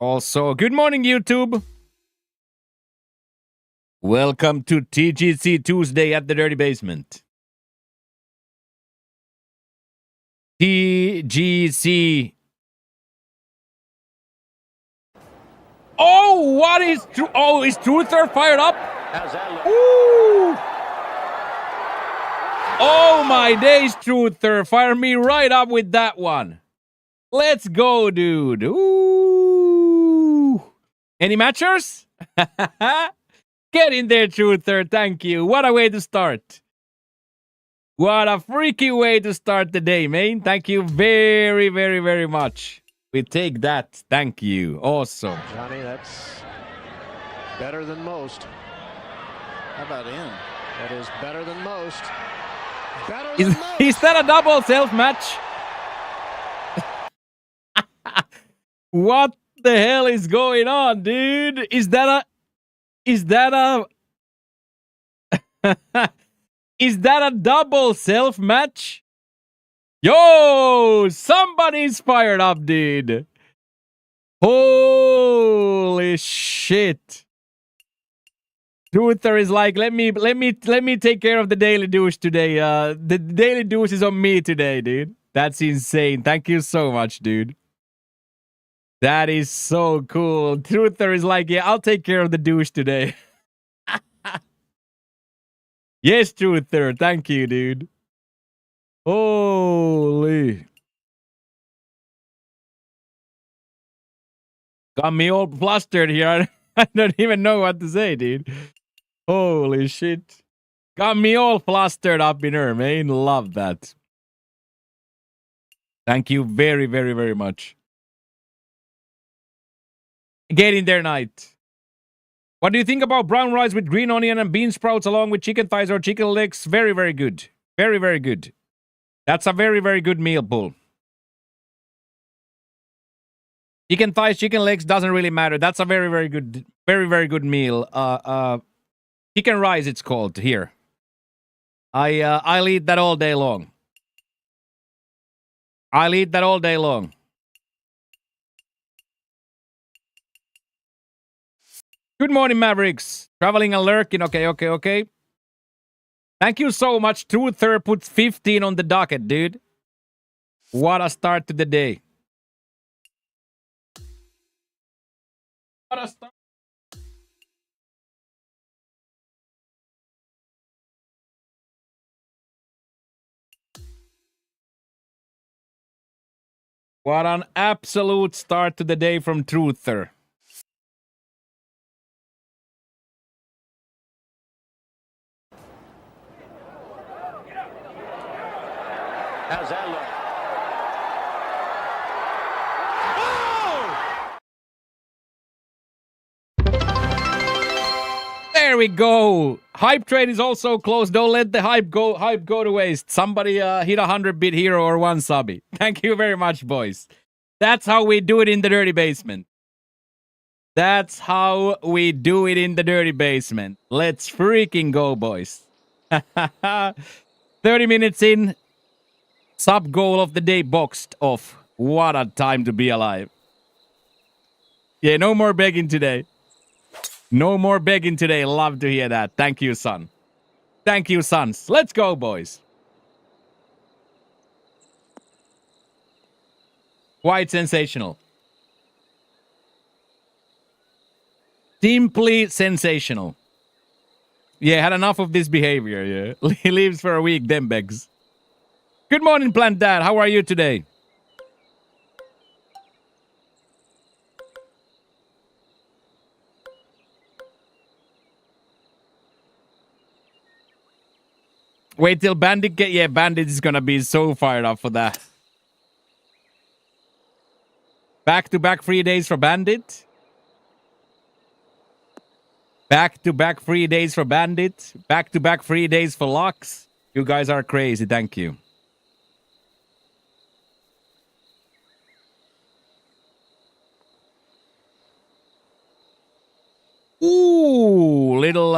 Also, good morning, YouTube. Welcome to TGC Tuesday at the Dirty Basement. TGC. Oh, what is true? Oh, is Truther fired up? Ooh. Oh, my days, Truther. Fire me right up with that one. Let's go, dude. Ooh. Any matchers? Get in there, Truther. Thank you. What a way to start. What a freaky way to start the day, man. Thank you very, very, very much. We take that. Thank you. Awesome. Johnny, that's better than most. How about him? That is better than most. Better than most. Is that a double self match? What the hell is going on, dude? Is that a is that a double self match? Yo, somebody's fired up, dude. Holy shit. Truther is like, let me take care of the daily douche today. The daily douche is on me today, dude. That's insane. Thank you so much, dude. That is so cool. Truther is like, yeah, I'll take care of the douche today. Yes, Truther. Thank you, dude. Holy. Got me all flustered here. I don't even know what to say, dude. Holy shit. Got me all flustered up in her, man. Love that. Thank you very, very, very much. Get in there, Knight. What do you think about brown rice with green onion and bean sprouts along with chicken thighs or chicken legs? Very, very good. Very, very good. That's a very, very good meal, Bull. Chicken thighs, chicken legs, doesn't really matter. That's a very, very good meal. Chicken rice, it's called here. I'll eat that all day long. I'll eat that all day long. Good morning, Mavericks. Traveling and lurking. Okay. Thank you so much. Truther puts 15 on the docket, dude. What a start to the day. What a start. What an absolute start to the day from Truther. How's that look? There we go. Hype train is also closed. Don't let the hype go to waste. Somebody hit 100-bit hero or one subby. Thank you very much, boys. That's how we do it in the Dirty Basement. That's how we do it in the Dirty Basement. Let's freaking go, boys. 30 minutes in. Sub goal of the day boxed off. What a time to be alive. Yeah, no more begging today. No more begging today. Love to hear that. Thank you, son. Thank you, sons. Let's go, boys. Quite sensational. Simply sensational. Yeah, had enough of this behavior, yeah. He leaves for a week, then begs. Good morning, Plant Dad. How are you today? Wait till Bandit get... Yeah, Bandit is gonna be so fired up for that. Back-to-back free days for Bandit. Back-to-back free days for Bandit. Back-to-back free days for Lux. You guys are crazy. Thank you. Ooh, little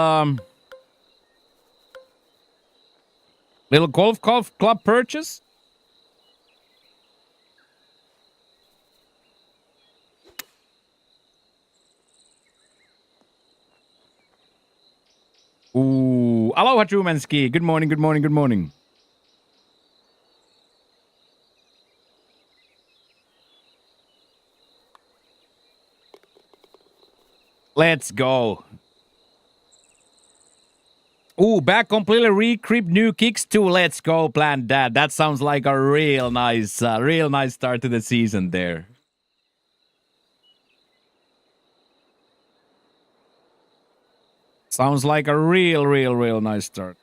golf club purchase. Ooh. Aloha, Trumanski. Good morning, good morning, good morning. Let's go. Ooh, back completely re-creep new kicks too. Let's go, plan that. That sounds like a real nice start to the season there. Sounds like a real nice start.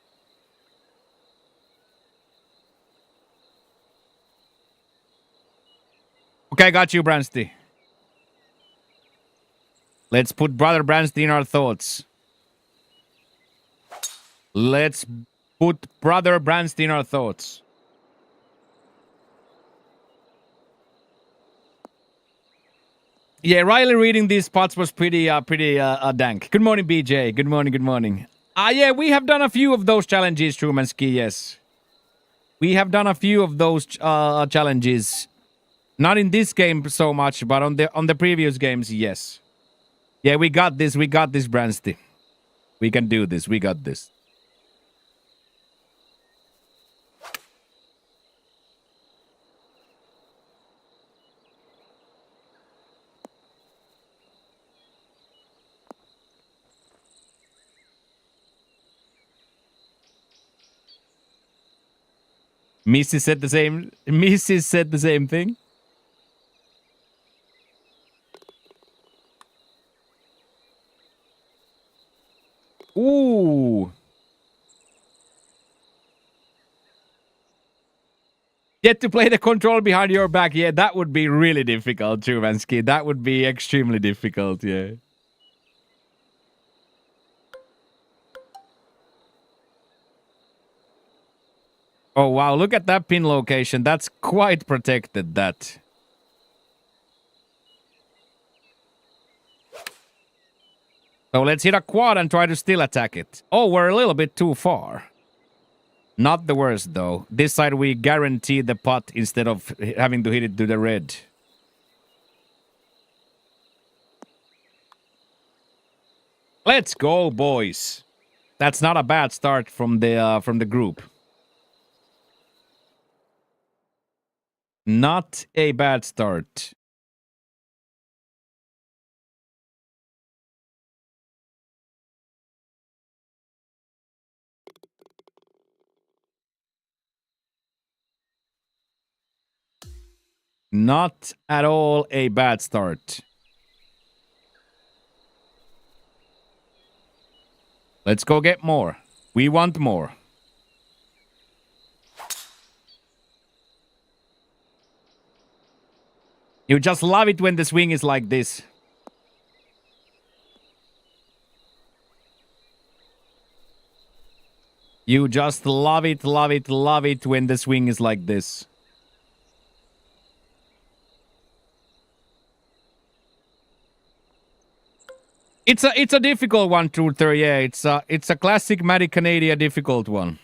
Okay, got you, Bransty. Let's put Brother Bransty in our thoughts. Let's put Brother Bransty in our thoughts. Yeah, Riley reading these spots was pretty dank. Good morning, BJ. Good morning, good morning. Yeah, we have done a few of those challenges, Trumanski, yes. We have done a few of those challenges. Not in this game so much, but on the previous games, yes. Yeah, we got this, Bransty. We can do this, we got this. Mrs. said the same. Mrs. said the same thing. Ooh. Get to play the control behind your back. Yeah, that would be really difficult, Trumansky. That would be extremely difficult, yeah. Oh, wow. Look at that pin location. That's quite protected, that. So let's hit a quad and try to still attack it. Oh, we're a little bit too far. Not the worst, though. This side, we guarantee the putt instead of having to hit it to the red. Let's go, boys. That's not a bad start from the group. Not a bad start. Not at all a bad start. Let's go get more. We want more. You just love it when the swing is like this. You just love it when the swing is like this. It's a difficult one, Truther. Yeah, it's a classic Matty Canada difficult one.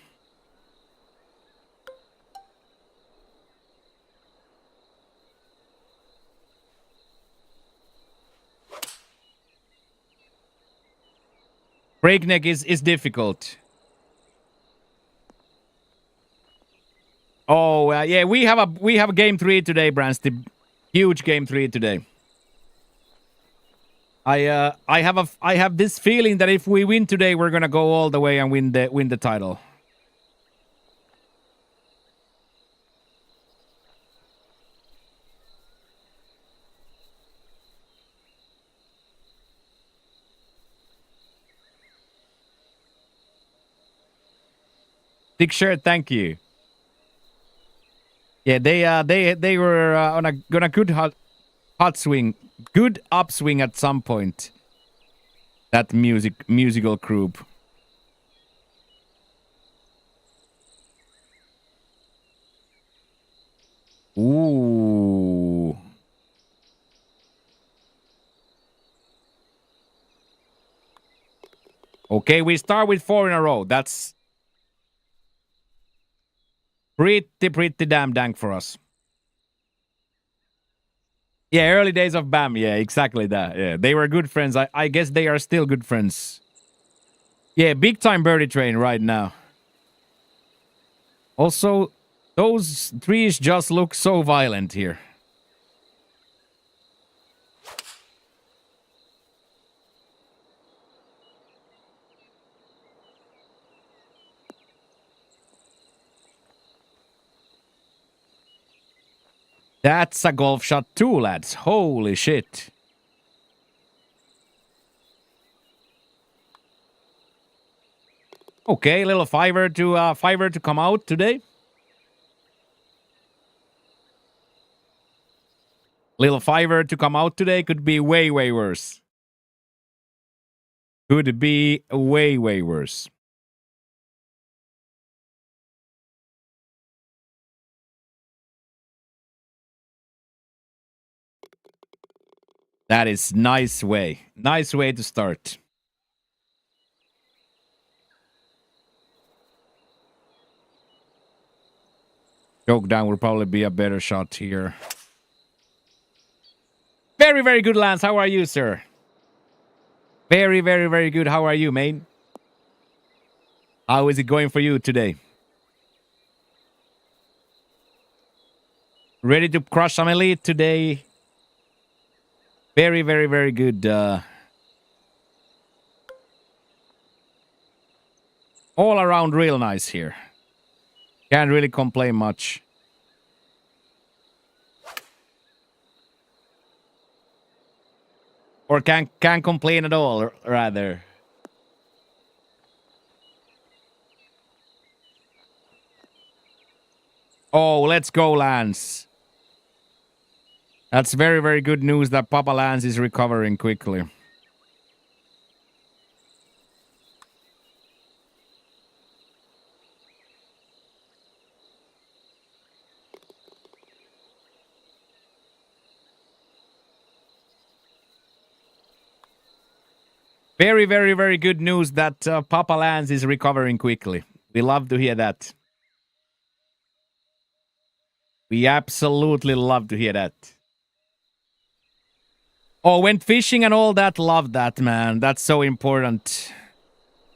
Breakneck is difficult. Oh yeah, we have a game 3 today, Bransty. Huge game 3 today. I have this feeling that if we win today, we're gonna go all the way and win the title. Thick shirt, thank you. Yeah, they were on a good hot swing, good upswing at some point. That musical group. Ooh. Okay, we start with 4 in a row. That's pretty damn dank for us. Yeah, early days of BAM. Yeah, exactly that. Yeah, they were good friends. I guess they are still good friends. Yeah, big time birdie train right now. Also, those trees just look so violent here. That's a golf shot too, lads. Holy shit. Okay, little fiver to come out today. Little fiver to come out today could be way, way worse. Could be way, way worse. That is nice way. Nice way to start. Choke down will probably be a better shot here. Very, very good, Lance. How are you, sir? Very, very, very good. How are you, mate? How is it going for you today? Ready to crush some elite today? Very, very, very good. All around real nice here. Can't really complain much. Or can't complain at all, rather. Oh, let's go, Lance. That's very, very good news that Papa Lance is recovering quickly. Very, very, very good news that Papa Lance is recovering quickly. We love to hear that. We absolutely love to hear that. Oh, went fishing and all that. Love that, man. That's so important.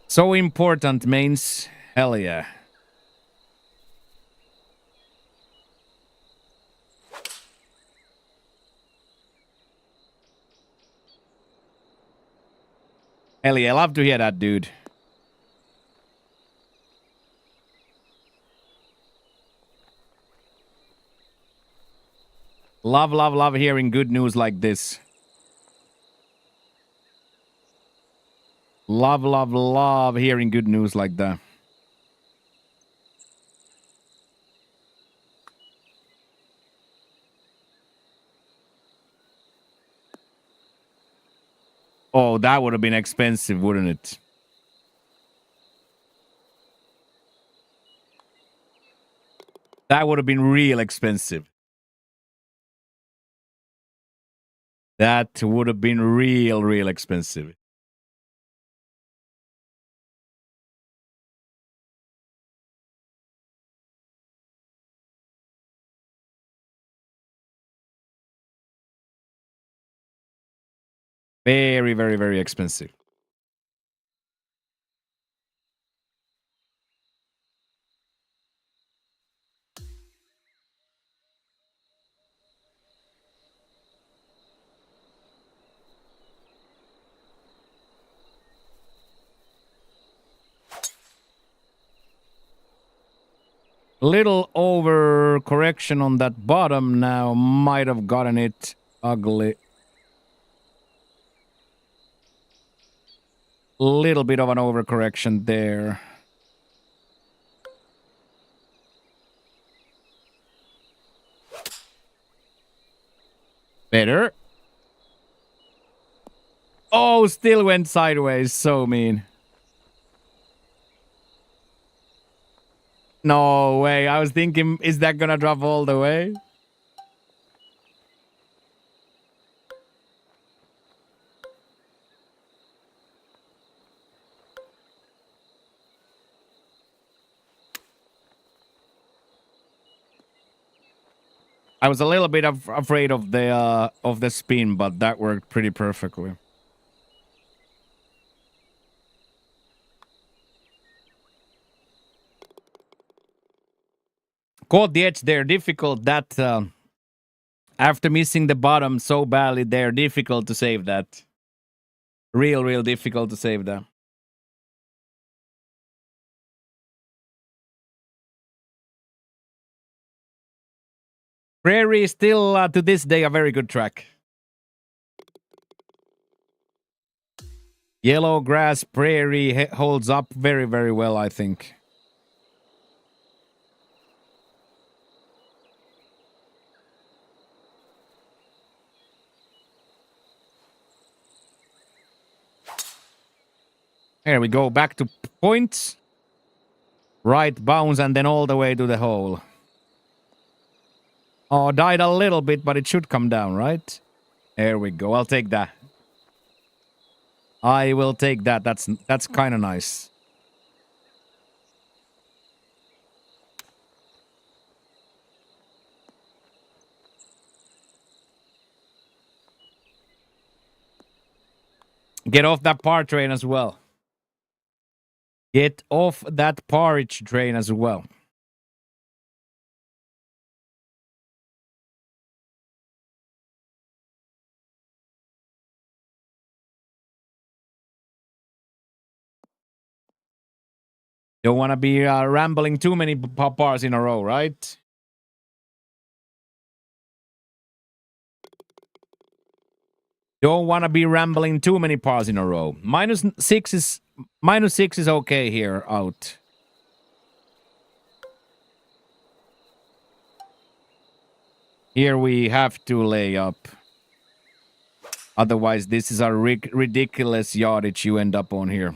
So important, mains. Hell yeah. Hell yeah. Love to hear that, dude. Love, love, love hearing good news like this. Love, love, love hearing good news like that. Oh, that would have been expensive, wouldn't it? That would have been real expensive. That would have been real, real expensive. Very, very, very expensive. Little over correction on that bottom now. Might have gotten it ugly. Little bit of an overcorrection there. Better. Oh, still went sideways. So mean. No way. I was thinking, is that gonna drop all the way? I was a little bit afraid of the spin, but that worked pretty perfectly. Caught the edge there. Difficult that after missing the bottom so badly there. Difficult to save that. Real difficult to save that. Prairie is still to this day a very good track. Yellow grass prairie holds up very well, I think. Here we go, back to points. Right bounce and then all the way to the hole. Oh, died a little bit, but it should come down, right? There we go. I'll take that. I will take that. That's kind of nice. Get off that par train as well. Get off that porridge train as well. Don't want to be rambling too many pars in a row, right? Don't want to be rambling too many pars in a row. -6 is okay here out. Here we have to lay up. Otherwise, this is a ridiculous yardage you end up on here.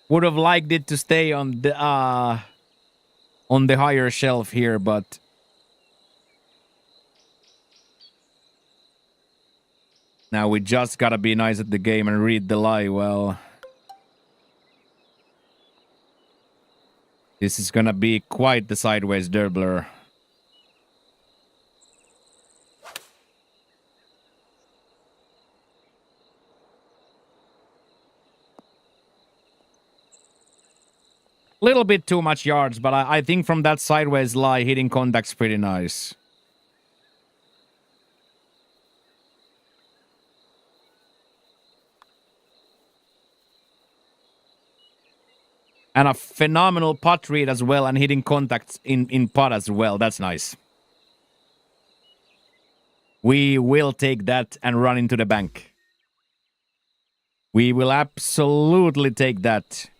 Would have liked it to stay on the higher shelf here, but now we just gotta be nice at the game and read the lie well. This is gonna be quite the sideways dirbler. Little bit too much yards, but I think from that sideways lie, hitting contact's pretty nice. And a phenomenal putt read as well, and hitting contacts in putt as well. That's nice. We will take that and run into the bank. We will absolutely take that.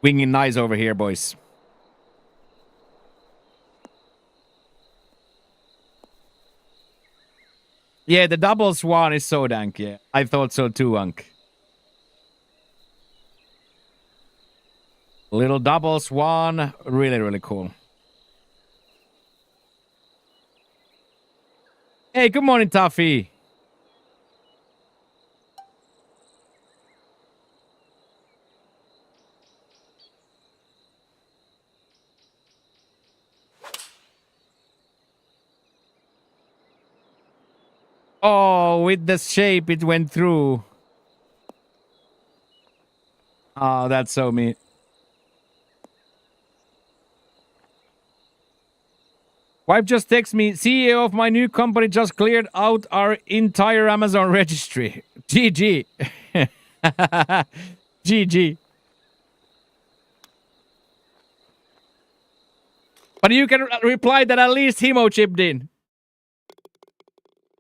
Winging nice over here, boys. Yeah, the double swan is so dank, yeah. I thought so too, Unk. Little double swan, really cool. Hey, good morning, Tuffy. Oh, with the shape it went through. Oh, that's so mean. Wife just texted me, CEO of my new company just cleared out our entire Amazon registry. GG. GG. But you can reply that at least Himo chipped in.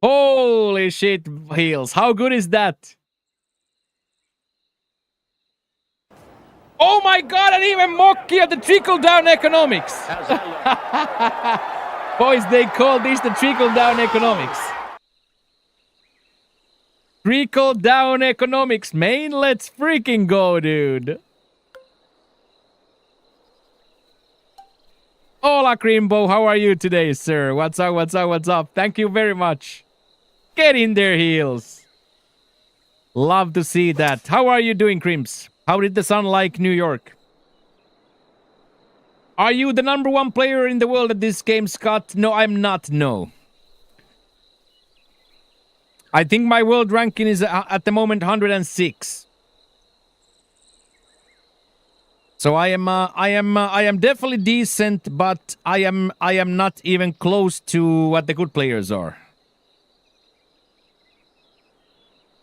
Holy shit, heels. How good is that? Oh my god, and even Mokkia, the trickle-down economics. Boys, they call this the trickle-down economics. Trickle-down economics, man. Let's freaking go, dude. Hola, Creambo. How are you today, sir? What's up, what's up, what's up? Thank you very much. Get in there, heels. Love to see that. How are you doing, Creams? How did the sun like New York? Are you the number one player in the world at this game, Scott? No, I'm not. No. I think my world ranking is at the moment 106. So I am definitely decent, but I am not even close to what the good players are.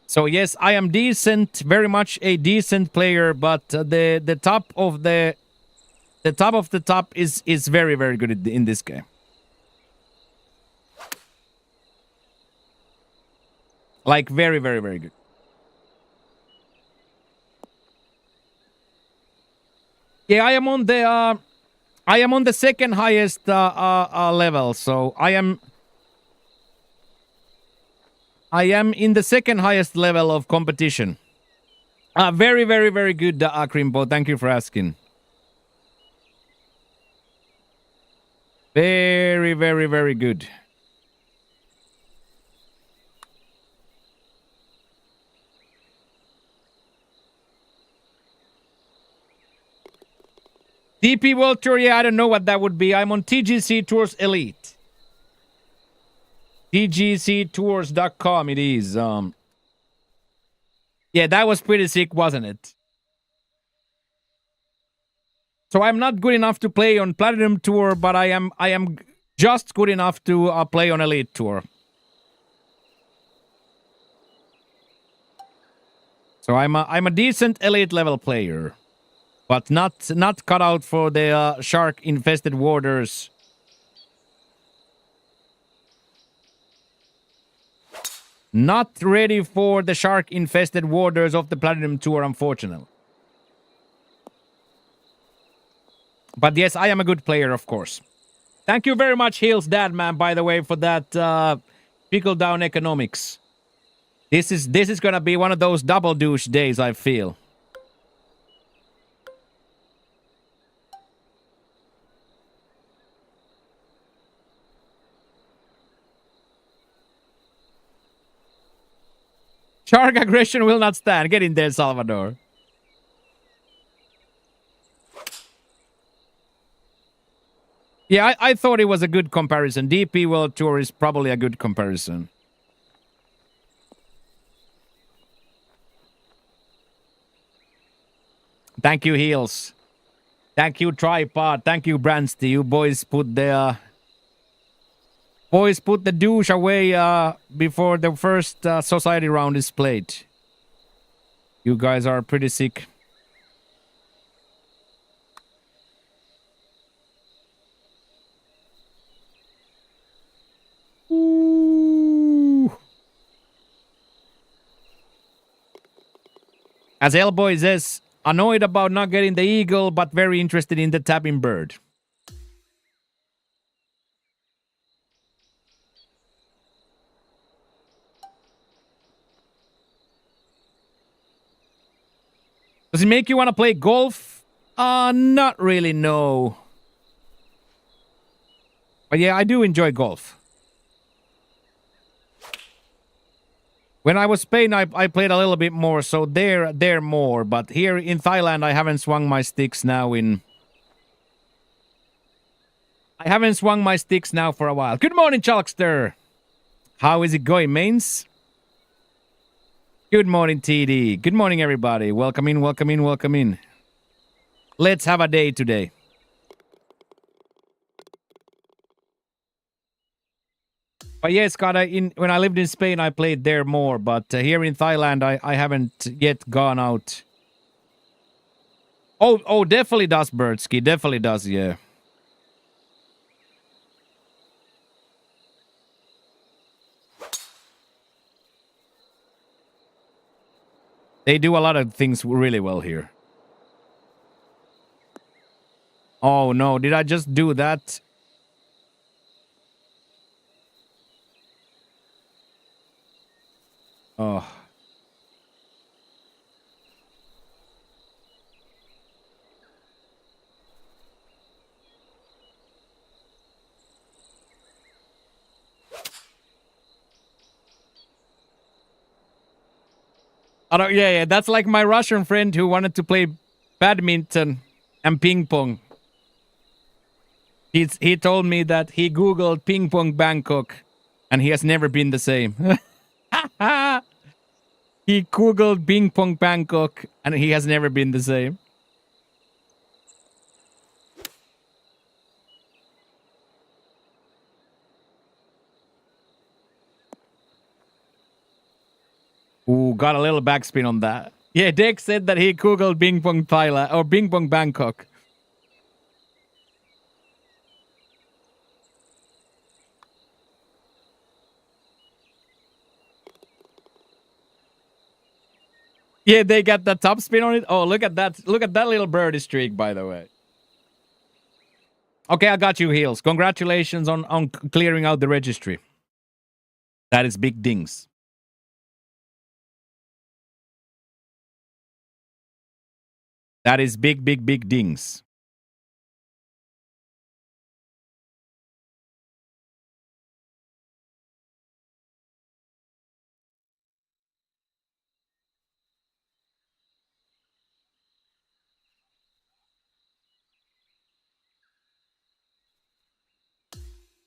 So yes, I am decent, very much a decent player, but the top of the top is very, very good in this game. Like very, very, very good. Yeah, I am on the second highest level, so I am in the second highest level of competition. Very, very, very good, Krimpo. Thank you for asking. Very, very, very good. DP World Tour, yeah, I don't know what that would be. I'm on TGC Tours Elite. TGCTours.com it is. Yeah, that was pretty sick, wasn't it? So I'm not good enough to play on Platinum Tour, but I am just good enough to play on Elite Tour. So I'm a decent Elite level player, but not cut out for the shark infested waters. Not ready for the shark infested waters of the Platinum Tour, unfortunately. But yes, I am a good player, of course. Thank you very much, Hills Dad Man, by the way, for that pickle down economics. This is gonna be one of those double douche days, I feel. Shark aggression will not stand. Get in there, Salvador. Yeah, I thought it was a good comparison. DP World Tour is probably a good comparison. Thank you, Heels. Thank you, Tripod. Thank you, Bransty. You boys put the douche away before the first society round is played. You guys are pretty sick. Ooh. As Elboy says, annoyed about not getting the eagle, but very interested in the tapping bird. Does it make you want to play golf? Not really, no. But yeah, I do enjoy golf. When I was Spain, I played a little bit more, so there more. But here in Thailand, I haven't swung my sticks now for a while. Good morning, Chalkster. How is it going, mains? Good morning, TD. Good morning, everybody. Welcome in, welcome in, welcome in. Let's have a day today. But yes, Scott, when I lived in Spain, I played there more. But here in Thailand, I haven't yet gone out. Oh, definitely does, Birdsky. Definitely does, yeah. They do a lot of things really well here. Oh, no. Did I just do that? Oh. Yeah, that's like my Russian friend who wanted to play badminton and ping pong. He told me that he Googled ping pong Bangkok and he has never been the same. He Googled ping pong Bangkok and he has never been the same. Ooh, got a little backspin on that. Yeah, Dick said that he Googled ping pong Thailand or ping pong Bangkok. Yeah, they got the top spin on it. Oh, look at that. Look at that little birdie streak, by the way. Okay, I got you, Heels. Congratulations on clearing out the registry. That is big dings. That is big, big, big dings.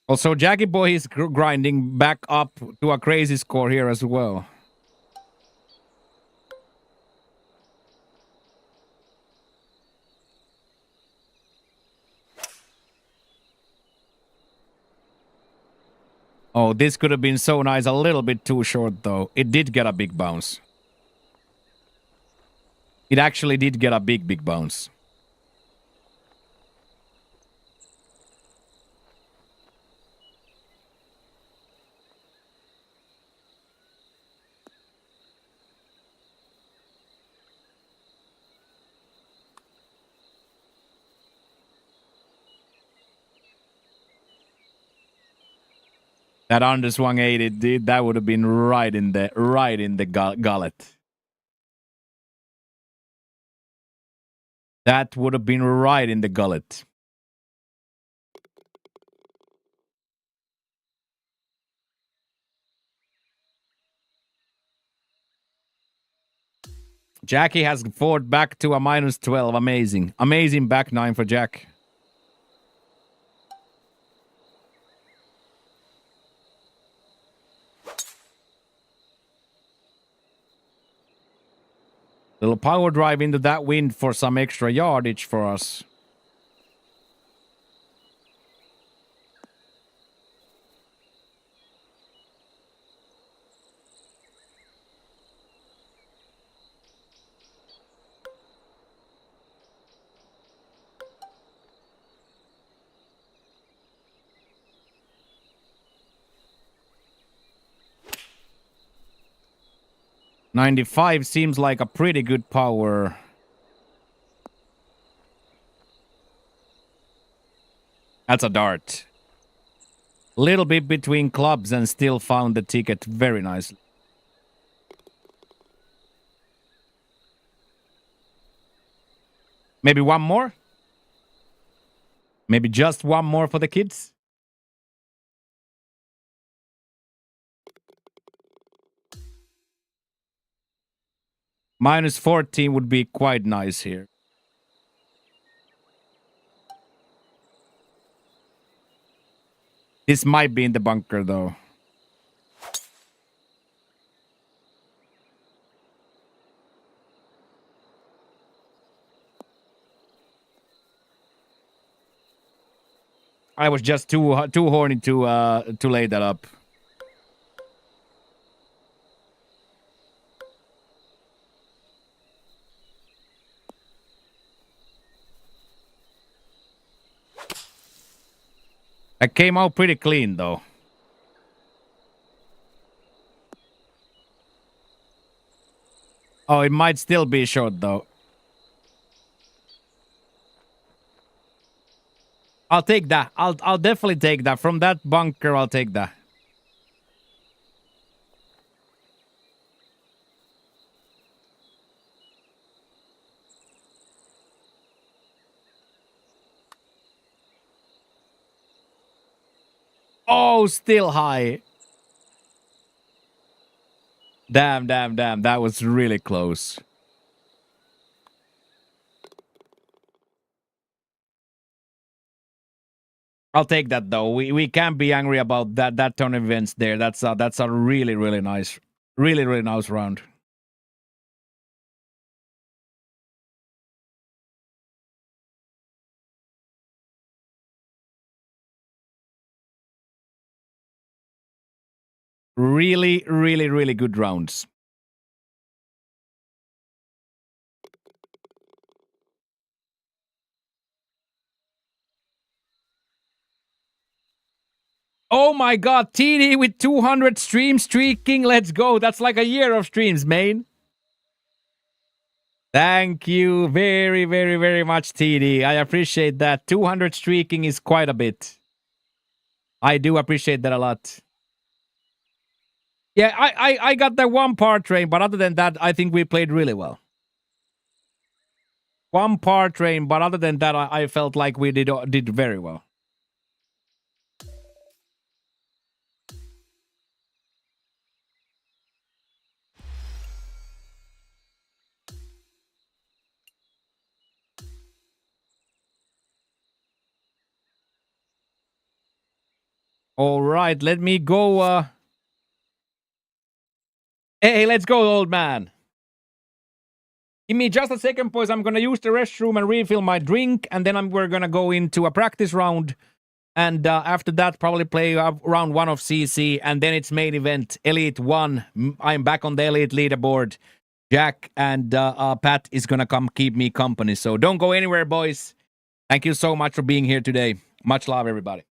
Also, Jackie Boy is grinding back up to a crazy score here as well. Oh, this could have been so nice. A little bit too short, though. It did get a big bounce. It actually did get a big, big bounce. That underswung 80, dude, that would have been right in the gullet. That would have been right in the gullet. Jackie has fought back to a minus 12. Amazing. Amazing back nine for Jack. Little power drive into that wind for some extra yardage for us. $95 seems like a pretty good power. That's a dart. Little bit between clubs and still found the ticket very nicely. Maybe one more? Maybe just one more for the kids? Minus 14 would be quite nice here. This might be in the bunker, though. I was just too horny to lay that up. That came out pretty clean, though. Oh, it might still be short, though. I'll take that. I'll definitely take that. From that bunker, I'll take that. Oh, still high. Damn. That was really close. I'll take that though. We can't be angry about that turn of events there. That's a really nice, really nice round. Really good rounds. Oh my god, TD with 200 streams streaking. Let's go. That's like a year of streams, man. Thank you very much, TD. I appreciate that. 200 streaking is quite a bit. I do appreciate that a lot. Yeah, I got that one par train, but other than that, I think we played really well. One par train, but other than that, I felt like we did very well. All right, let me go. Hey, let's go, old man. Give me just a second, boys. I'm gonna use the restroom and refill my drink, and then we're gonna go into a practice round. And after that, probably play round 1 of CC, and then it's main event, Elite 1. I'm back on the Elite leaderboard. Jack and Pat is gonna come keep me company. So don't go anywhere, boys. Thank you so much for being here today. Much love, everybody.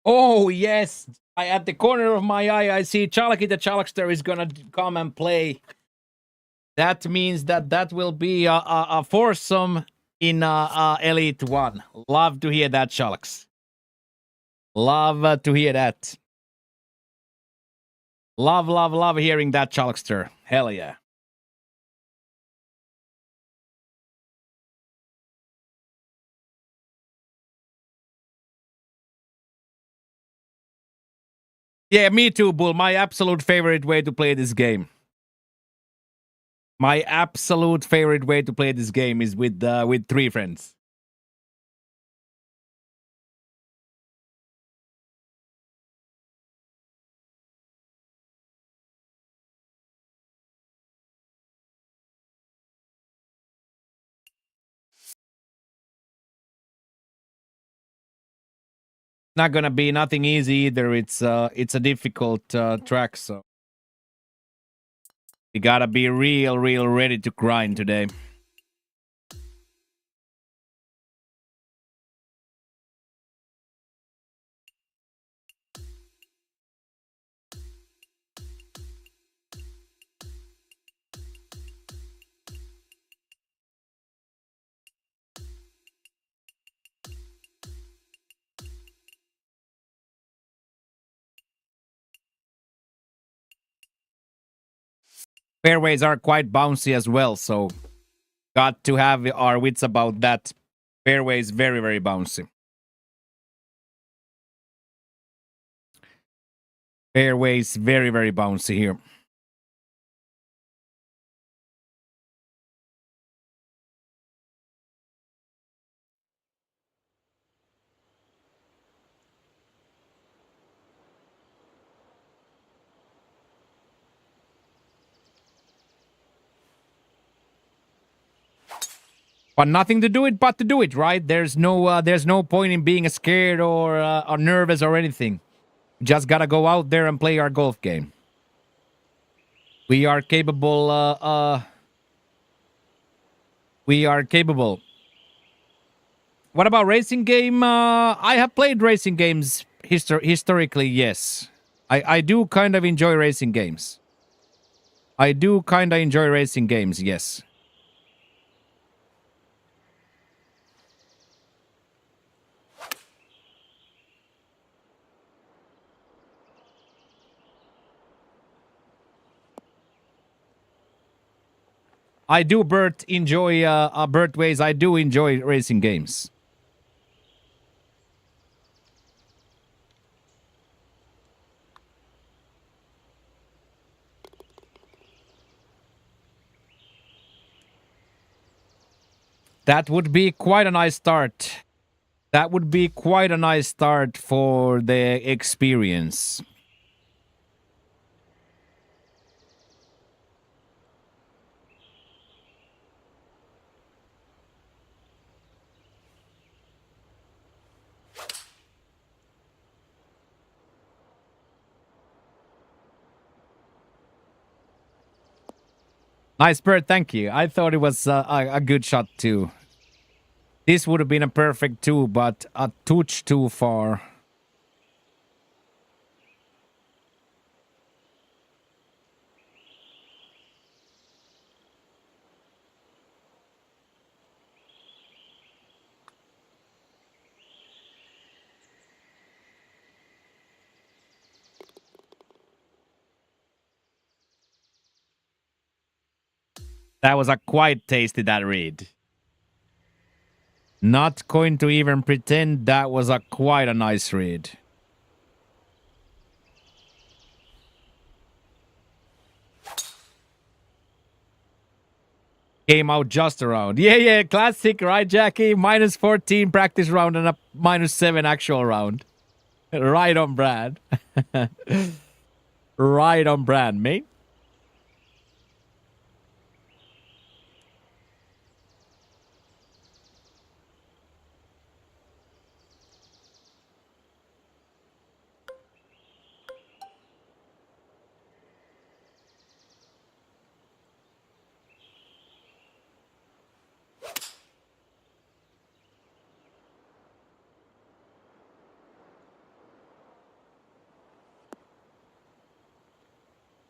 Oh, yes. At the corner of my eye, I see Chalky the Chalkster is gonna come and play. That means that will be a foursome in Elite 1. Love to hear that, Chalks. Love to hear that. Love hearing that, Chalkster. Hell yeah. Yeah, me too, Bull. My absolute favorite way to play this game. My absolute favorite way to play this game is with 3 friends. Not gonna be nothing easy either. It's a difficult track, so you gotta be real ready to grind today. Fairways are quite bouncy as well, so got to have our wits about that. Fairways very bouncy. Fairways very bouncy here. But nothing to do it but to do it, right? There's no point in being scared or nervous or anything. Just gotta go out there and play our golf game. We are capable. We are capable. What about racing game? I have played racing games historically. Yes, I do kind of enjoy racing games. I do kind of enjoy racing games. Yes. I do, Bert, enjoy Bert Ways. I do enjoy racing games. That would be quite a nice start. That would be quite a nice start for the experience. Nice, Bert. Thank you. I thought it was a good shot too. This would have been a perfect 2, but a touch too far. That was a quite tasty, that read. Not going to even pretend that was a quite a nice read. Came out just around. Yeah, classic, right, Jackie? Minus 14 practice round and a minus 7 actual round. Right on brand. Right on brand, mate.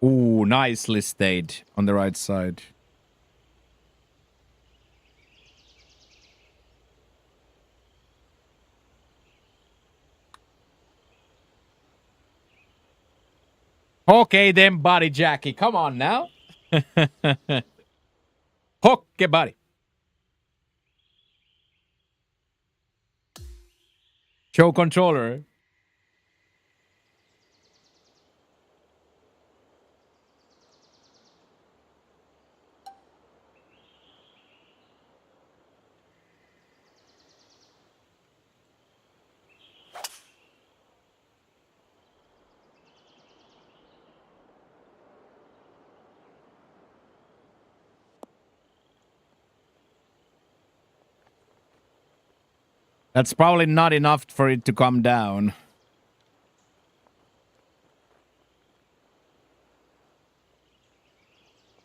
Ooh, nicely stayed on the right side. Okay then, buddy Jackie. Come on now. Okay, buddy. Show controller. That's probably not enough for it to come down.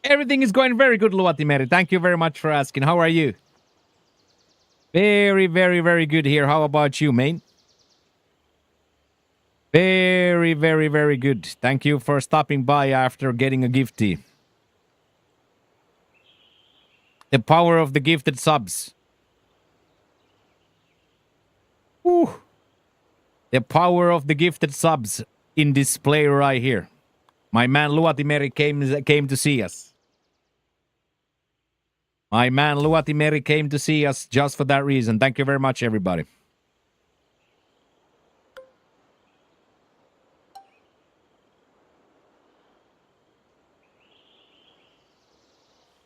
Everything is going very good, Luatimeri. Thank you very much for asking. How are you? Very, very, very good here. How about you, mate? Very, very, very good. Thank you for stopping by after getting a gifty. The power of the gifted subs. Woo. The power of the gifted subs in display right here. My man Luatimeri came to see us. My man Luatimeri came to see us just for that reason. Thank you very much, everybody.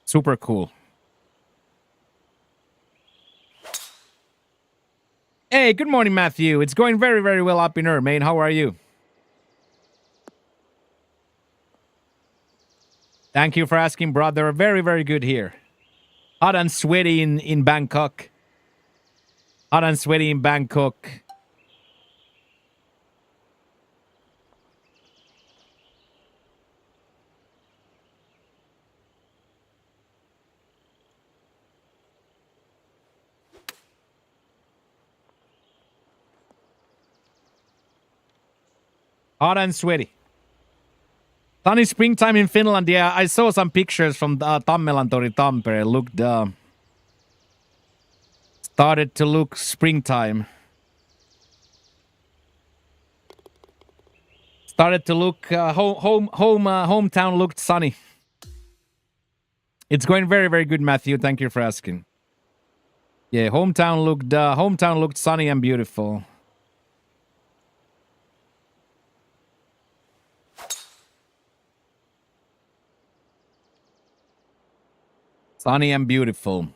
Super cool. Hey, good morning, Matthew. It's going very, very well up in her, man. How are you? Thank you for asking, brother. Very, very good here. Hot and sweaty in Bangkok. Hot and sweaty in Bangkok. Hot and sweaty. Sunny springtime in Finland. Yeah, I saw some pictures from Tammelantori Tampere. Looked, started to look springtime. Started to look hometown looked sunny. It's going very, very good, Matthew. Thank you for asking. Yeah, hometown looked sunny and beautiful. Sunny and beautiful.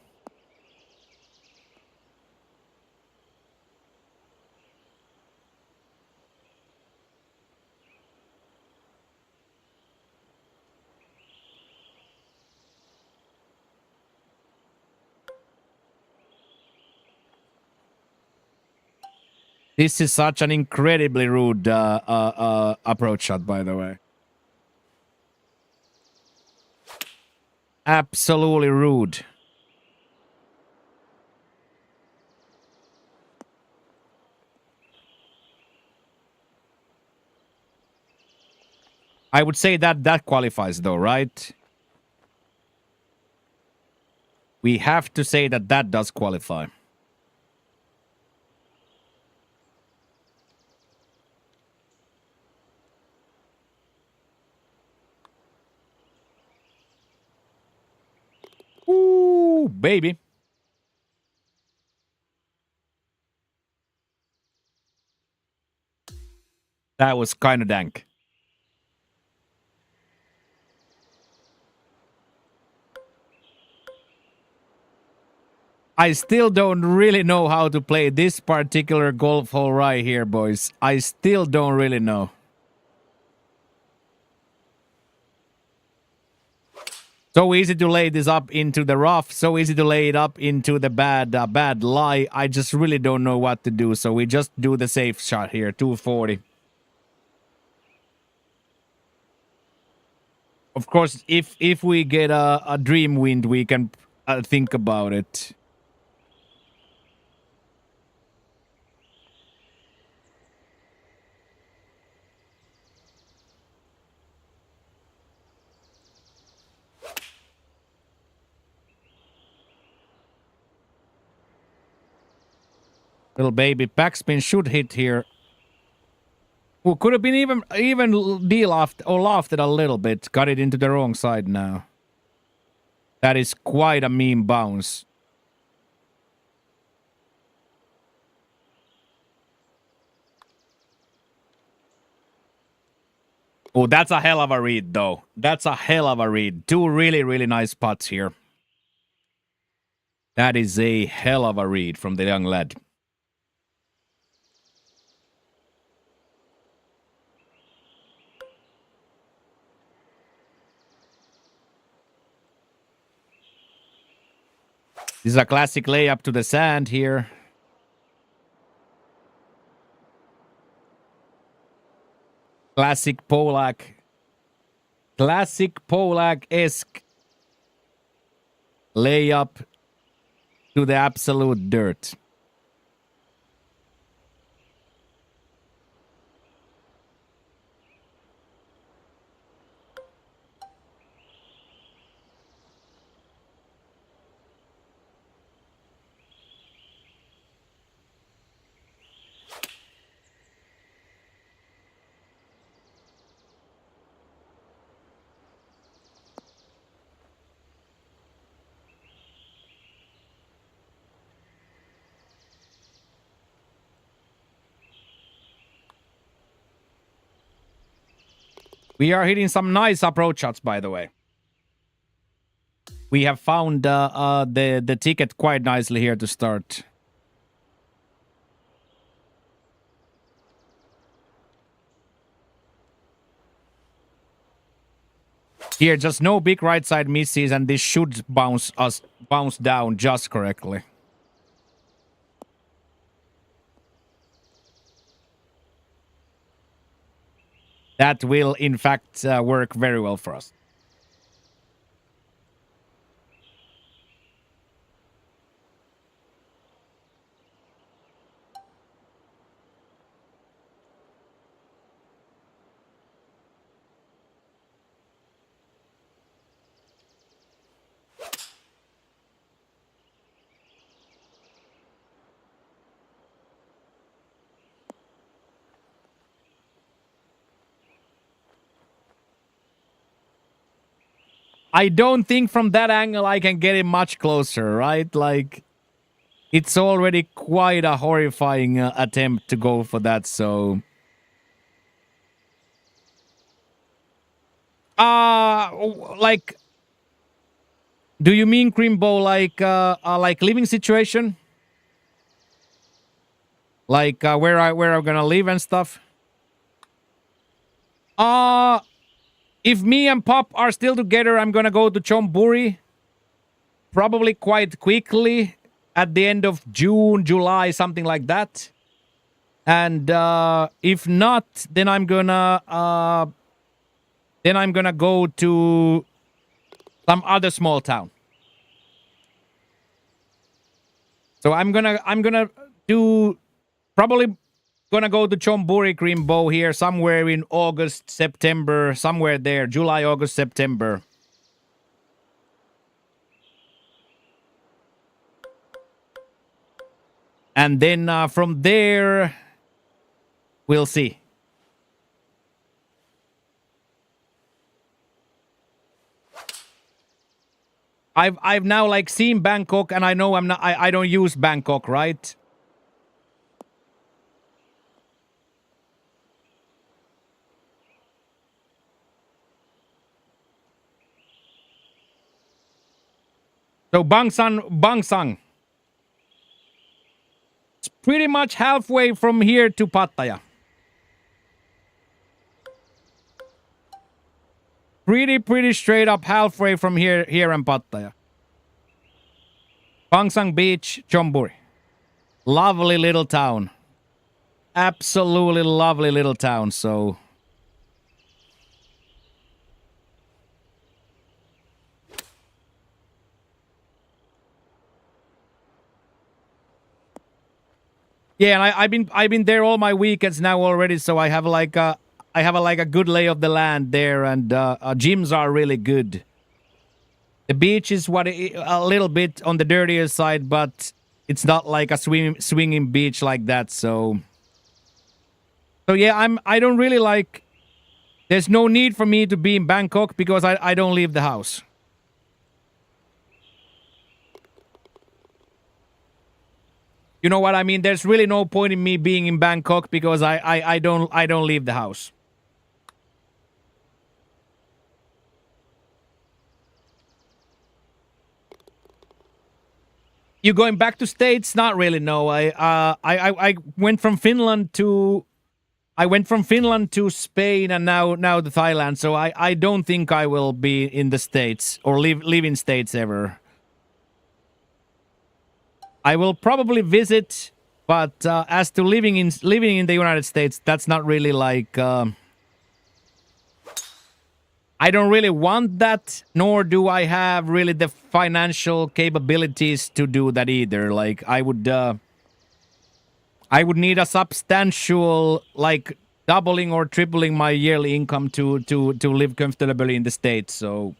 This is such an incredibly rude approach shot, by the way. Absolutely rude. I would say that qualifies, though, right? We have to say that does qualify. Ooh, baby. That was kind of dank. I still don't really know how to play this particular golf hole right here, boys. I still don't really know. So easy to lay this up into the rough. So easy to lay it up into the bad lie. I just really don't know what to do. So we just do the safe shot here. 240. Of course, if we get a dream wind, we can think about it. Little baby backspin should hit here. Who could have been even lofted a little bit. Got it into the wrong side now. That is quite a mean bounce. Oh, that's a hell of a read, though. That's a hell of a read. Two really, really nice putts here. That is a hell of a read from the young lad. This is a classic layup to the sand here. Classic Polak. Classic Polak-esque layup to the absolute dirt. We are hitting some nice approach shots, by the way. We have found the ticket quite nicely here to start. Here, just no big right side misses, and this should bounce down just correctly. That will, in fact, work very well for us. I don't think from that angle I can get it much closer, right? Like, it's already quite a horrifying attempt to go for that, so... like... Do you mean, Crimbo, like living situation? Like, where I'm gonna live and stuff? If me and Pop are still together, I'm gonna go to Chonburi. Probably quite quickly. At the end of June, July, something like that. And if not, then I'm gonna go to some other small town. So I'm gonna do probably gonna go to Chonburi Crimbo here somewhere in August, September, somewhere there. July, August, September. And then from there, we'll see. I've now like seen Bangkok, and I know I don't use Bangkok, right? So Bangsang. It's pretty much halfway from here to Pattaya. Pretty straight up halfway from here in Pattaya. Bangsang Beach, Chonburi. Lovely little town. Absolutely lovely little town, so... Yeah, and I've been there all my weekends now already, so I have like a good lay of the land there, and gyms are really good. The beach is a little bit on the dirtier side, but It's not like a swinging beach like that. So yeah, I don't really like. There's no need for me to be in Bangkok because I don't leave the house. You know what I mean? There's really no point in me being in Bangkok because I don't leave the house. You going back to States? Not really. No. I went from Finland to Spain and now to Thailand. So I don't think I will be in the States or live in States ever. I will probably visit, but as to living in the United States, that's not really like. I don't really want that, nor do I have really the financial capabilities to do that either. Like I would need a substantial, like doubling or tripling my yearly income to live comfortably in the States. So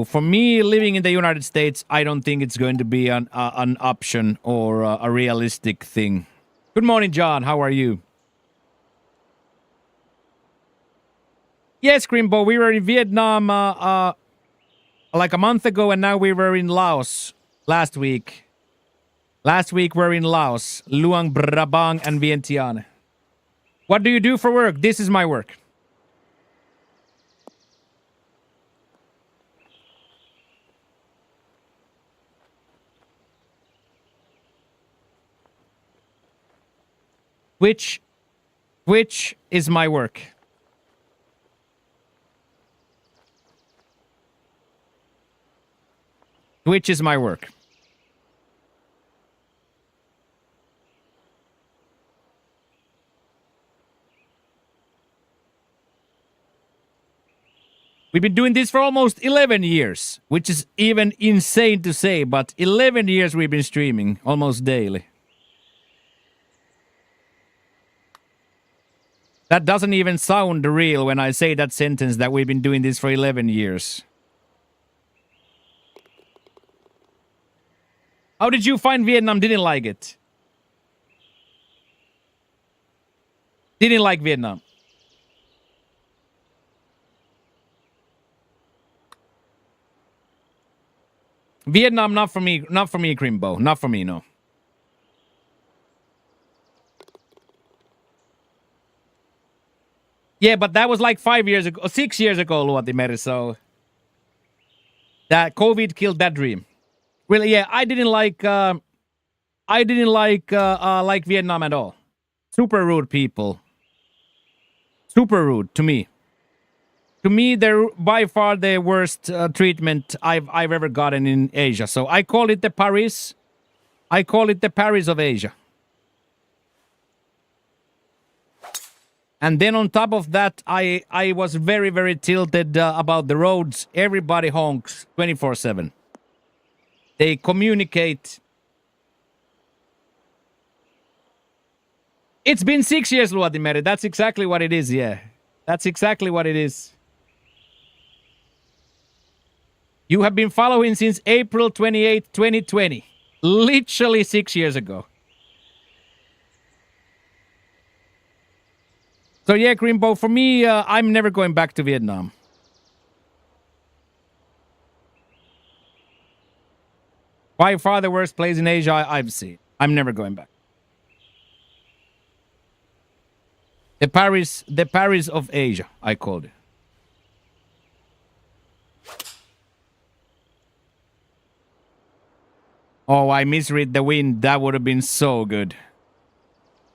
for me, living in the United States, I don't think it's going to be an option or a realistic thing. Good morning, John. How are you? Yes, Grimbo, we were in Vietnam like a month ago, and now we were in Laos last week. Last week we're in Laos, Luang Prabang and Vientiane. What do you do for work? This is my work. Which is my work. Which is my work. We've been doing this for almost 11 years, which is even insane to say, but 11 years we've been streaming almost daily. That doesn't even sound real when I say that sentence that we've been doing this for 11 years. How did you find Vietnam? Didn't like it. Didn't like Vietnam. Vietnam, not for me, Crimbo. Not for me, no. Yeah, but that was like 5 years ago, 6 years ago, Luotimeri, so that COVID killed that dream. Really, yeah, I didn't like Vietnam at all. Super rude people. Super rude to me. To me, they're by far the worst treatment I've ever gotten in Asia. So I call it the Paris. I call it the Paris of Asia. And then on top of that, I was very, very tilted about the roads. Everybody honks 24/7. They communicate. It's been 6 years, Luotimeri. That's exactly what it is, yeah. That's exactly what it is. You have been following since April 28, 2020. Literally 6 years ago. So yeah, Grimbo, for me, I'm never going back to Vietnam. By far the worst place in Asia I've seen. I'm never going back. The Paris of Asia, I called it. Oh, I misread the wind. That would have been so good.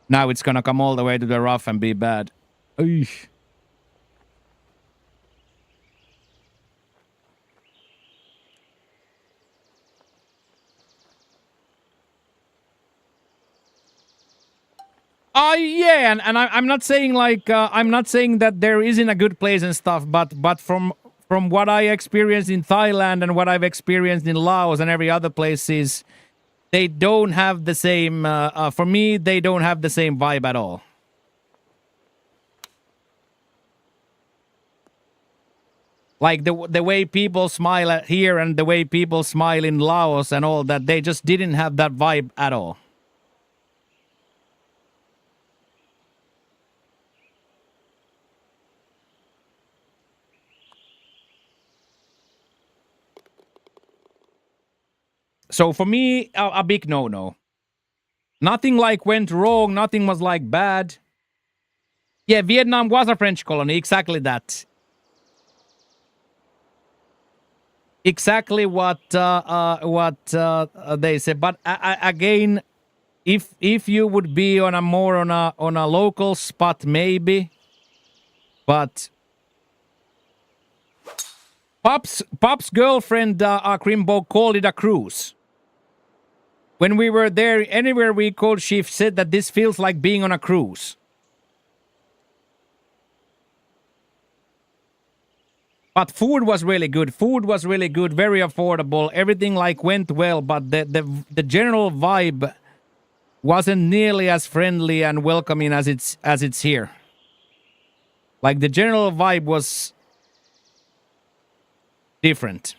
Now it's gonna come all the way to the rough and be bad. Eesh. Yeah, and I'm not saying like I'm not saying that there isn't a good place and stuff, but from what I experienced in Thailand and what I've experienced in Laos and every other places, they don't have the same. For me, they don't have the same vibe at all. Like the way people smile here and the way people smile in Laos and all that, they just didn't have that vibe at all. So for me, a big no-no. Nothing like went wrong. Nothing was like bad. Yeah, Vietnam was a French colony. Exactly that. Exactly what they say. But again, if you would be on a more on a local spot, maybe. But Pop's girlfriend Crimbo called it a cruise. When we were there, anywhere we called, she said that this feels like being on a cruise. But food was really good. Food was really good, very affordable. Everything like went well, but the general vibe wasn't nearly as friendly and welcoming as it's here. Like the general vibe was different.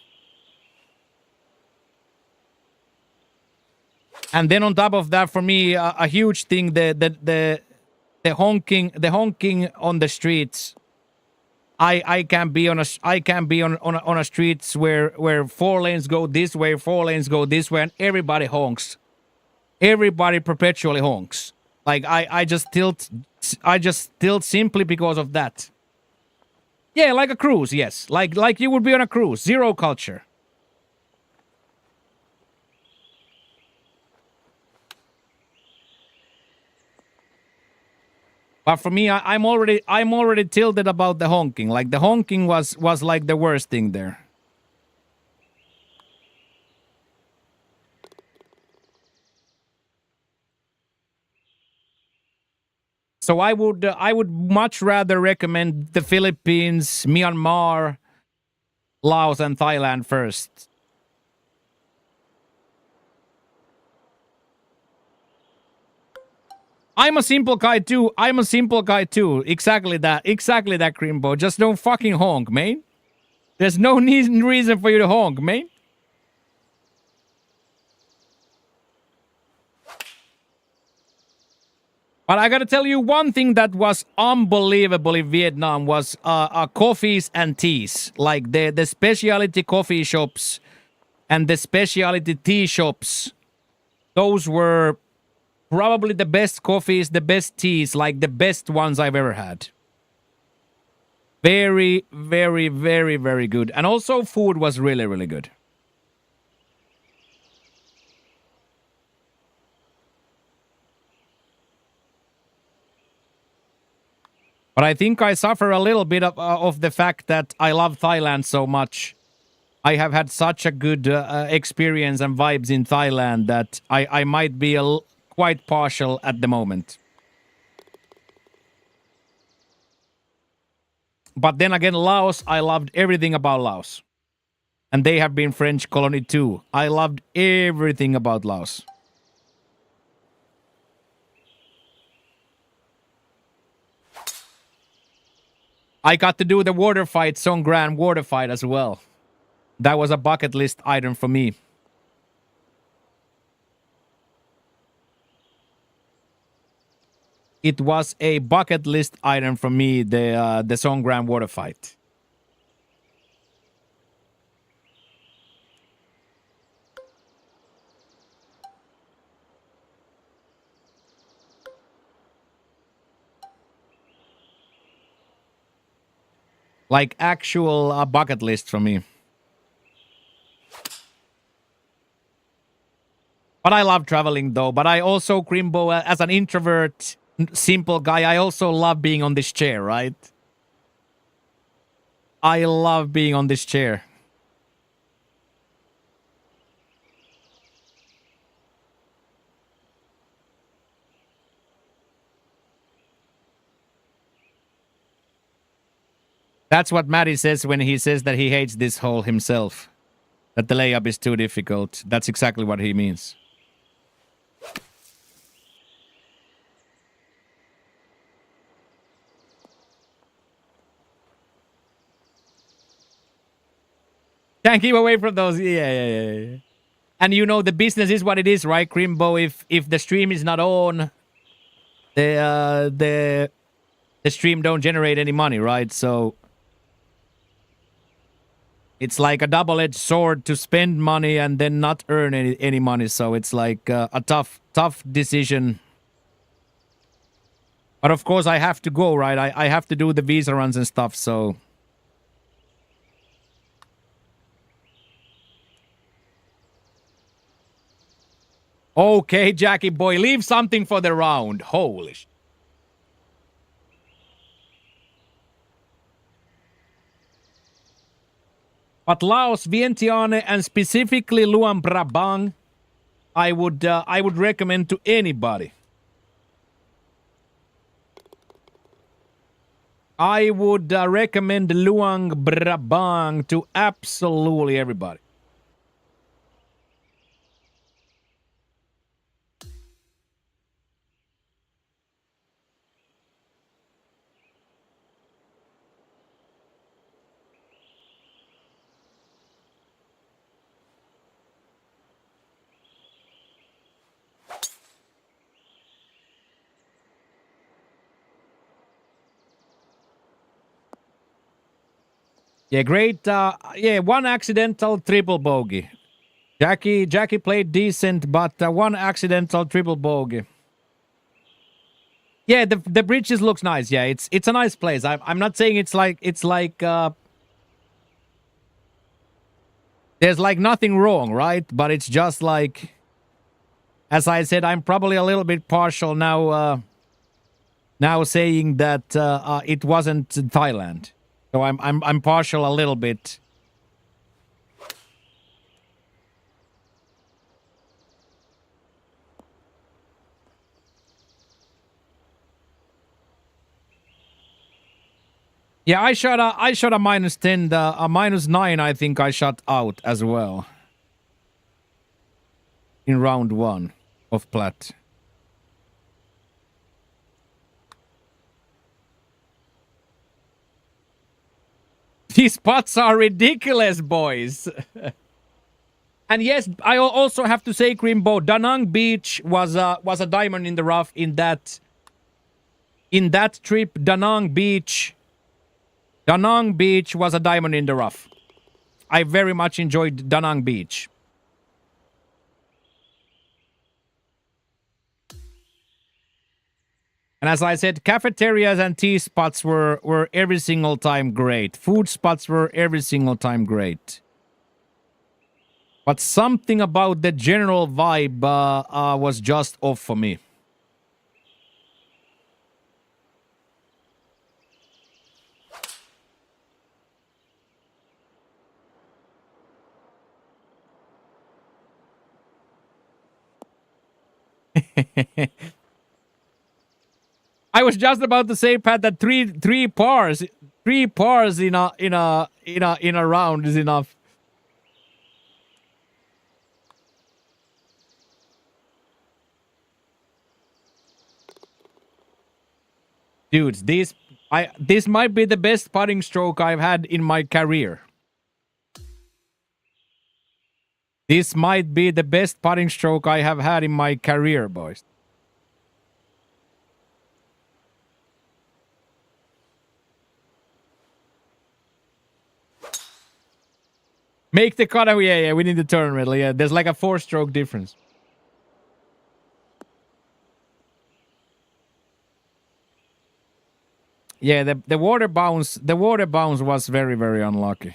And then on top of that, for me, a huge thing, the honking on the streets. I can be on a streets where 4 lanes go this way, 4 lanes go this way, and everybody honks. Everybody perpetually honks. Like I just tilt simply because of that. Yeah, like a cruise, yes. Like you would be on a cruise. Zero culture. But for me, I'm already tilted about the honking. Like the honking was like the worst thing there. So I would much rather recommend the Philippines, Myanmar, Laos, and Thailand first. I'm a simple guy too. Exactly that. Exactly that, Crimbo. Just don't fucking honk, man. There's no reason for you to honk, man. But I gotta tell you one thing that was unbelievable in Vietnam was coffees and teas. Like the specialty coffee shops and the specialty tea shops. Those were probably the best coffees, the best teas, like the best ones I've ever had. Very, very, very, very good. And also food was really, really good. But I think I suffer a little bit of the fact that I love Thailand so much. I have had such a good experience and vibes in Thailand that I might be quite partial at the moment. But then again, Laos, I loved everything about Laos. And they have been French colony too. I loved everything about Laos. I got to do the water fight, Songkran water fight as well. That was a bucket list item for me. It was a bucket list item for me, the Songkran water fight. Like actual bucket list for me. But I love traveling though. But I also, Crimbo, as an introvert, simple guy, I also love being on this chair, right? I love being on this chair. That's what Matty says when he says that he hates this hole himself. That the layup is too difficult. That's exactly what he means. Can't keep away from those. Yeah. And you know the business is what it is, right, Crimbo? If the stream is not on, the stream don't generate any money, right? So it's like a double-edged sword to spend money and then not earn any money. So it's like a tough decision. But of course I have to go, right? I have to do the visa runs and stuff, so... Okay, Jackie boy, leave something for the round. Holy sh... But Laos, Vientiane, and specifically Luang Prabang, I would recommend to anybody. I would recommend Luang Prabang to absolutely everybody. Yeah, great. Yeah, one accidental triple bogey. Jackie played decent, but one accidental triple bogey. Yeah, the bridges looks nice. Yeah, it's a nice place. I'm not saying it's like there's like nothing wrong, right? But it's just like, as I said, I'm probably a little bit partial now. Now saying that it wasn't Thailand, so I'm partial a little bit. Yeah, I shot a -10, a -9. I think I shot out as well in round 1 of Plat. These spots are ridiculous, boys. And yes, I also have to say, Grimbo, Danang Beach was a diamond in the rough in that trip. Danang Beach was a diamond in the rough. I very much enjoyed Danang Beach. And as I said, cafeterias and tea spots were every single time great. Food spots were every single time great. But something about the general vibe was just off for me. I was just about to say, Pat, that three pars in a round is enough. Dudes, this might be the best putting stroke I've had in my career. This might be the best putting stroke I have had in my career, boys. Make the cut. Yeah, we need the tournament. Yeah, there's like a 4-stroke difference. Yeah, the water bounce was very, very unlucky.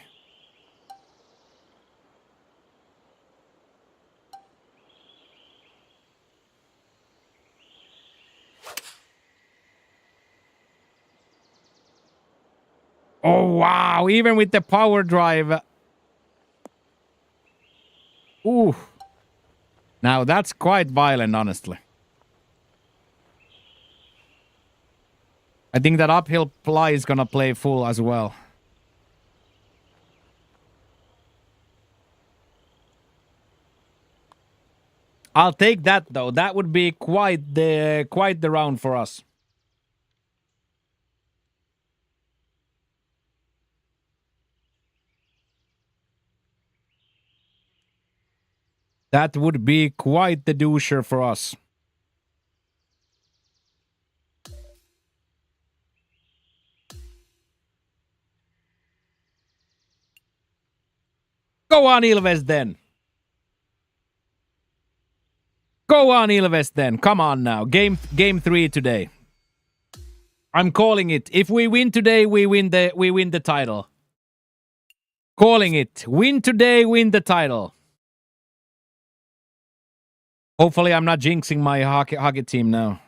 Oh wow, even with the power drive. Ooh. Now that's quite violent, honestly. I think that uphill ply is gonna play full as well. I'll take that though. That would be quite the round for us. That would be quite the doucher for us. Go on, Ilves, then. Go on, Ilves, then. Come on now. Game 3 today. I'm calling it. If we win today, we win the title. Calling it. Win today, win the title. Hopefully, I'm not jinxing my hockey team now.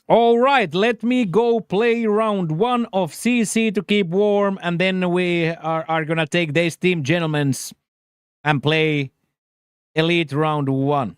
All right, let me go play round 1 of CC to keep warm, and then we are gonna take this team, gentlemen's, and play Elite round 1.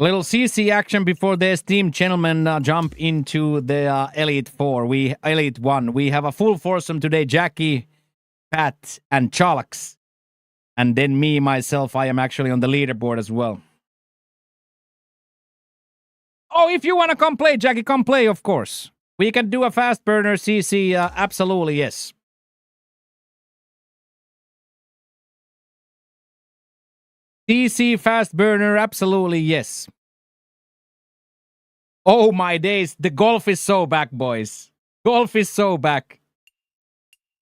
Little CC action before this team, gentlemen, jump into the Elite 4. Elite 1. We have a full foursome today. Jackie, Pat, and Chalks. And then me, myself, I am actually on the leaderboard as well. Oh, if you want to come play, Jackie, come play, of course. We can do a fast burner CC, absolutely, yes. CC fast burner, absolutely, yes. Oh my days, the golf is so back, boys. Golf is so back.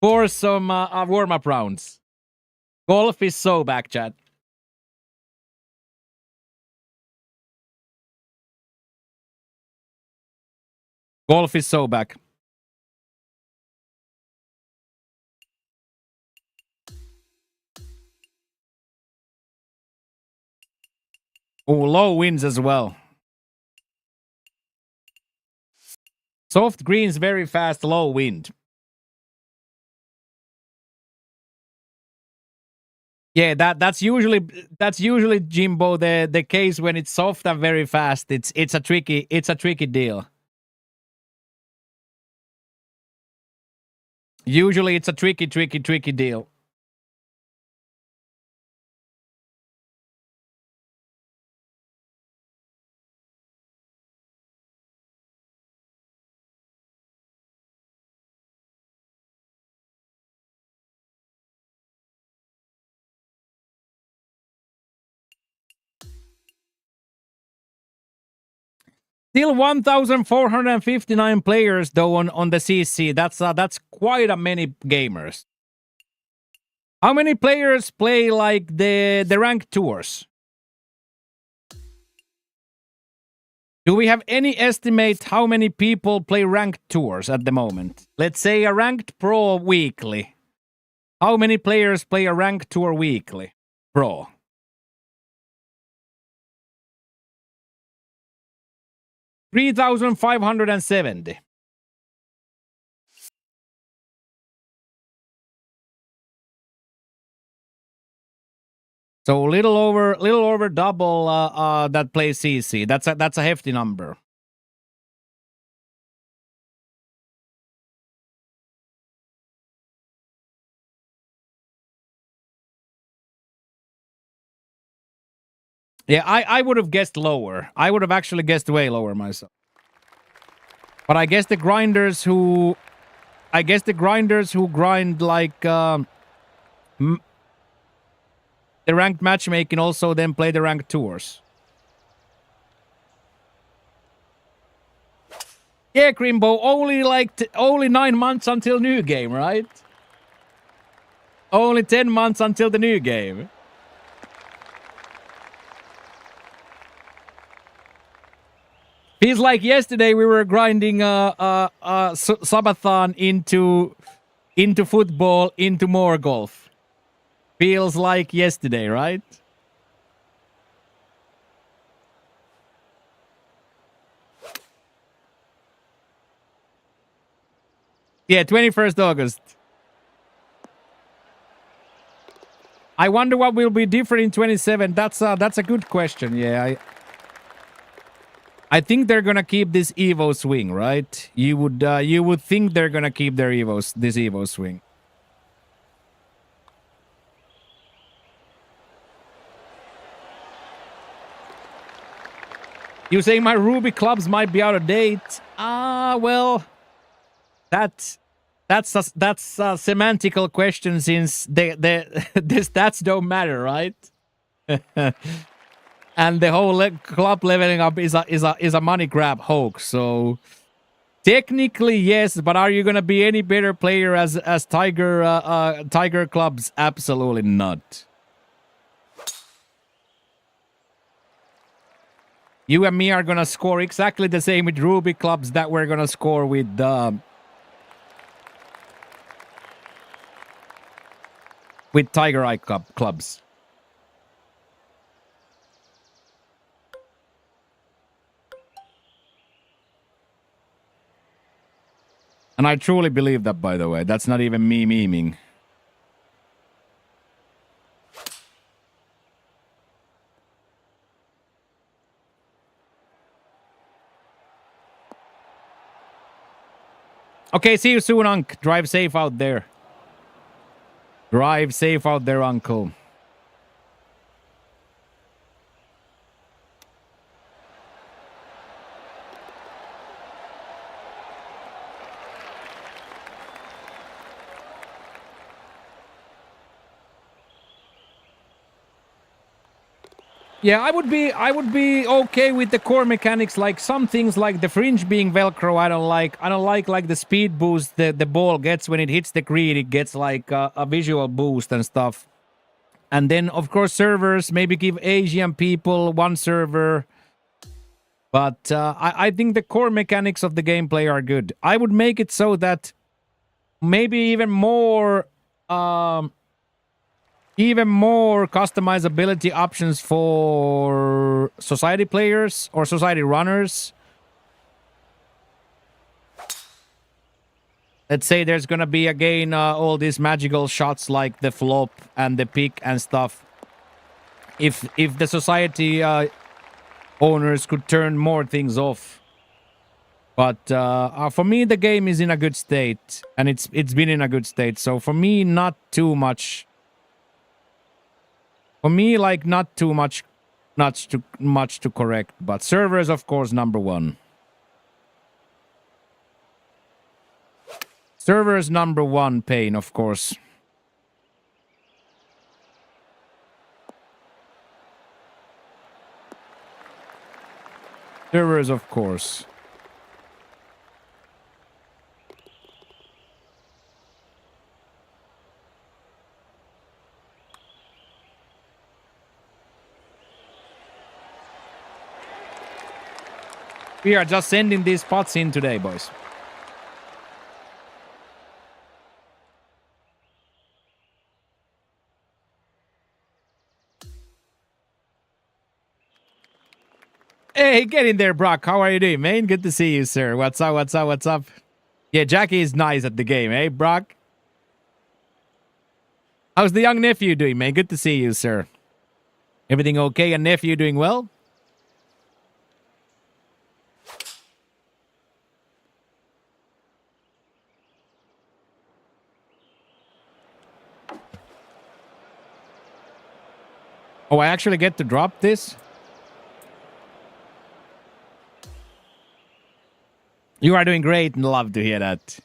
For some warm-up rounds. Golf is so back, chat. Golf is so back. Oh, low winds as well. Soft greens, very fast, low wind. Yeah, that's usually Jimbo the case when it's soft and very fast. It's a tricky deal. Usually it's a tricky deal. Still 1,459 players though on the CC. That's quite a many gamers. How many players play like the ranked tours? Do we have any estimate how many people play ranked tours at the moment? Let's say a ranked pro weekly. How many players play a ranked tour weekly? Pro. 3,570. So little over double that plays CC. That's a hefty number. Yeah, I would have guessed lower. I would have actually guessed way lower myself. But I guess the grinders who grind like the ranked matchmaking also then play the ranked tours. Yeah, Grimbo, only 9 months until new game, right? Only 10 months until the new game. Feels like yesterday we were grinding subathon into football, into more golf. Feels like yesterday, right? Yeah, 21st August. I wonder what will be different in 27. That's a good question. Yeah, I think they're gonna keep this Evo swing, right? You would think they're gonna keep their this Evo swing. You saying my Ruby clubs might be out of date? Well, that's a semantical question since the stats don't matter, right? And the whole club leveling up is a money grab hoax. So technically yes, but are you gonna be any better player as Tiger clubs? Absolutely not. You and me are gonna score exactly the same with Ruby clubs that we're gonna score with Tiger Eye clubs. And I truly believe that, by the way. That's not even me memeing. Okay, see you soon, Unc. Drive safe out there. Drive safe out there, Uncle. Yeah, I would be okay with the core mechanics, like some things like the fringe being Velcro. I don't like the speed boost the ball gets when it hits the green. It gets like a visual boost and stuff. And then of course servers, maybe give Asian people one server. But I think the core mechanics of the gameplay are good. I would make it so that maybe even more customizability options for society players or society runners. Let's say there's gonna be again all these magical shots like the flop and the pick and stuff. If the society owners could turn more things off. But for me, the game is in a good state, and it's been in a good state. So for me, not too much. For me, like not too much to correct. But servers, of course, number one. Servers number one, Pain, of course. Servers, of course. We are just sending these pots in today, boys. Hey, get in there, Brock. How are you doing, man? Good to see you, sir. What's up, what's up, what's up? Yeah, Jackie is nice at the game, eh, Brock? How's the young nephew doing, man? Good to see you, sir. Everything okay? And nephew doing well? Oh, I actually get to drop this? You are doing great and love to hear that.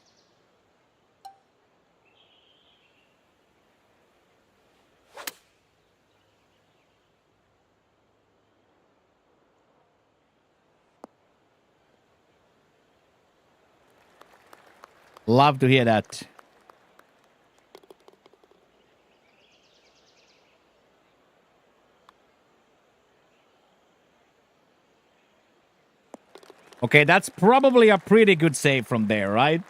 Love to hear that. Okay, that's probably a pretty good save from there, right?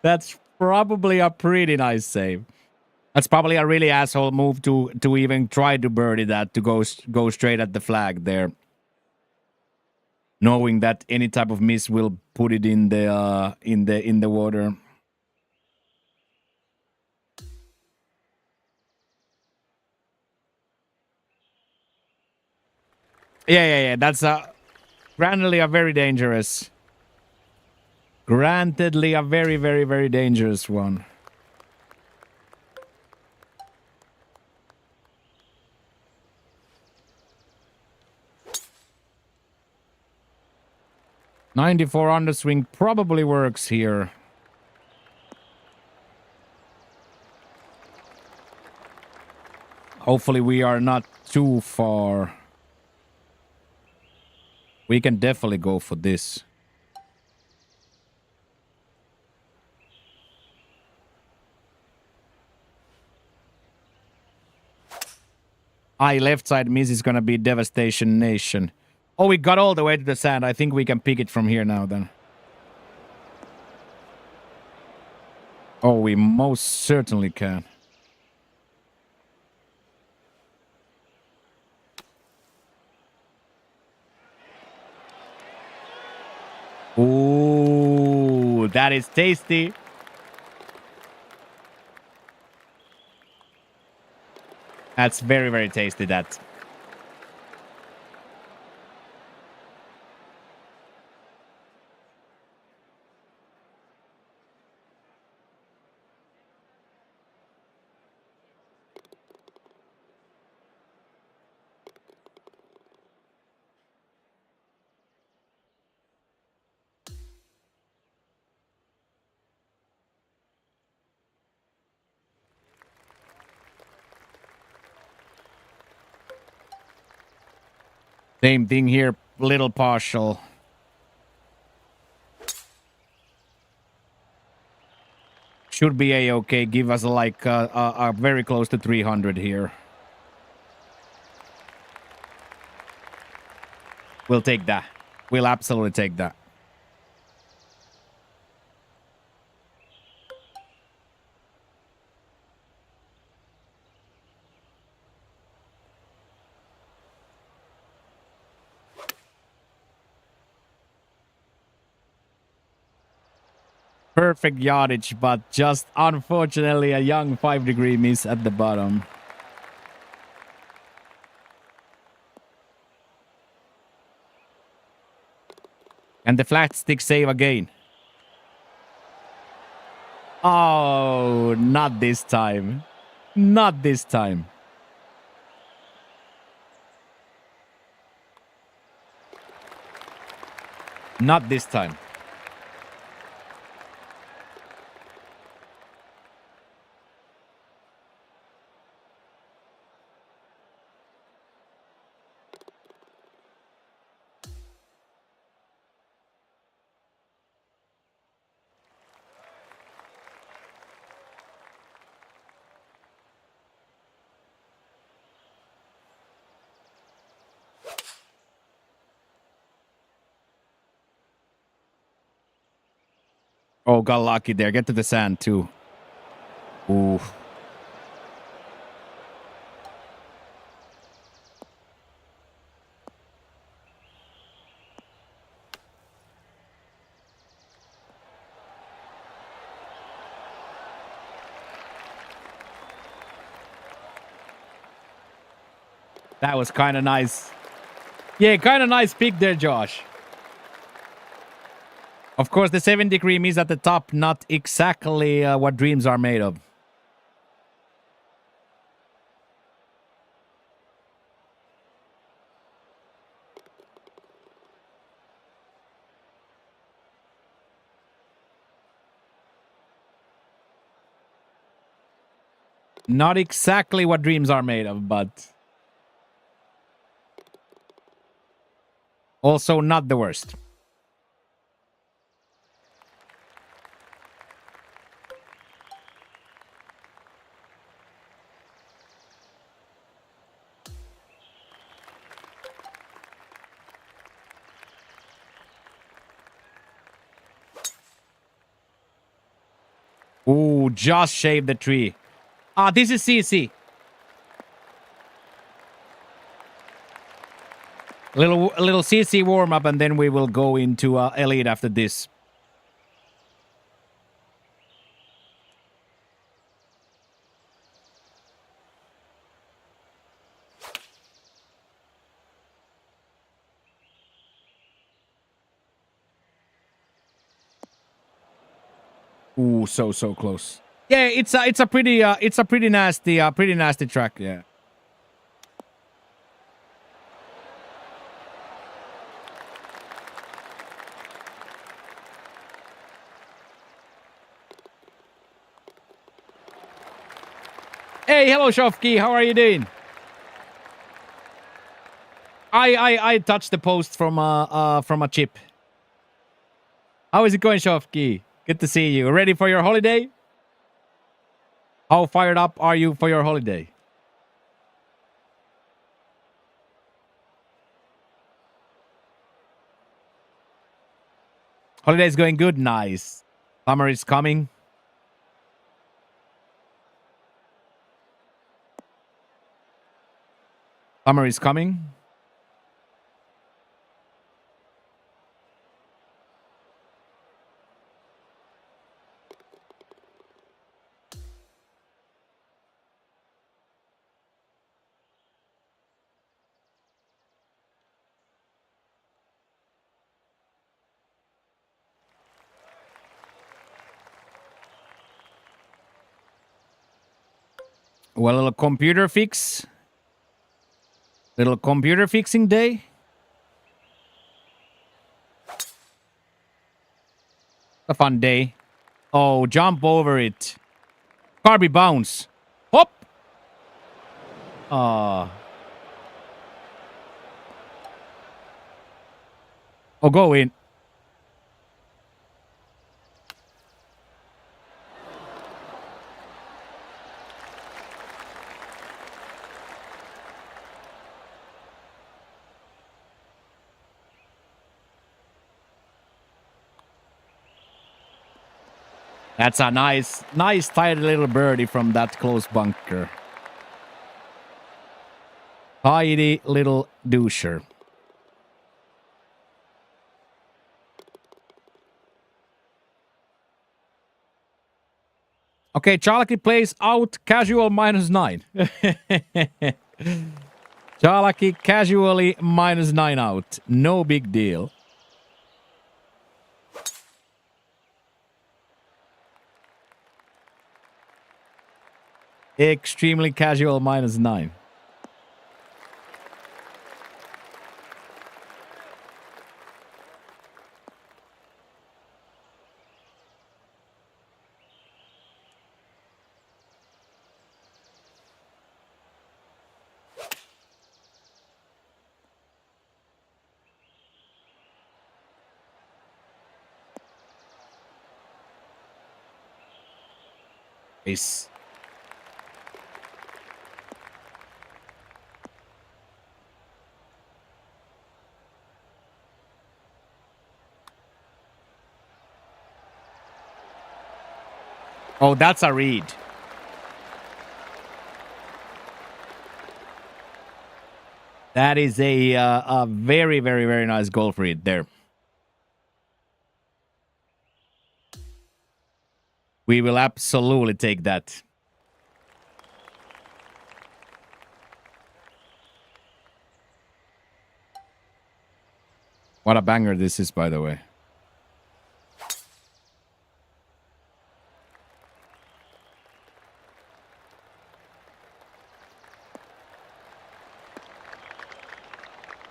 That's probably a pretty nice save. That's probably a really asshole move to even try to birdie that, to go straight at the flag there, knowing that any type of miss will put it in the water. Yeah. That's grandly a very dangerous. Grantedly a very dangerous one. .94 underswing probably works here. Hopefully we are not too far. We can definitely go for this. Left side miss is gonna be devastation nation. Oh, we got all the way to the sand. I think we can pick it from here now then. Oh, we most certainly can. Ooh, that is tasty. That's very tasty, that. Same thing here, little partial. Should be a-okay. Give us like very close to 300 here. We'll take that. We'll absolutely take that. Perfect yardage, but just unfortunately a young 5-degree miss at the bottom. And the flat stick save again. Oh, not this time. Not this time. Not this time. Oh, got lucky there. Get to the sand, too. Ooh. That was kind of nice. Yeah, kind of nice pick there, Josh. Of course, the 7-degree miss at the top, not exactly what dreams are made of. Not exactly what dreams are made of, but also not the worst. Ooh, just shaved the tree. This is CC. A little CC warm up, and then we will go into Elite after this. Ooh, so close. Yeah, it's a pretty nasty track. Yeah. Hey, hello, Shofki. How are you doing? I touched the post from a chip. How is it going, Shofki? Good to see you. Ready for your holiday? How fired up are you for your holiday? Holiday is going good. Nice. Summer is coming. Summer is coming. Well, a little computer fix. Little computer fixing day. A fun day. Oh, jump over it. Carby bounce. Hop. Oh, go in. That's a nice tidy little birdie from that close bunker. Tidy little doucher. Okay, Chalaki plays out casual -9. Chalaki casually -9 out. No big deal. Extremely casual -9. Ace. Oh, that's a read. That is a very, very, very nice goal for it there. We will absolutely take that. What a banger this is, by the way.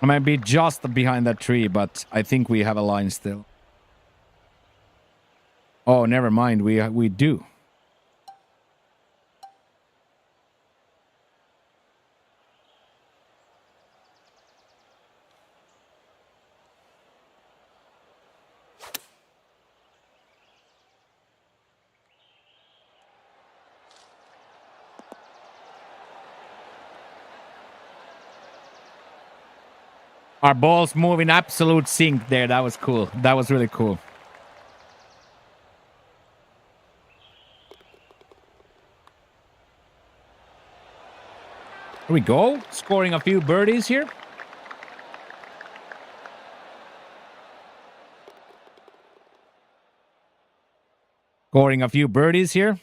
I might be just behind that tree, but I think we have a line still. Oh, never mind. We do. Our balls move in absolute sync there. That was cool. That was really cool. Here we go. Scoring a few birdies here. Scoring a few birdies here.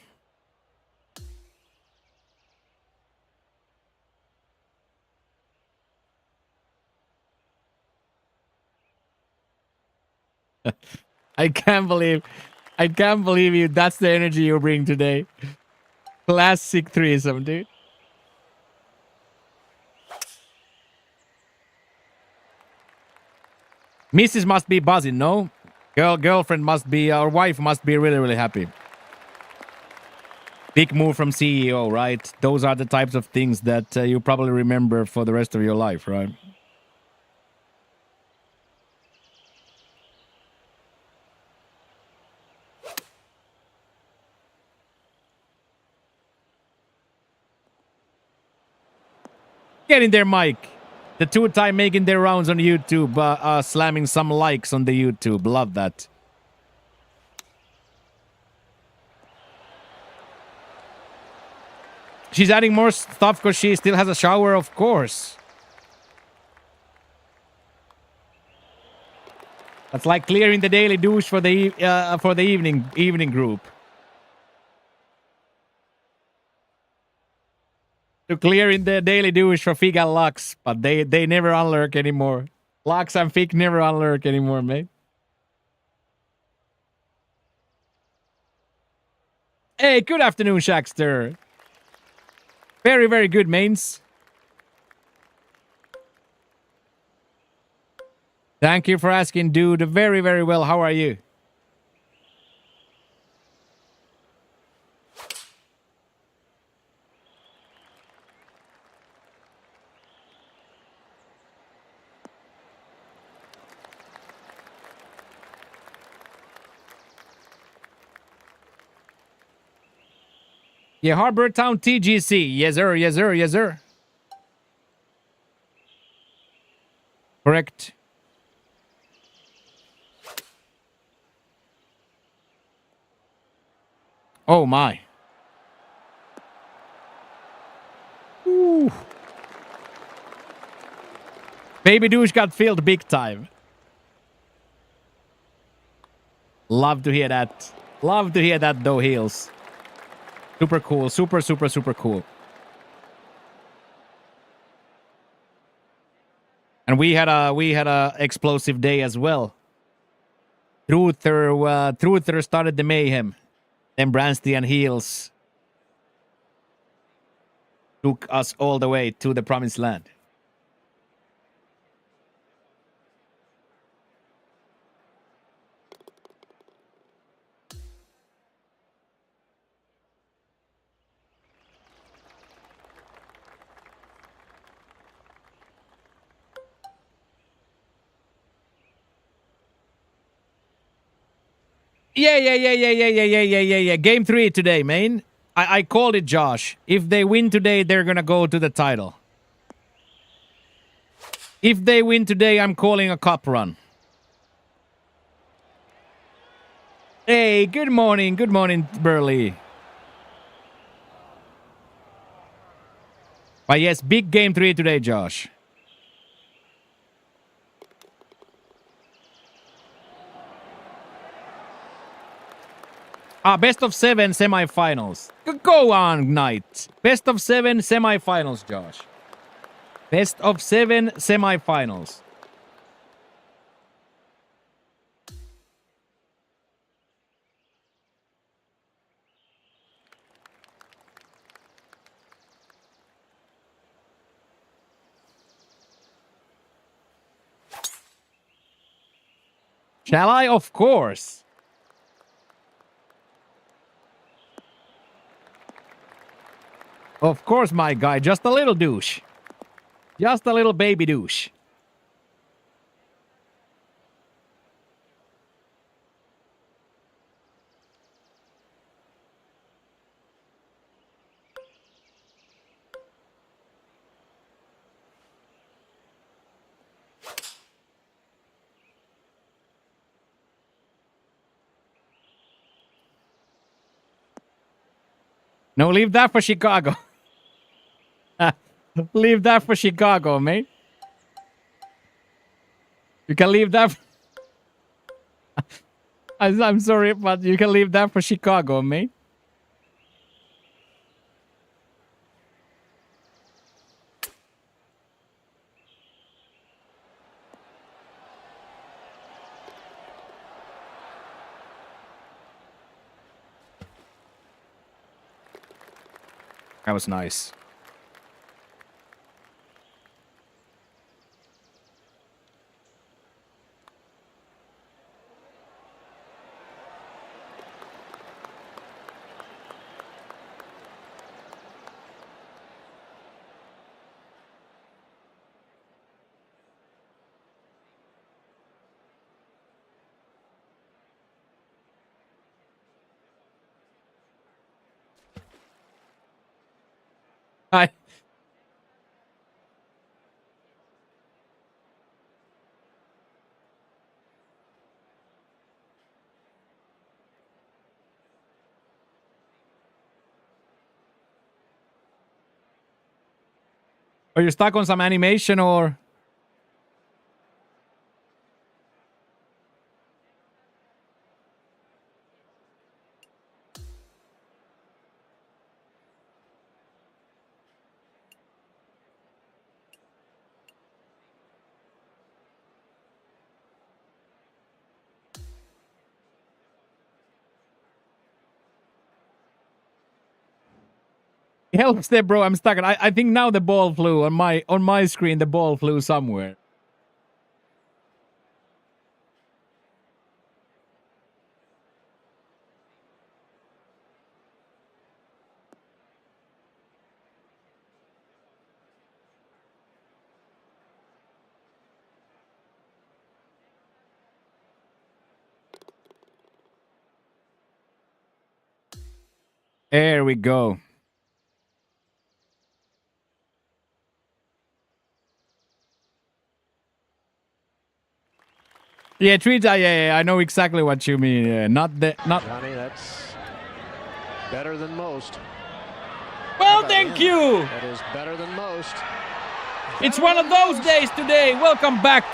I can't believe I can't believe you. That's the energy you bring today. Classic threesome, dude. Mrs. must be buzzing, no? Girlfriend must be, or wife must be really, really happy. Big move from CEO, right? Those are the types of things that you probably remember for the rest of your life, right? Get in there, Mike. The two-time making their rounds on YouTube, slamming some likes on the YouTube. Love that. She's adding more stuff because she still has a shower, of course. That's like clearing the daily douche for the evening group. To clearing the daily douche for Fig and Lux, but they never unlurk anymore. Lux and Fig never unlurk anymore, mate. Hey, good afternoon, Shaxter. Very, very good, mains. Thank you for asking, dude. Very, very well. How are you? Yeah, Harbor Town TGC. Yes, sir. Yes, sir. Yes, sir. Correct. Oh, my. Ooh. Baby douche got filled big time. Love to hear that. Love to hear that, though, Heels. Super cool. Super, super, super cool. And we had a explosive day as well. Truther started the mayhem. Then Bransty and Heels took us all the way to the promised land. Yeah. Game 3 today, man. I called it, Josh. If they win today, they're gonna go to the title. If they win today, I'm calling a cup run. Hey, good morning, Burley. But yes, big game 3 today, Josh. Best of 7 semifinals. Go on, Knight. Best of 7 semifinals, Josh. Best of 7 semifinals. Shall I? Of course. Of course, my guy. Just a little douche. Just a little baby douche. No, leave that for Chicago. Leave that for Chicago, mate. You can leave that. I'm sorry, but you can leave that for Chicago, mate. That was nice. Hi. Are you stuck on some animation or? Help step, bro. I'm stuck. I think now the ball flew on my screen. The ball flew somewhere. There we go. Yeah, tweets. Yeah, I know exactly what you mean. Yeah, not. Johnny, that's better than most. Well, thank you. That is better than most. It's one of those days today. Welcome back.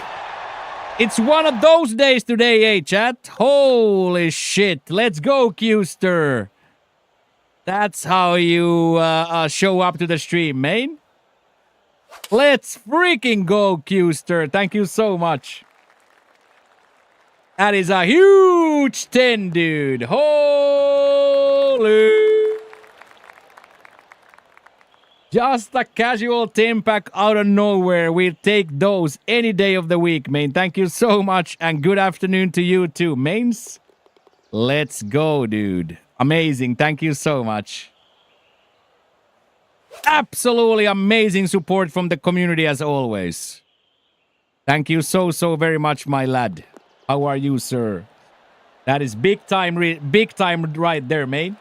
It's one of those days today, eh, chat? Holy shit. Let's go, Qster. That's how you show up to the stream, man. Let's freaking go, Qster. Thank you so much. That is a huge 10, dude. Holy. Just a casual 10-pack out of nowhere. We'll take those any day of the week, man. Thank you so much, and good afternoon to you too, mains. Let's go, dude. Amazing. Thank you so much. Absolutely amazing support from the community as always. Thank you so very much, my lad. How are you, sir? That is big time right there, mate.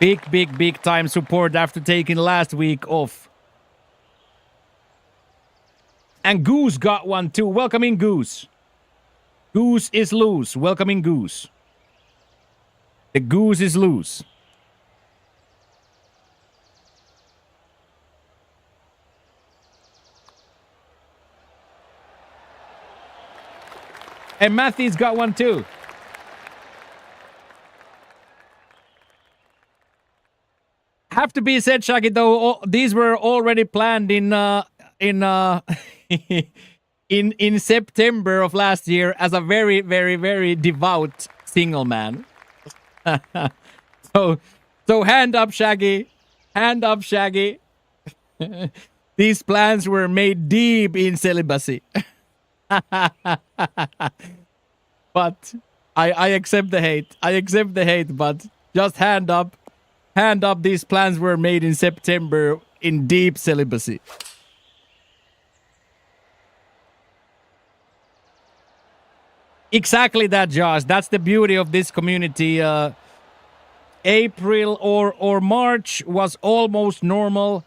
Big time support after taking last week off. And Goose got one too. Welcome in, Goose. Goose is loose. Welcome in, Goose. The goose is loose. And Matthew's got one too. Have to be said, Shaggy, though, these were already planned in in September of last year as a very devout single man. so hand up, Shaggy. Hand up, Shaggy. These plans were made deep in celibacy. But I accept the hate. I accept the hate, but just hand up. Hand up, these plans were made in September in deep celibacy. Exactly that, Josh. That's the beauty of this community. April or March was almost normal.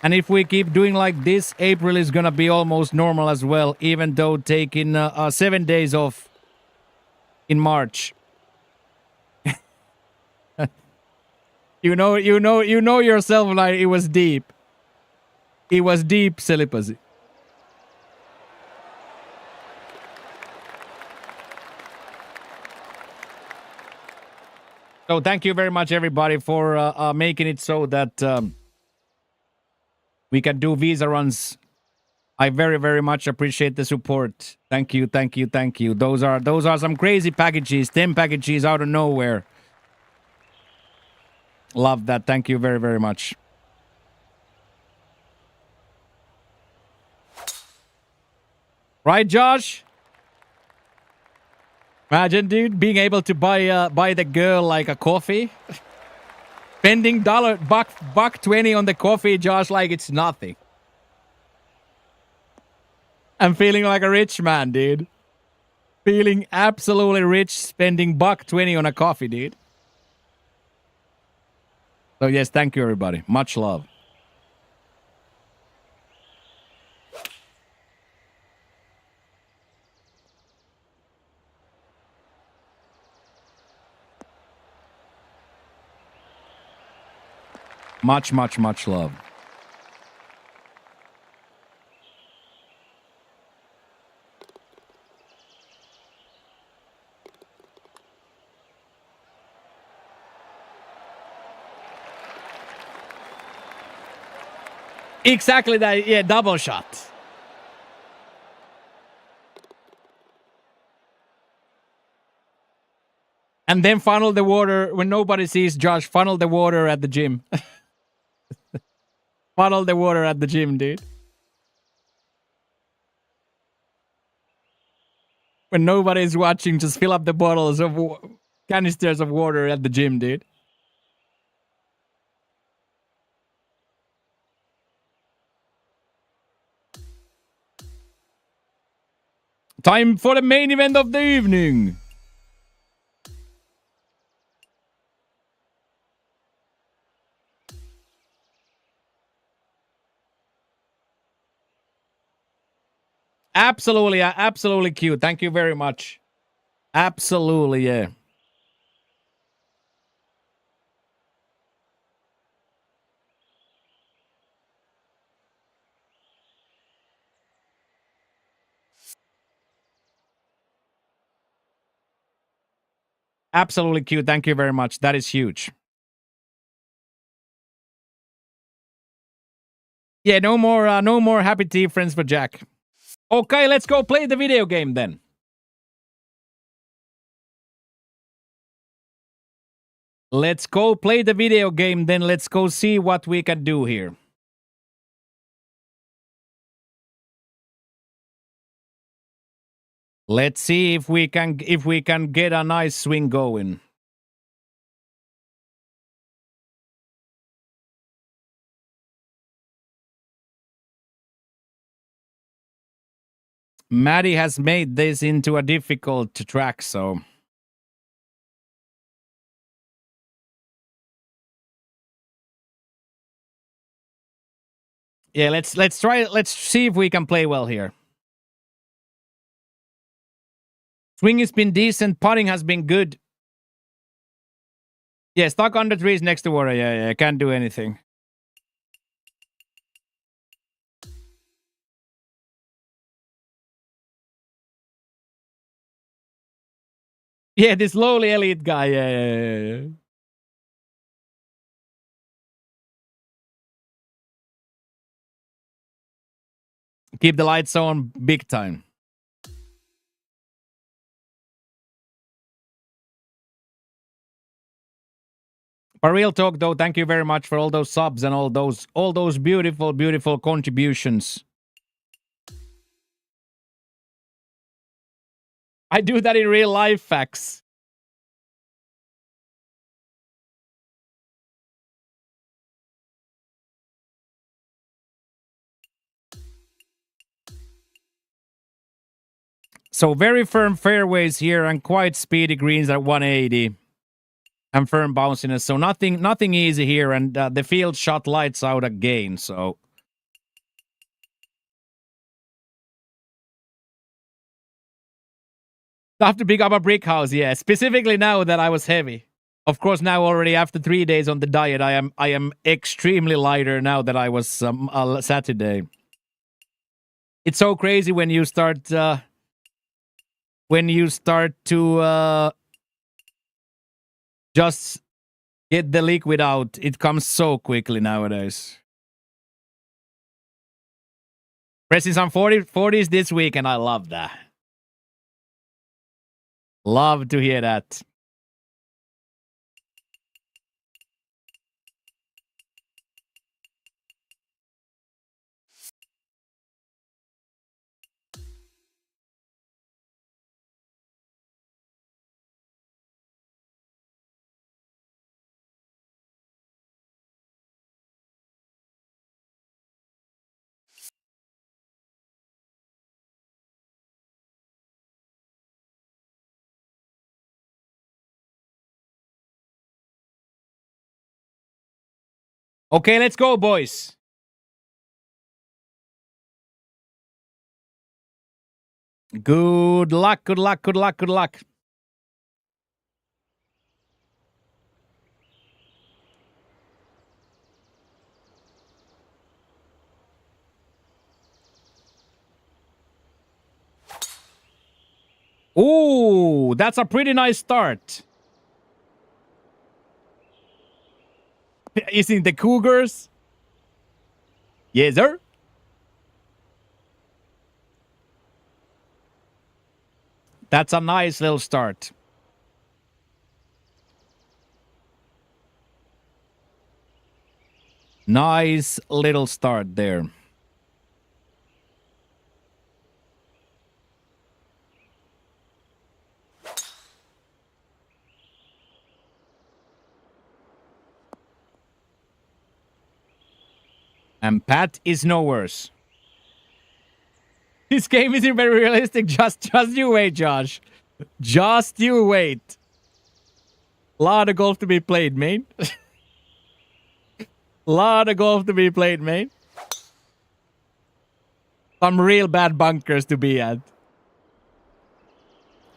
And if we keep doing like this, April is going to be almost normal as well, even though taking 7 days off in March. You know yourself, like it was deep. It was deep celibacy. So thank you very much, everybody, for making it so that we can do visa runs. I very much appreciate the support. Thank you. Those are some crazy packages, 10 packages out of nowhere. Love that. Thank you very, very much. Right, Josh? Imagine, dude, being able to buy the girl like a coffee. Spending buck 20 on the coffee, Josh, like it's nothing. I'm feeling like a rich man, dude. Feeling absolutely rich, spending buck 20 on a coffee, dude. So yes, thank you, everybody. Much love. Much, much, much love. Exactly that. Yeah, double shot. And then funnel the water when nobody sees Josh. Funnel the water at the gym. Funnel the water at the gym, dude. When nobody's watching, just fill up the bottles of canisters of water at the gym, dude. Time for the main event of the evening. Absolutely, absolutely cute. Thank you very much. Absolutely, yeah. Absolutely cute. Thank you very much. That is huge. Yeah, no more happy tea friends for Jack. Okay, let's go play the video game then. Let's go play the video game then. Let's go see what we can do here. Let's see if we can get a nice swing going. Maddie has made this into a difficult track, so yeah, let's see if we can play well here. Swing has been decent, putting has been good. Yeah, stuck under trees next to water. Yeah, can't do anything. Yeah, this lowly elite guy. Yeah. Keep the lights on big time. But real talk though, thank you very much for all those subs and all those beautiful contributions. I do that in real life, facts. So very firm fairways here and quite speedy greens at 180. And firm bounciness. So nothing easy here. And the field shot lights out again. So have to pick up a brick house. Yeah, specifically now that I was heavy. Of course, now already after 3 days on the diet, I am extremely lighter now that I was Saturday. It's so crazy when you start to just get the liquid out. It comes so quickly nowadays. Pressing some 40s this week, and I love that. Love to hear that. Okay, let's go, boys. Good luck, good luck, good luck, good luck. Ooh, that's a pretty nice start. Isn't the Cougars? Yes, sir. That's a nice little start. Nice little start there. And Pat is no worse. This game isn't very realistic. Just you wait, Josh. Just you wait. Lot of golf to be played, mate. Lot of golf to be played, mate. Some real bad bunkers to be at.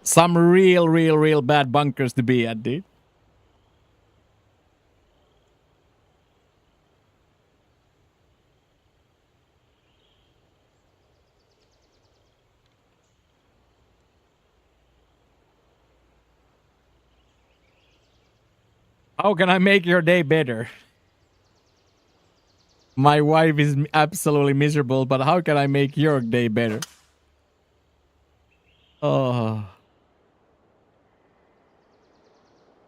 Some real bad bunkers to be at, dude. How can I make your day better? My wife is absolutely miserable, but how can I make your day better? Oh.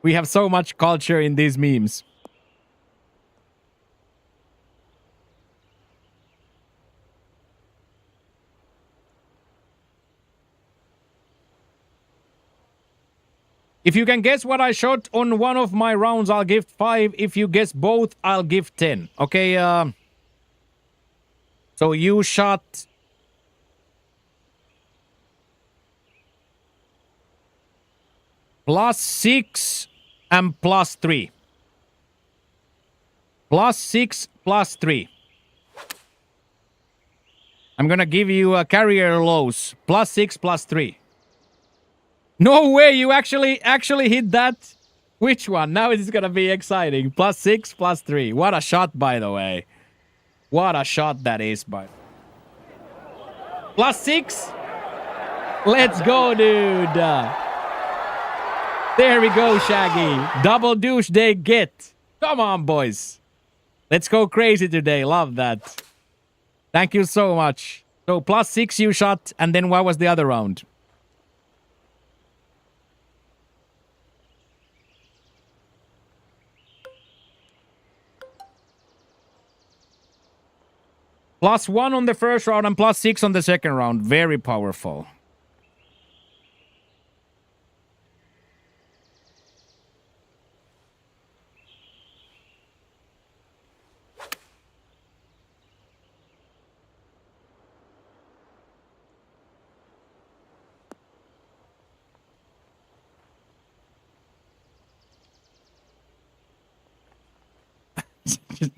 We have so much culture in these memes. If you can guess what I shot on one of my rounds, I'll give 5. If you guess both, I'll give 10. Okay, so you shot... +6 and +3. +6, +3. I'm gonna give you a carrier lows. +6, +3. No way, you actually hit that. Which one? Now it's gonna be exciting. +6, +3. What a shot, by the way. What a shot that is, by. +6. Let's go, dude. There we go, Shaggy. Double douche they get. Come on, boys. Let's go crazy today. Love that. Thank you so much. So +6 you shot, and then what was the other round? +1 on the first round and +6 on the second round. Very powerful.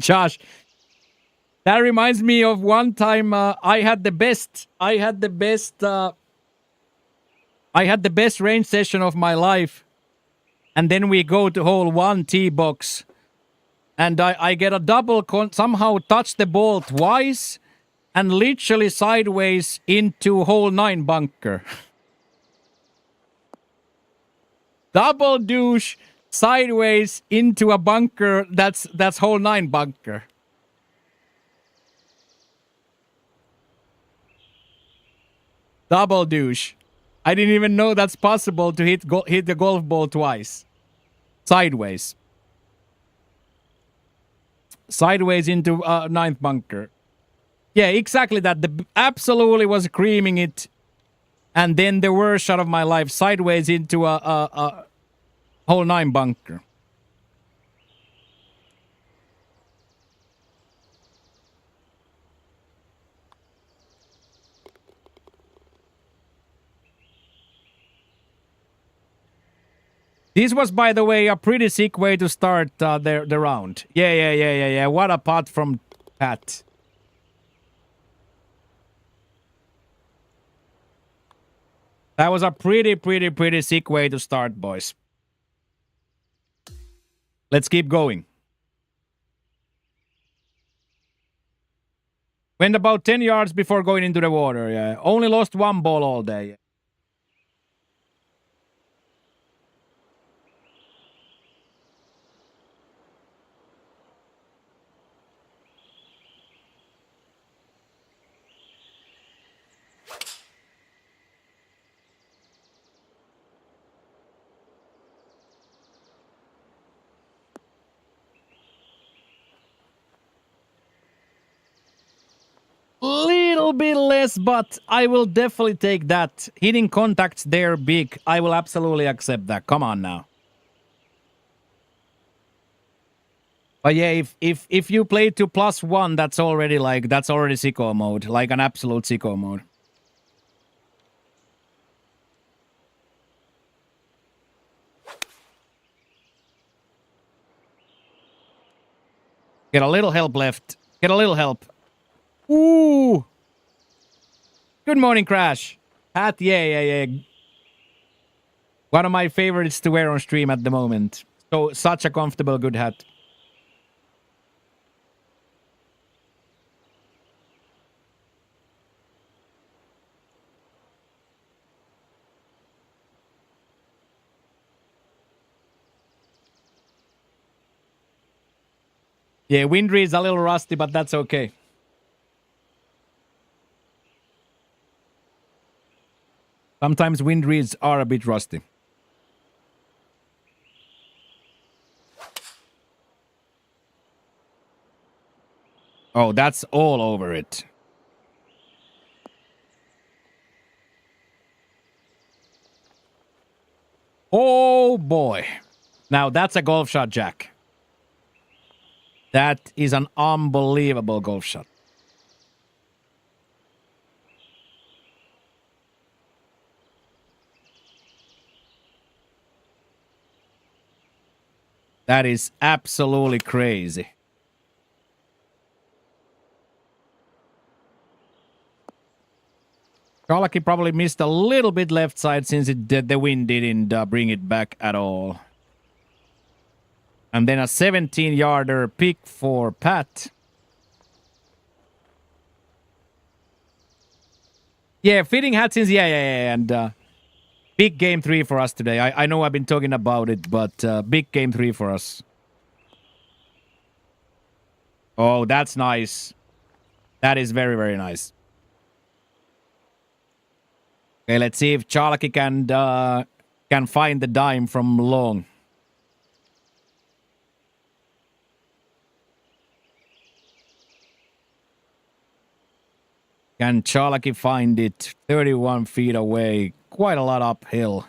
Josh, that reminds me of one time I had the best range session of my life, and then we go to hole 1 tee box, and I get a double somehow touch the ball twice, and literally sideways into hole 9 bunker. Double douche sideways into a bunker that's hole 9 bunker. Double douche. I didn't even know that's possible to hit the golf ball twice. Sideways. Sideways into 9th bunker. Yeah, exactly that. Absolutely was creaming it. And then the worst shot of my life. Sideways into a hole 9 bunker. This was, by the way, a pretty sick way to start the round. Yeah. What a putt from Pat. That was a pretty sick way to start, boys. Let's keep going. Went about 10 yards before going into the water, yeah. Only lost one ball all day. Little bit less, but I will definitely take that. Hitting contacts there big. I will absolutely accept that. Come on now. But yeah, if you play to +1, that's already sicko mode, like an absolute sicko mode. Get a little help left. Get a little help. Ooh. Good morning, Crash. Hat, yeah. One of my favorites to wear on stream at the moment. So such a comfortable, good hat. Yeah, Windry is a little rusty, but that's okay. Sometimes Windrees are a bit rusty. Oh, that's all over it. Oh, boy. Now, that's a golf shot, Jack. That is an unbelievable golf shot. That is absolutely crazy. Karlaki probably missed a little bit left side since the wind didn't bring it back at all. And then a 17-yarder pick for Pat. Yeah, fitting hats is, yeah. And big game 3 for us today. I know I've been talking about it, but big game 3 for us. Oh, that's nice. That is very nice. Okay, let's see if Charlaki can find the dime from long. Can Charlaki find it? 31 feet away. Quite a lot uphill.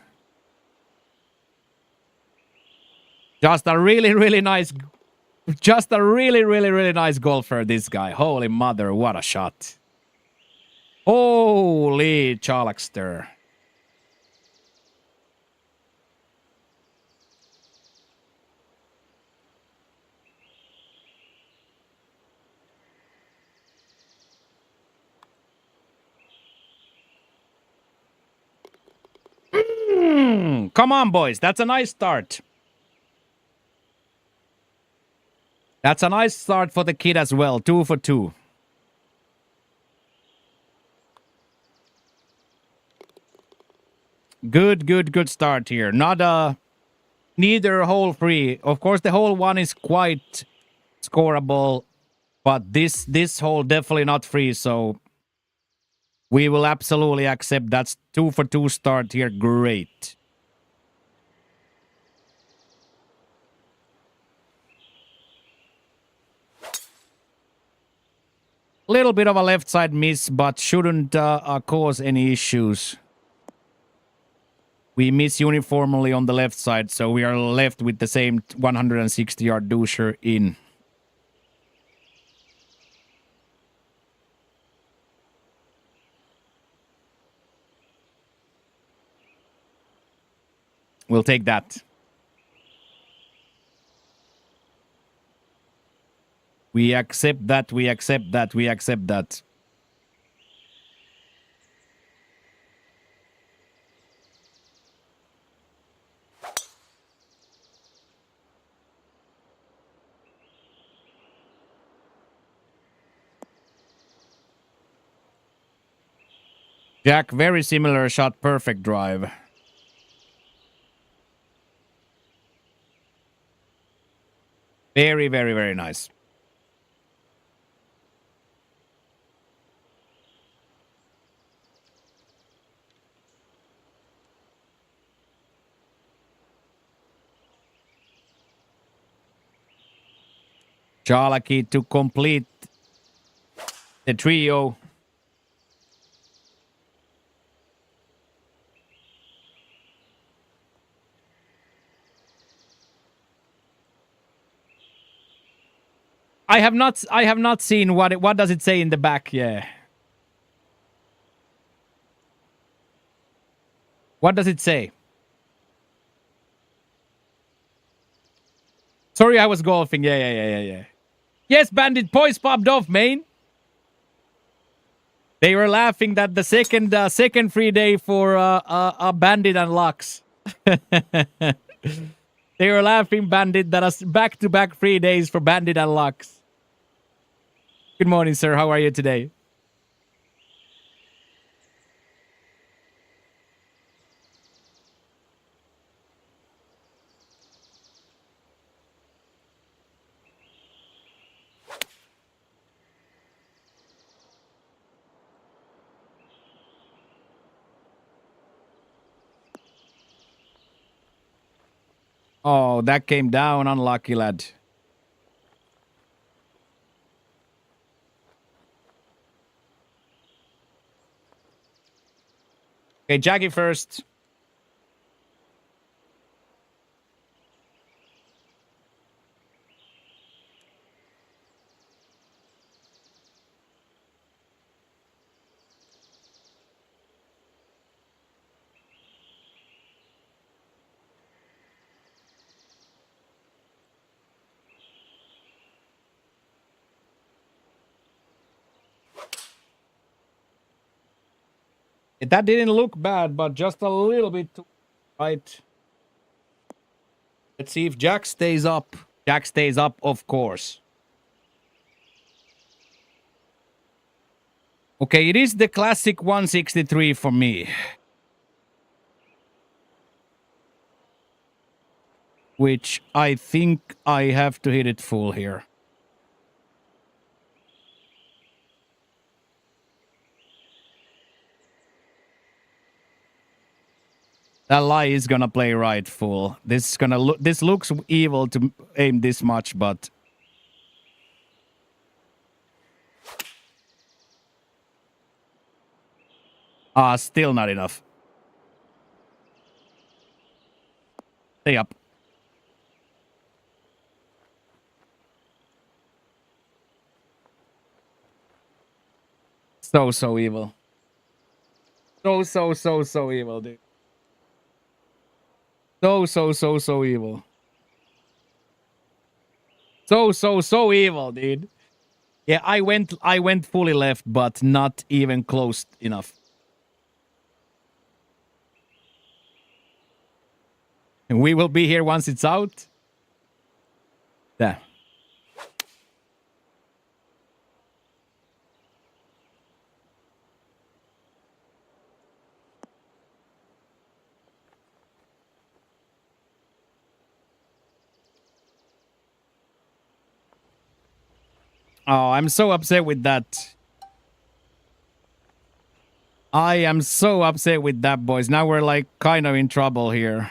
Just a really nice golfer, this guy. Holy mother, what a shot. Holy Charlackster. Come on, boys. That's a nice start. That's a nice start for the kid as well. 2 for 2. Good start here. Not neither hole free. Of course, the hole 1 is quite scoreable, but this hole definitely not free, so we will absolutely accept that's 2 for 2 start here. Great. Little bit of a left side miss, but shouldn't cause any issues. We miss uniformly on the left side, so we are left with the same 160-yard doucher in. We'll take that. We accept that, we accept that, we accept that. Jack, very similar shot, perfect drive. Very, very, very nice. Jalaki to complete the trio. I have not seen what does it say in the back, yeah. What does it say? Sorry, I was golfing. Yeah. Yes, Bandit boys popped off, man. They were laughing that the second free day for Bandit and Lux. They were laughing, Bandit, that us back-to-back free days for Bandit and Lux. Good morning, sir. How are you today? Oh, that came down. Unlucky, lad. Okay, Jackie first. That didn't look bad, but just a little bit too right. Let's see if Jack stays up. Jack stays up, of course. Okay, it is the classic 163 for me. Which I think I have to hit it full here. That lie is gonna play right full. This looks evil to aim this much, but still not enough. Stay up. So evil. So evil, dude. So evil. So evil, dude. Yeah, I went fully left, but not even close enough. And we will be here once it's out. Yeah. Oh, I'm so upset with that. I am so upset with that, boys. Now we're like kind of in trouble here.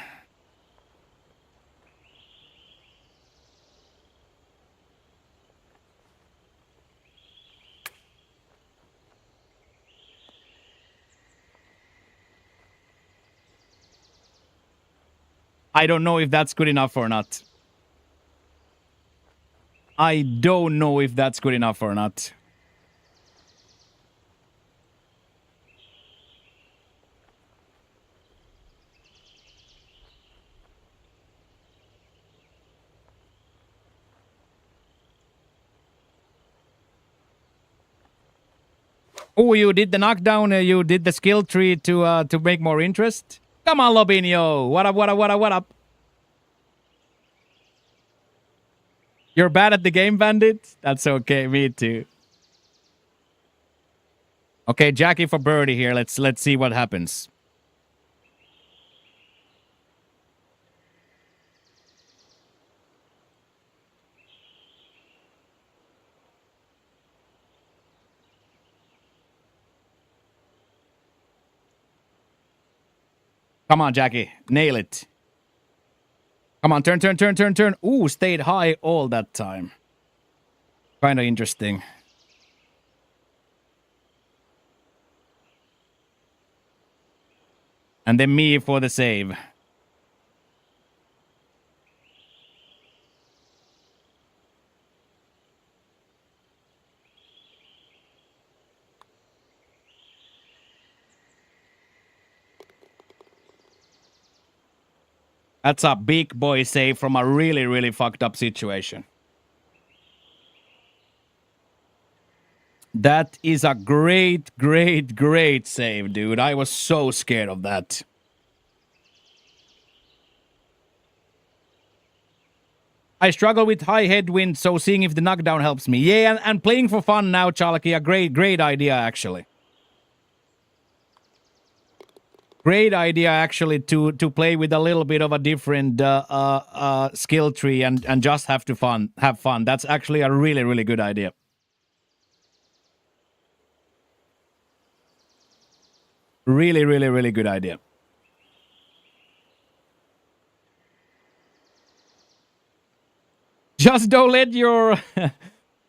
I don't know if that's good enough or not. I don't know if that's good enough or not. Oh, you did the knockdown. You did the skill tree to make more interest. Come on, Lobinho. What up? What up? What up? What up? You're bad at the game, Bandit? That's okay. Me too. Okay, Jackie for birdie here. Let's see what happens. Come on, Jackie. Nail it. Come on, turn, turn, turn, turn, turn. Ooh, stayed high all that time. Kind of interesting. And then me for the save. That's a big boy save from a really, really fucked up situation. That is a great, great, great save, dude. I was so scared of that. I struggle with high headwind, so seeing if the knockdown helps me. Yeah, and playing for fun now, Chalaki, a great, great idea, actually. Great idea, actually, to play with a little bit of a different skill tree and just have fun. That's actually a really, really good idea. Really, really, really good idea. Just don't let your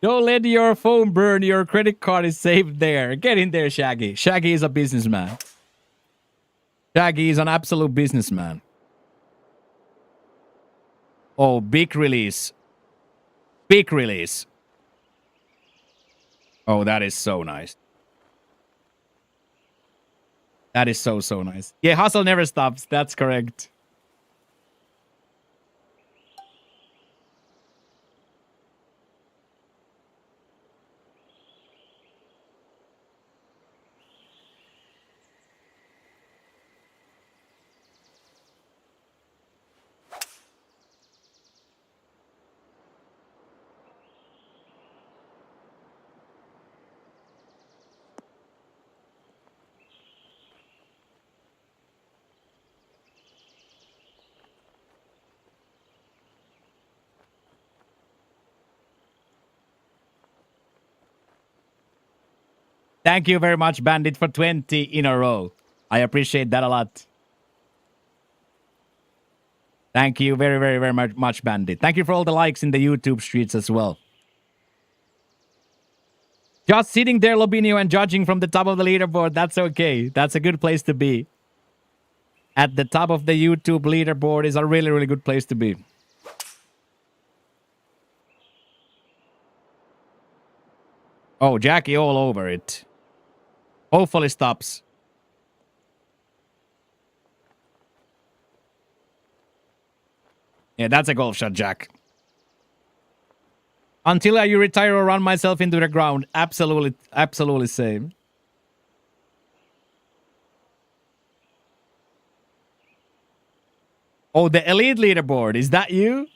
don't let your phone burn. Your credit card is saved there. Get in there, Shaggy. Shaggy is a businessman. Shaggy is an absolute businessman. Oh, big release. Big release. Oh, that is so nice. That is so, so nice. Yeah, hustle never stops. That's correct. Thank you very much, Bandit, for 20 in a row. I appreciate that a lot. Thank you very, very, very much, Bandit. Thank you for all the likes in the YouTube streets as well. Just sitting there, Lobinho, and judging from the top of the leaderboard, that's okay. That's a good place to be. At the top of the YouTube leaderboard is a really, really good place to be. Oh, Jackie all over it. Hopefully stops. Yeah, that's a golf shot, Jack. Until I retire or run myself into the ground. Absolutely, absolutely same. Oh, the elite leaderboard. Is that you?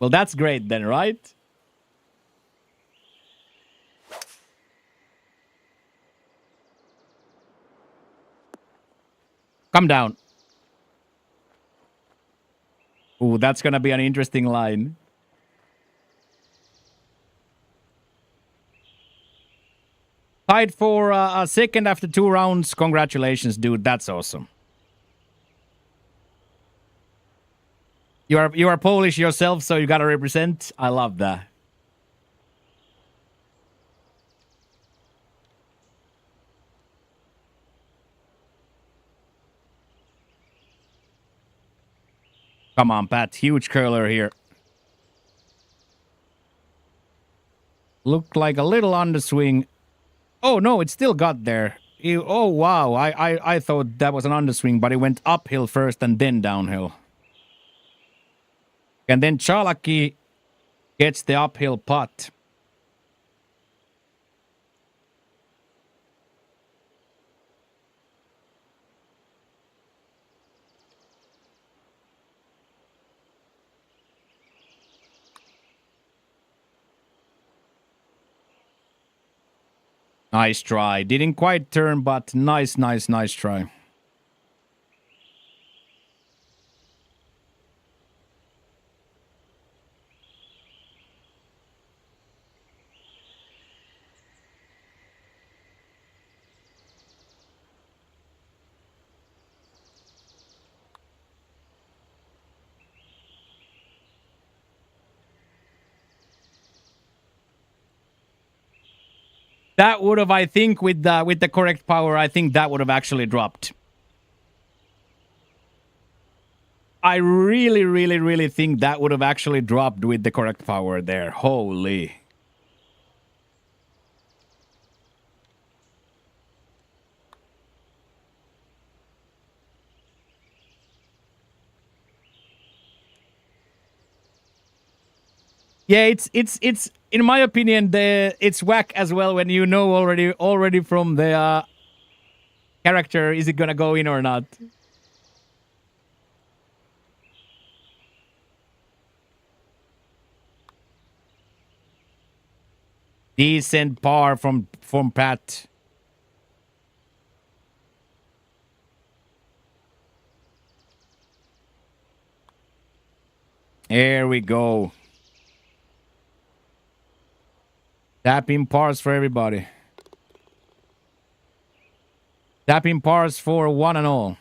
Well, that's great then, right? Come down. Ooh, that's gonna be an interesting line. Tied for a second after 2 rounds. Congratulations, dude. That's awesome. You are Polish yourself, so you gotta represent. I love that. Come on, Pat. Huge curler here. Looked like a little underswing. Oh, no, it still got there. Oh, wow. I thought that was an underswing, but it went uphill first and then downhill. And then Chalaki Gets the uphill putt. Nice try. Didn't quite turn, but nice try. That would have, I think, with the correct power, I think that would have actually dropped. I really think that would have actually dropped with the correct power there. Holy. Yeah, it's in my opinion it's whack as well when you know already from the character is it gonna go in or not. Decent par from Pat. There we go. Tapping pars for everybody. Tapping pars for one and all.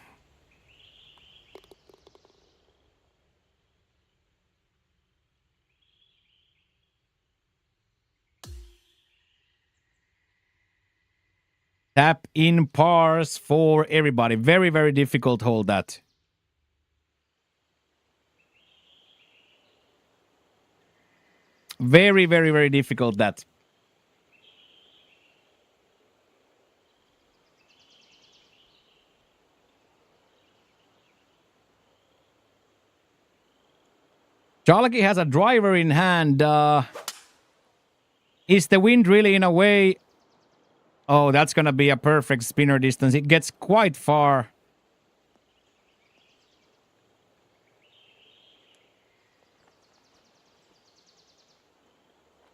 Tap in pars for everybody. Very difficult hold that. Very difficult that. Jalki has a driver in hand. Is the wind really in a way? Oh, that's going to be a perfect spinner distance. It gets quite far.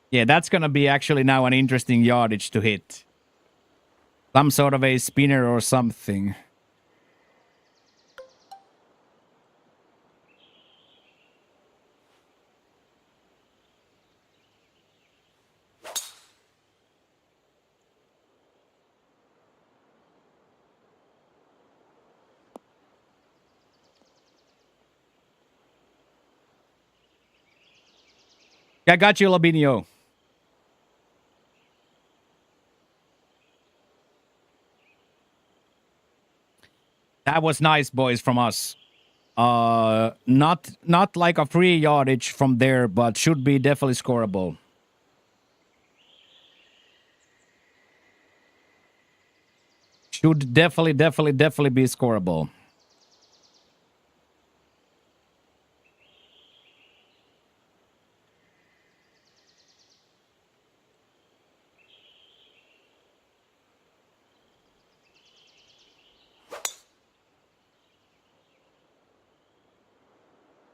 Yeah, that's going to be actually now an interesting yardage to hit. Some sort of a spinner or something. I got you, Labinio. That was nice, boys, from us. Not like a free yardage from there, but should be definitely scoreable. Should definitely be scoreable.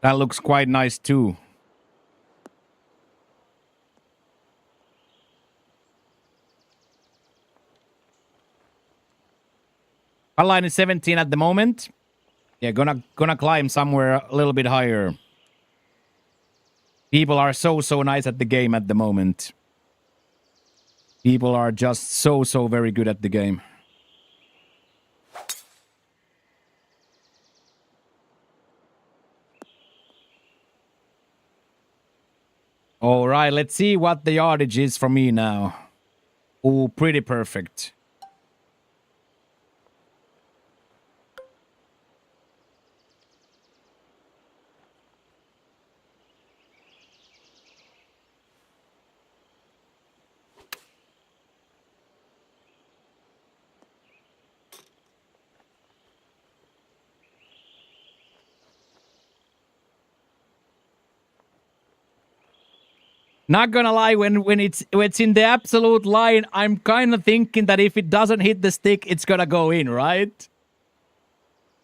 That looks quite nice too. Our line is 17 at the moment. Yeah, gonna climb somewhere a little bit higher. People are so nice at the game at the moment. People are just so very good at the game. All right, let's see what the yardage is for me now. Oh, pretty perfect. Not gonna lie, when it's in the absolute line, I'm kind of thinking that if it doesn't hit the stick, it's gonna go in, right?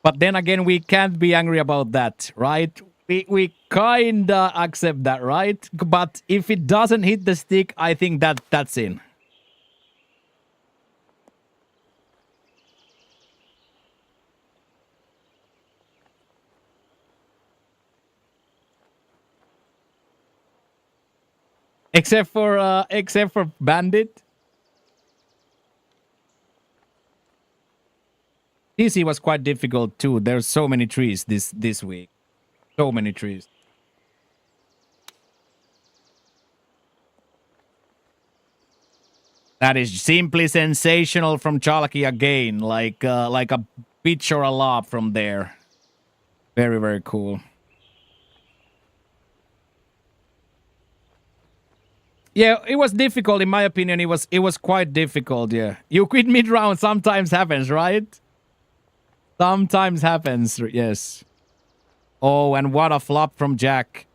But then again, we can't be angry about that, right? We kinda accept that, right? But if it doesn't hit the stick, I think that's in. Except for Bandit. TC was quite difficult too. There's so many trees this week. So many trees. That is simply sensational from Chalky again. Like a pitch or a lob from there. Very, very cool. Yeah, it was difficult in my opinion. It was quite difficult, yeah. You quit mid-round sometimes happens, right? Sometimes happens, yes. Oh, and what a flop from Jack.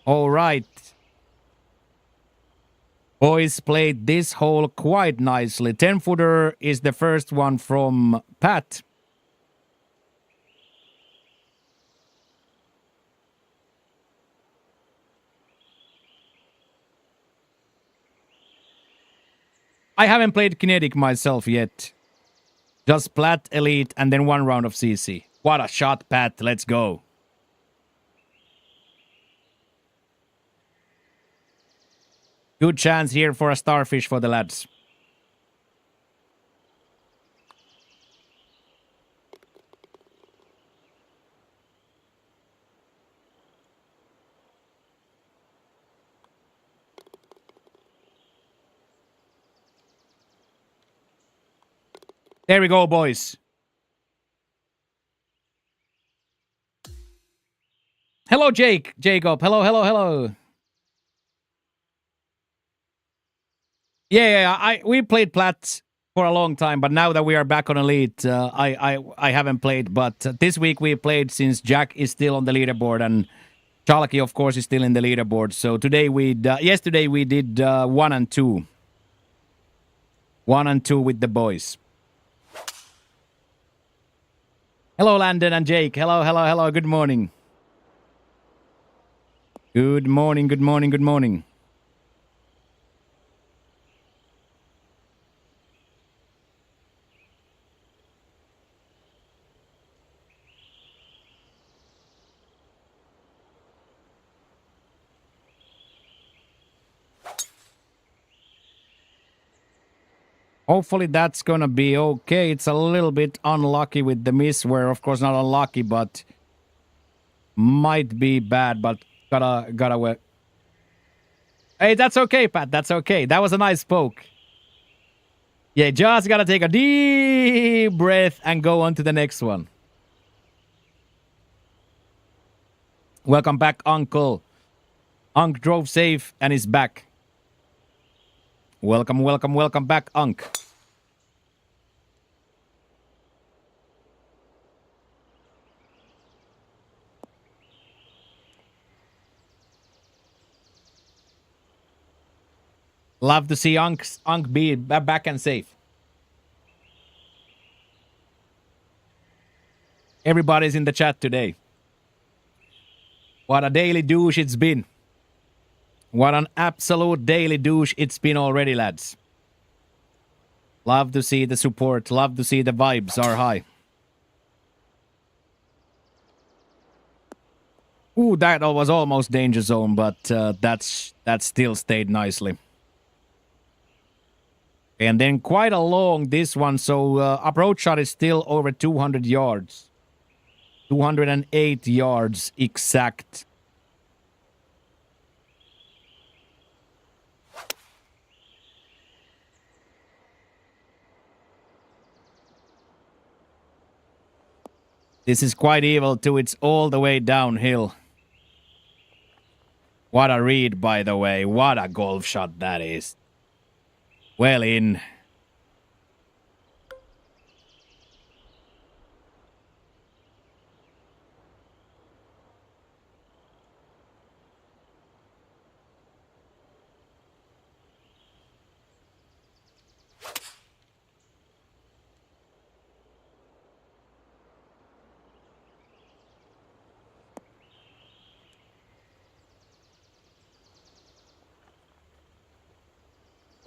All right. Boys played this hole quite nicely. 10-footer is the first one from Pat. I haven't played Kinetic myself yet. Just Plat, Elite, and then one round of CC. What a shot, Pat. Let's go. Good chance here for a starfish for the lads. There we go, boys. Hello, Jacob. Hello. Yeah. We played Plat for a long time, but now that we are back on Elite, I haven't played. But this week we played since Jack is still on the leaderboard and Chalky, of course, is still in the leaderboard. So today yesterday we did 1 and 2. 1 and 2 with the boys. Hello, Landon and Jake. Hello. Good morning. Good morning. Hopefully that's gonna be okay. It's a little bit unlucky with the miss, where of course not unlucky, but might be bad, but gotta work. Hey, that's okay, Pat. That's okay. That was a nice poke. Yeah, just gotta take a deep breath and go on to the next one. Welcome back, Uncle. Unk drove safe and is back. Welcome back, Unk. Love to see Unk be back and safe. Everybody's in the chat today. What a daily douche it's been. What an absolute daily douche it's been already, lads. Love to see the support. Love to see the vibes are high. Ooh, that was almost danger zone, but that still stayed nicely. And then quite a long this one, so approach shot is still over 200 yards. 208 yards exact. This is quite evil too. It's all the way downhill. What a read, by the way. What a golf shot that is. Well in.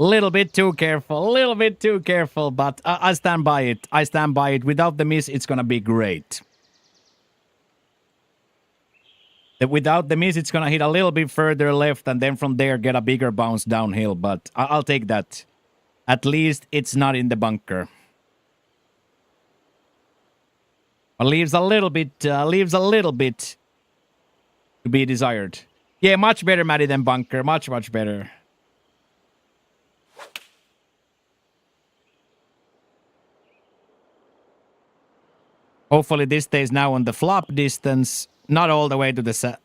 Little bit too careful. A little bit too careful, but I stand by it. I stand by it. Without the miss, it's gonna be great. Without the miss, it's gonna hit a little bit further left, and then from there get a bigger bounce downhill. But I'll take that. At least it's not in the bunker. But leaves a little bit to be desired. Yeah, much better, Matty, than bunker. Much better. Hopefully this stays now on the flop distance. Not all the way to the set.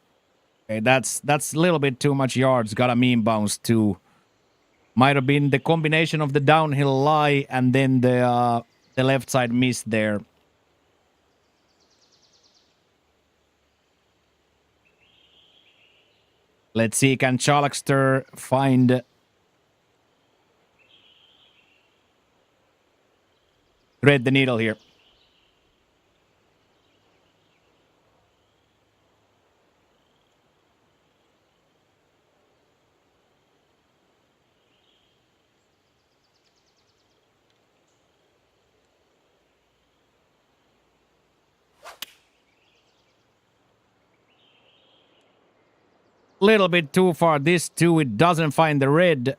Okay, that's a little bit too much yards. Got a mean bounce too. Might have been the combination of the downhill lie and then the left side miss there. Let's see, can Charlexter find... thread the needle here. Little bit too far. This too, it doesn't find the red.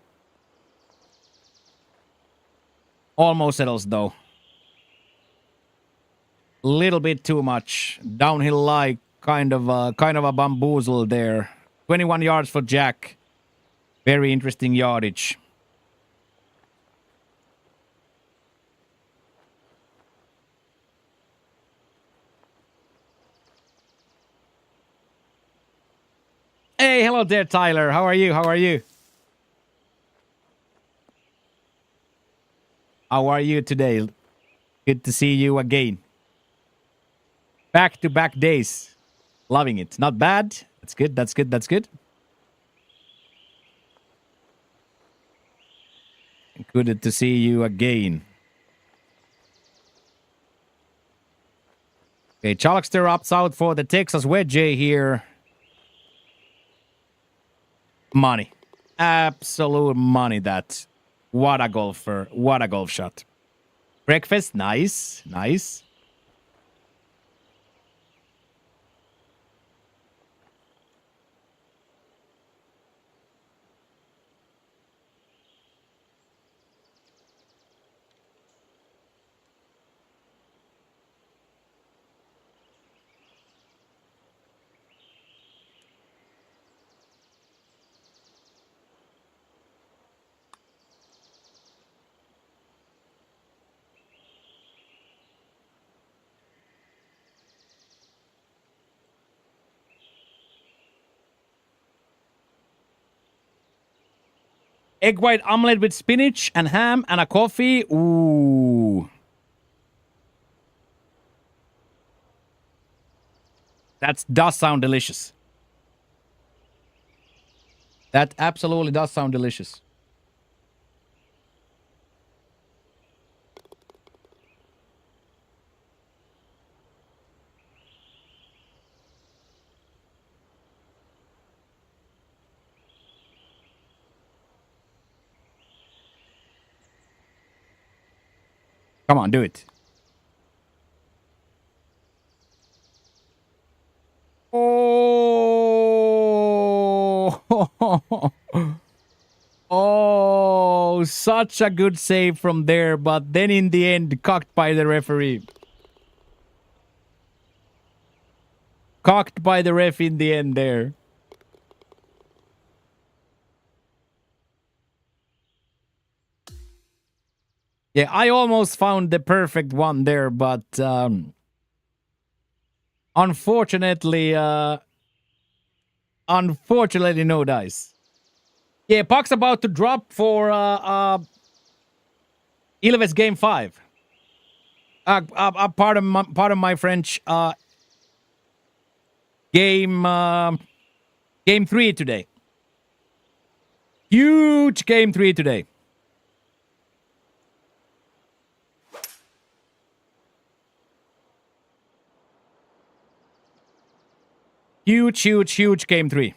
Almost settles though. Little bit too much. Downhill lie, kind of a bamboozle there. 21 yards for Jack. Very interesting yardage. Hey, hello there, Tyler. How are you? How are you? How are you today? Good to see you again. Back-to-back days. Loving it. Not bad. That's good. That's good. That's good. Good to see you again. Okay, Charlexter opts out for the Texas wedge here. Money. Absolute money, that. What a golfer. What a golf shot. Breakfast. Nice. Nice. Egg white omelet with spinach and ham and a coffee. Ooh. That does sound delicious. That absolutely does sound delicious. Come on, do it. Oh, oh, such a good save from there, but then in the end, cocked by the referee. Cocked by the ref in the end there. Yeah, I almost found the perfect one there, but unfortunately, no dice. Yeah, puck's about to drop for Ilves Game 5. Pardon my French. Game 3 today. Huge Game 3 today. Huge Game 3.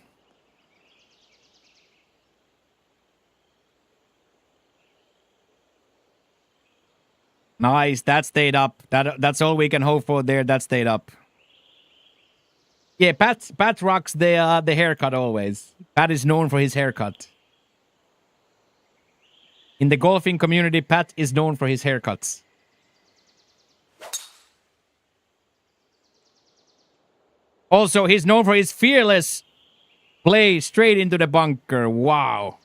Nice. That stayed up. That's all we can hope for there. That stayed up. Yeah, Pat rocks the haircut always. Pat is known for his haircut. In the golfing community, Pat is known for his haircuts. Also, he's known for his fearless play straight into the bunker. Wow.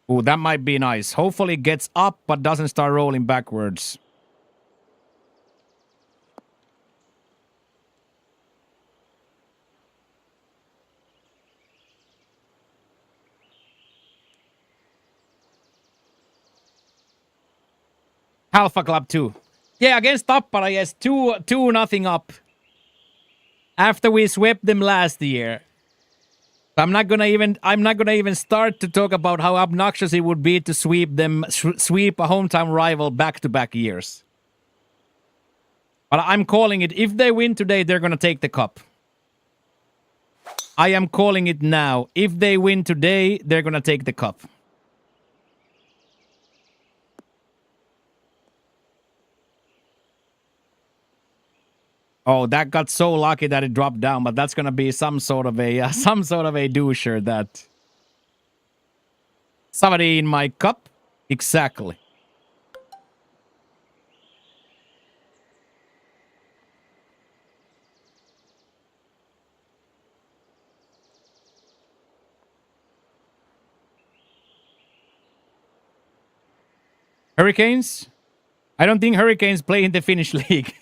Ooh, that might be nice. Hopefully it gets up but doesn't start rolling backwards. Alpha Club 2. Yeah, against Tappara, yes, 2-0 up. After we swept them last year. I'm not gonna even start to talk about how obnoxious it would be to sweep them, sweep a hometown rival back-to-back years. But I'm calling it. If they win today, they're gonna take the cup. I am calling it now. If they win today, they're gonna take the cup. Oh, that got so lucky that it dropped down, but that's gonna be some sort of a doucher that. Somebody in my cup, exactly. Hurricanes? I don't think Hurricanes play in the Finnish league.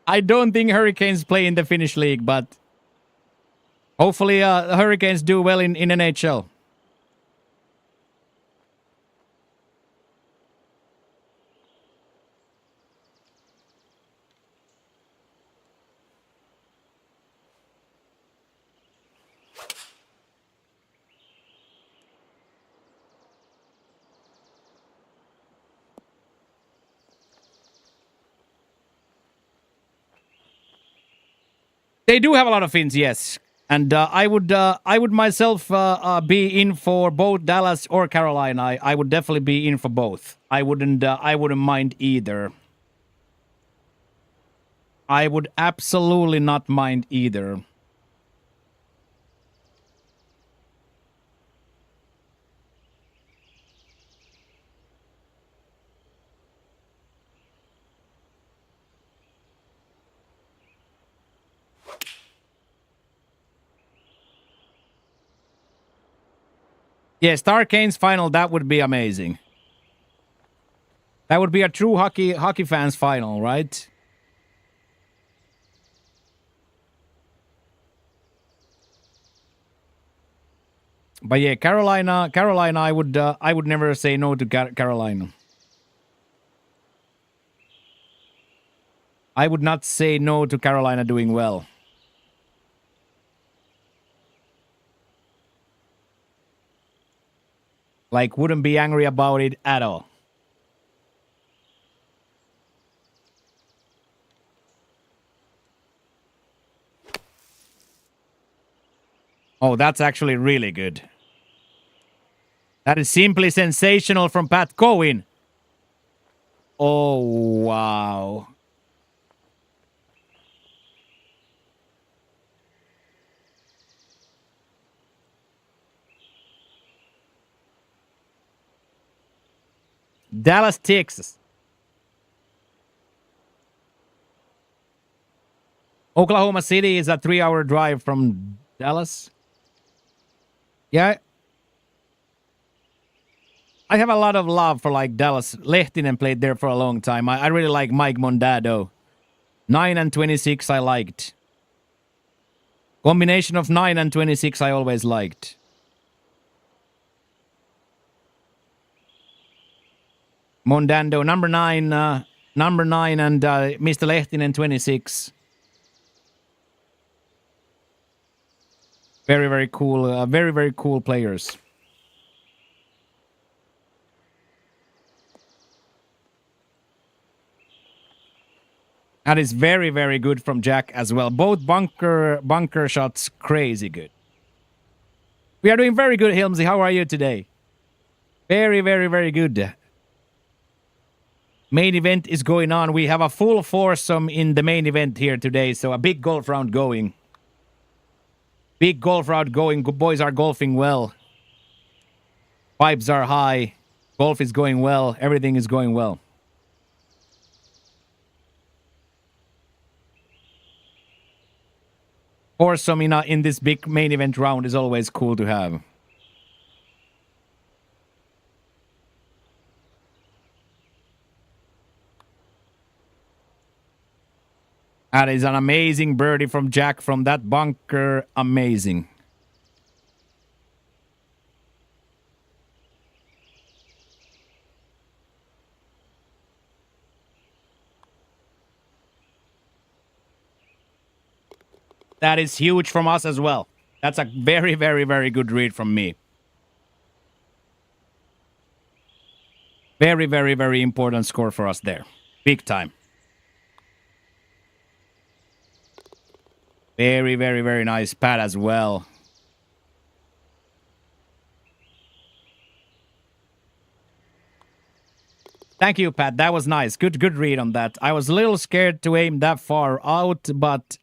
I don't think Hurricanes play in the Finnish league, but hopefully the Hurricanes do well in NHL. They do have a lot of Finns, yes. And I would myself be in for both Dallas or Carolina. I would definitely be in for both. I wouldn't mind either. I would absolutely not mind either. Yeah, Star Canes final, that would be amazing. That would be a true hockey fans final, right? But yeah, Carolina, I would never say no to Carolina. I would not say no to Carolina doing well. Like, wouldn't be angry about it at all. Oh, that's actually really good. That is simply sensational from Pat Cohen. Oh, wow. Dallas, Texas. Oklahoma City is a 3-hour drive from Dallas. Yeah. I have a lot of love for like Dallas. Lehtinen played there for a long time. I really like Mike Mondado. 9 and 26 I liked. Combination of 9 and 26 I always liked. Mondando, number 9 and Mr. Lehtinen, 26. Very, very cool. Very, very cool players. That is very, very good from Jack as well. Both bunker shots, crazy good. We are doing very good, Hilmsy. How are you today? Very, very, very good. Main event is going on. We have a full foursome in the main event here today, so a big golf round going. Big golf round going. Boys are golfing well. Vibes are high. Golf is going well. Everything is going well. Foursome in this big main event round is always cool to have. That is an amazing birdie from Jack from that bunker. Amazing. That is huge from us as well. That's a very, very, very good read from me. Very, very, very important score for us there. Big time. Very, very, very nice pad as well. Thank you, Pat. That was nice. Good read on that. I was a little scared to aim that far out, but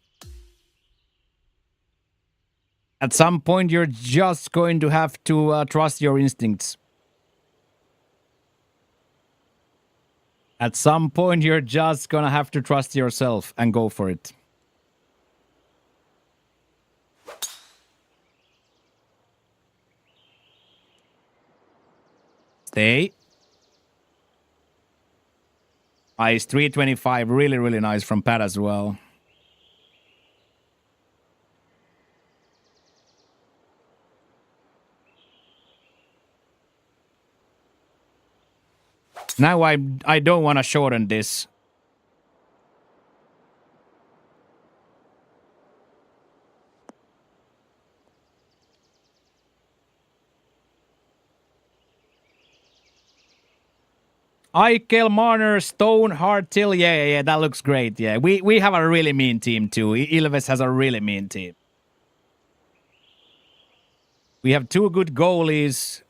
at some point you're just going to have to trust your instincts. At some point you're just gonna have to trust yourself and go for it. Stay. Nice, 325. Really, really nice from Pat as well. Now I don't want to shorten this. Eichel, Marner, Stone, Hartill. Yeah, that looks great. Yeah, we have a really mean team too. Ilves has a really mean team. We have two good goalies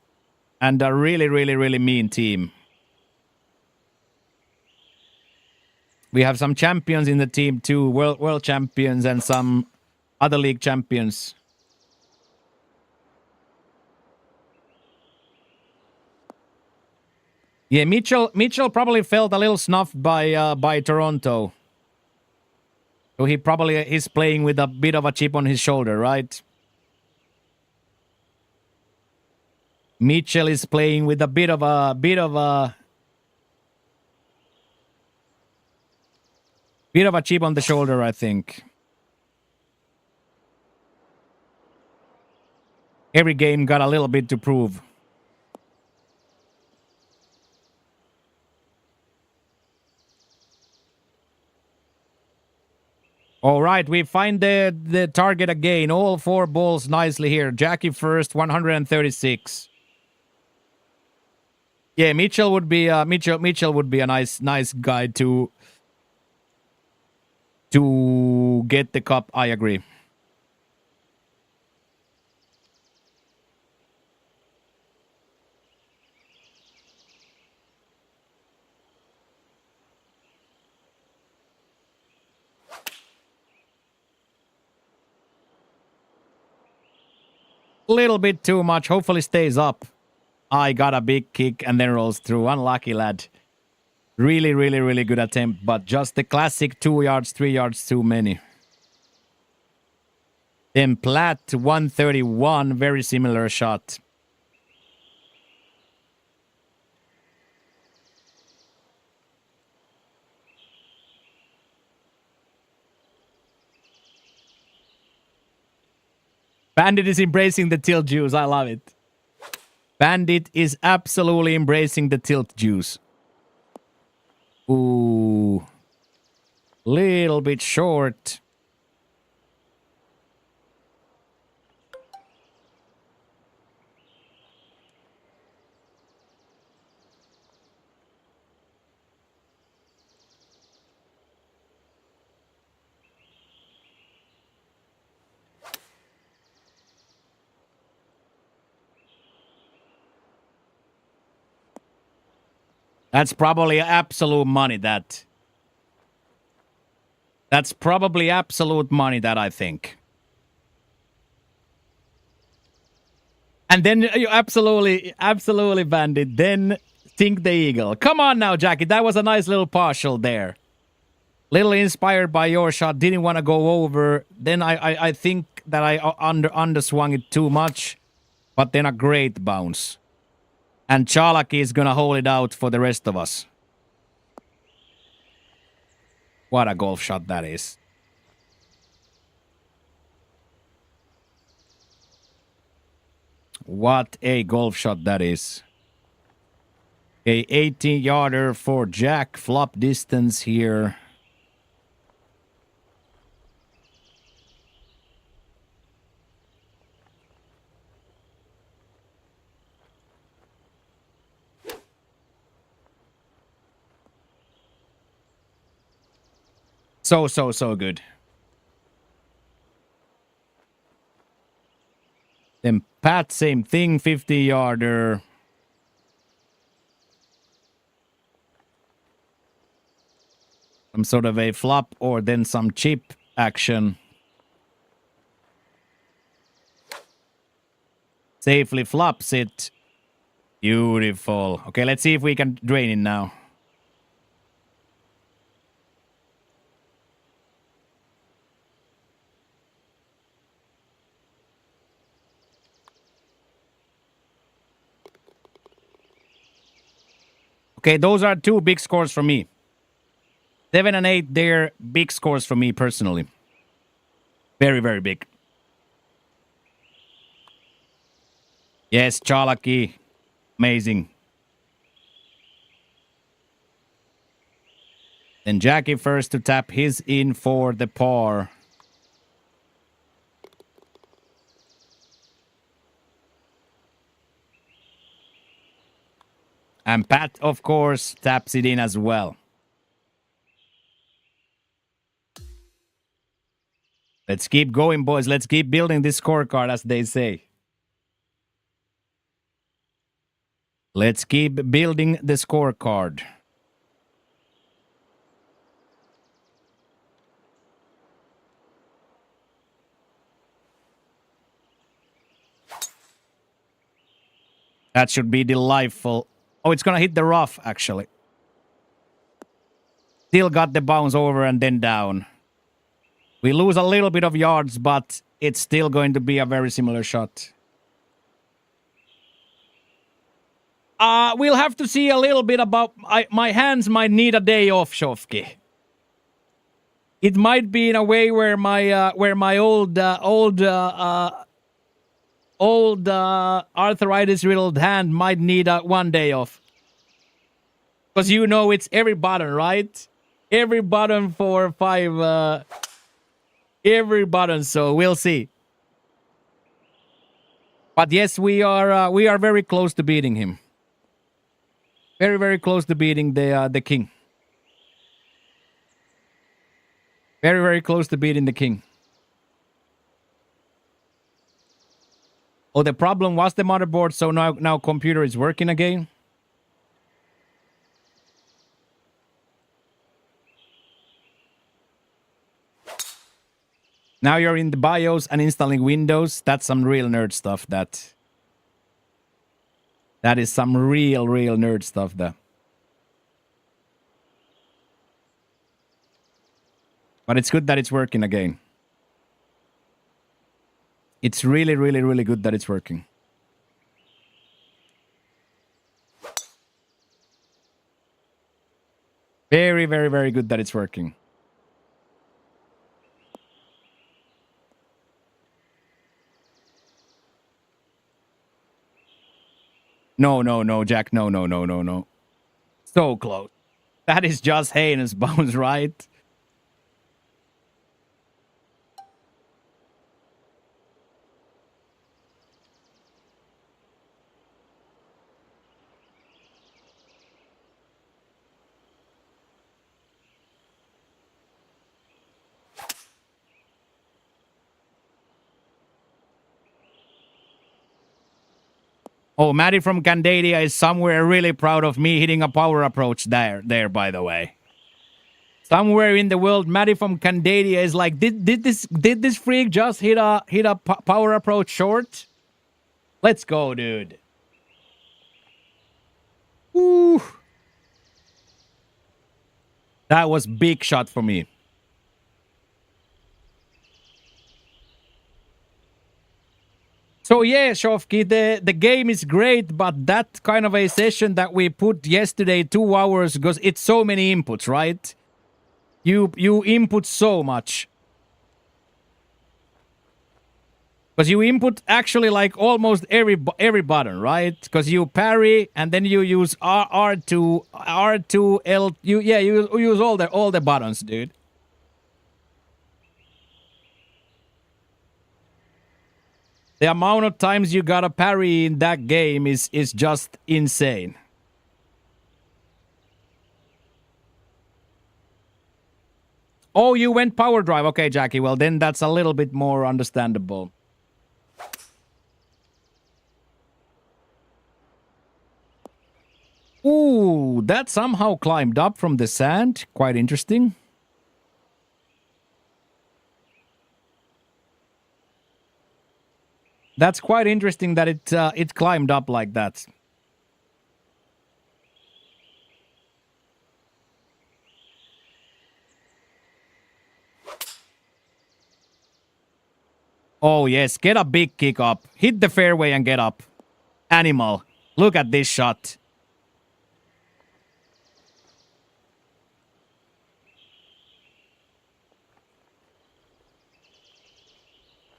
and a really, really, really mean team. We have some champions in the team too, world champions and some other league champions. Yeah, Mitchell probably felt a little snuffed by Toronto. So he probably is playing with a bit of a chip on his shoulder, right? Mitchell is playing with a bit of a chip on the shoulder, I think. Every game got a little bit to prove. All right, we find the target again. All four balls nicely here. Jackie first, 136. Yeah, Mitchell would be Mitchell would be a nice guy to get the cup. I agree. Little bit too much. Hopefully stays up. I got a big kick and then rolls through. Unlucky lad. Really, really, really good attempt, but just the classic 2 yards, 3 yards too many. Then Platt, 131, very similar shot. Bandit is embracing the tilt juice. I love it. Bandit is absolutely embracing the tilt juice. Ooh. Little bit short. That's probably absolute money, that. That's probably absolute money, that, I think. And then you absolutely Bandit. Then sink the eagle. Come on now, Jackie. That was a nice little partial there. Little inspired by your shot. Didn't want to go over. Then I think that I underswung it too much. But then a great bounce. And Chalaki is going to hold it out for the rest of us. What a golf shot that is. What a golf shot that is. A 18-yarder for Jack. Flop distance here. So good. Then Pat, same thing, 50-yarder. Some sort of a flop or then some chip action. Safely flops it. Beautiful. Okay, let's see if we can drain it now. Okay, those are two big scores for me. 7 and 8, they're big scores for me personally. Very, very big. Yes, Chalaki. Amazing. Then Jackie first to tap his in for the par. And Pat, of course, taps it in as well. Let's keep going, boys. Let's keep building this scorecard, as they say. Let's keep building the scorecard. That should be delightful. Oh, it's going to hit the rough, actually. Still got the bounce over and then down. We lose a little bit of yards, but it's still going to be a very similar shot. We'll have to see a little bit about... my hands might need a day off, Shofki. It might be in a way where my old arthritis-riddled hand might need one day off. Because you know it's every button, right? Every button for 5... every button, so we'll see. But yes, we are very close to beating him. Very, very close to beating the king. Very, very close to beating the king. Oh, the problem was the motherboard, so now computer is working again. Now you're in the BIOS and installing Windows. That's some real nerd stuff. That is some real nerd stuff there. But it's good that it's working again. It's really good that it's working. Very, very good that it's working. No, Jack. No. So close. That is just heinous bounce, right? Oh, Maddie from Candadia is somewhere really proud of me hitting a power approach there, by the way. Somewhere in the world, Maddie from Candadia is like, did this freak just hit a power approach short? Let's go, dude. Ooh. That was big shot for me. So yeah, Shofki, the game is great, but that kind of a session that we put yesterday, 2 hours, because it's so many inputs, right? You input so much. Because you input actually like almost every button, right? Because you parry and then you use R2, L. You use all the buttons, dude. The amount of times you gotta parry in that game is just insane. Oh, you went power drive. Okay, Jackie. Well, then that's a little bit more understandable. Ooh, that somehow climbed up from the sand. Quite interesting. That's quite interesting that it climbed up like that. Oh, yes. Get a big kick up. Hit the fairway and get up. Animal. Look at this shot.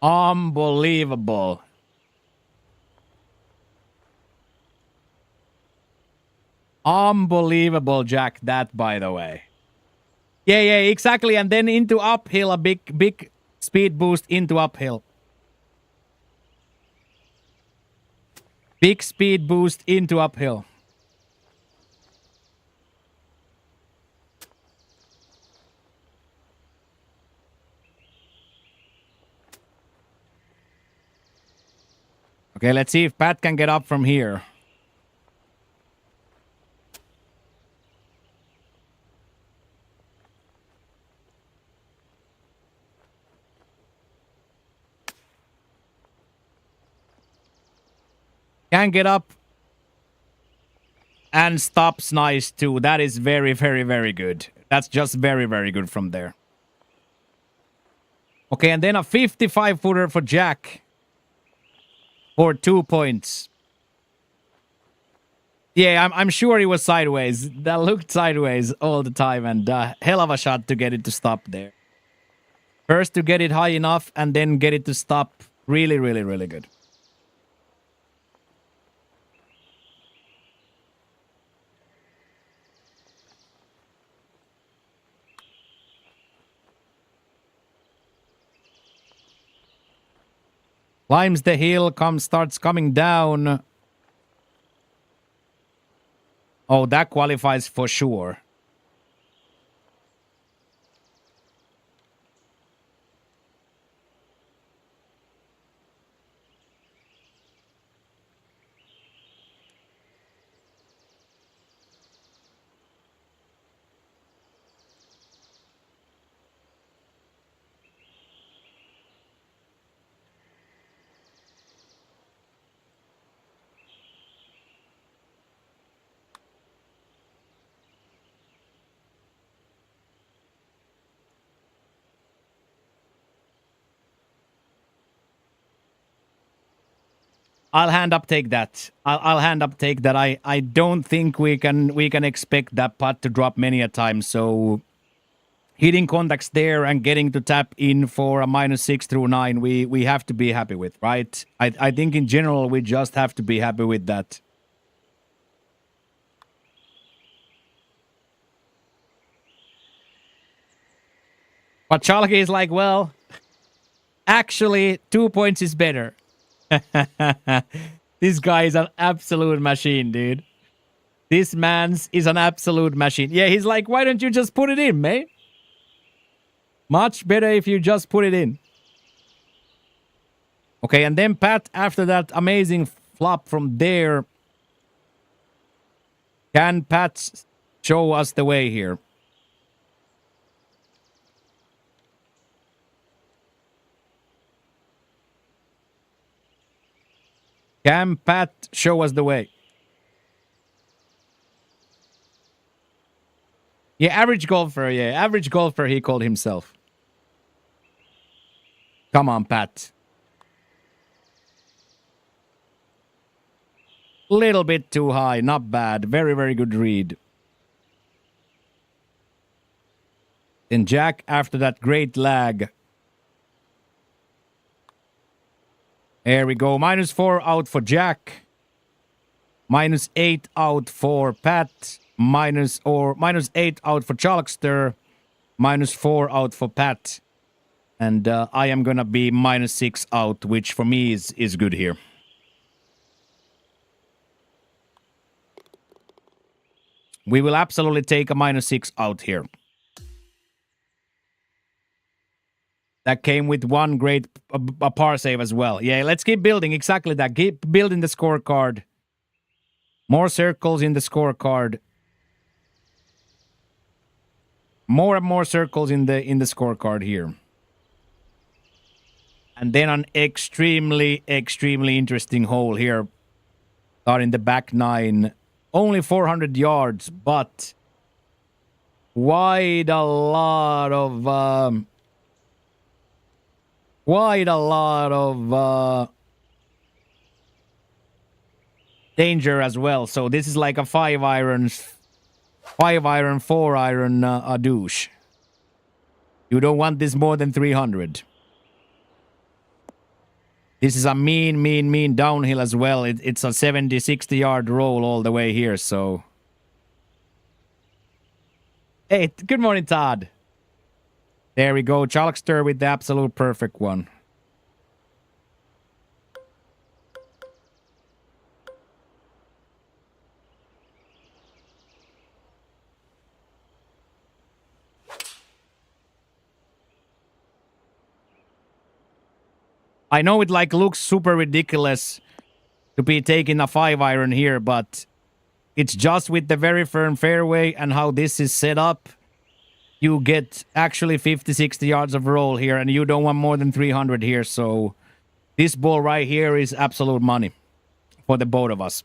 Unbelievable. Unbelievable, Jack, that, by the way. Yeah, exactly. And then into uphill, a big speed boost into uphill. Big speed boost into uphill. Okay, let's see if Pat can get up from here. Can get up. And stops nice too. That is very, very, very good. That's just very, very good from there. Okay, and then a 55-footer for Jack. For 2 points. Yeah, I'm sure he was sideways. That looked sideways all the time, and hell of a shot to get it to stop there. First to get it high enough, and then get it to stop. Really, really, really good. Climbs the hill, starts coming down. Oh, that qualifies for sure. I'll hand up take that. I'll hand up take that. I don't think we can expect that putt to drop many a time. So hitting contacts there and getting to tap in for a -6 through 9, we have to be happy with, right? I think in general we just have to be happy with that. But Chalky is like, well, actually 2 points is better. This guy is an absolute machine, dude. This man's is an absolute machine. Yeah, he's like, why don't you just put it in, mate? Much better if you just put it in. Okay, and then Pat, after that amazing flop from there. Can Pat show us the way here? Can Pat show us the way? Yeah, average golfer. Yeah, average golfer, he called himself. Come on, Pat. Little bit too high. Not bad. Very, very good read. Then Jack, after that great lag. There we go. -4 out for Jack. -8 out for Pat. -8 out for Chalkster. -4 out for Pat. And I am gonna be -6 out, which for me is good here. We will absolutely take a -6 out here. That came with one great a par save as well. Yeah, let's keep building. Exactly that. Keep building the scorecard. More circles in the scorecard. More and more circles in the scorecard here. And then an extremely, extremely interesting hole here. Starting the back nine. Only 400 yards, but quite a lot of danger as well. So this is like a 5-iron, 4-iron a douche. You don't want this more than 300. This is a mean downhill as well. It's a 70, 60 yard roll all the way here, so. Hey, good morning, Todd. There we go. Chalkster with the absolute perfect one. I know it like looks super ridiculous to be taking a 5-iron here, but it's just with the very firm fairway and how this is set up. You get actually 50, 60 yards of roll here, and you don't want more than 300 here. So this ball right here is absolute money for the both of us.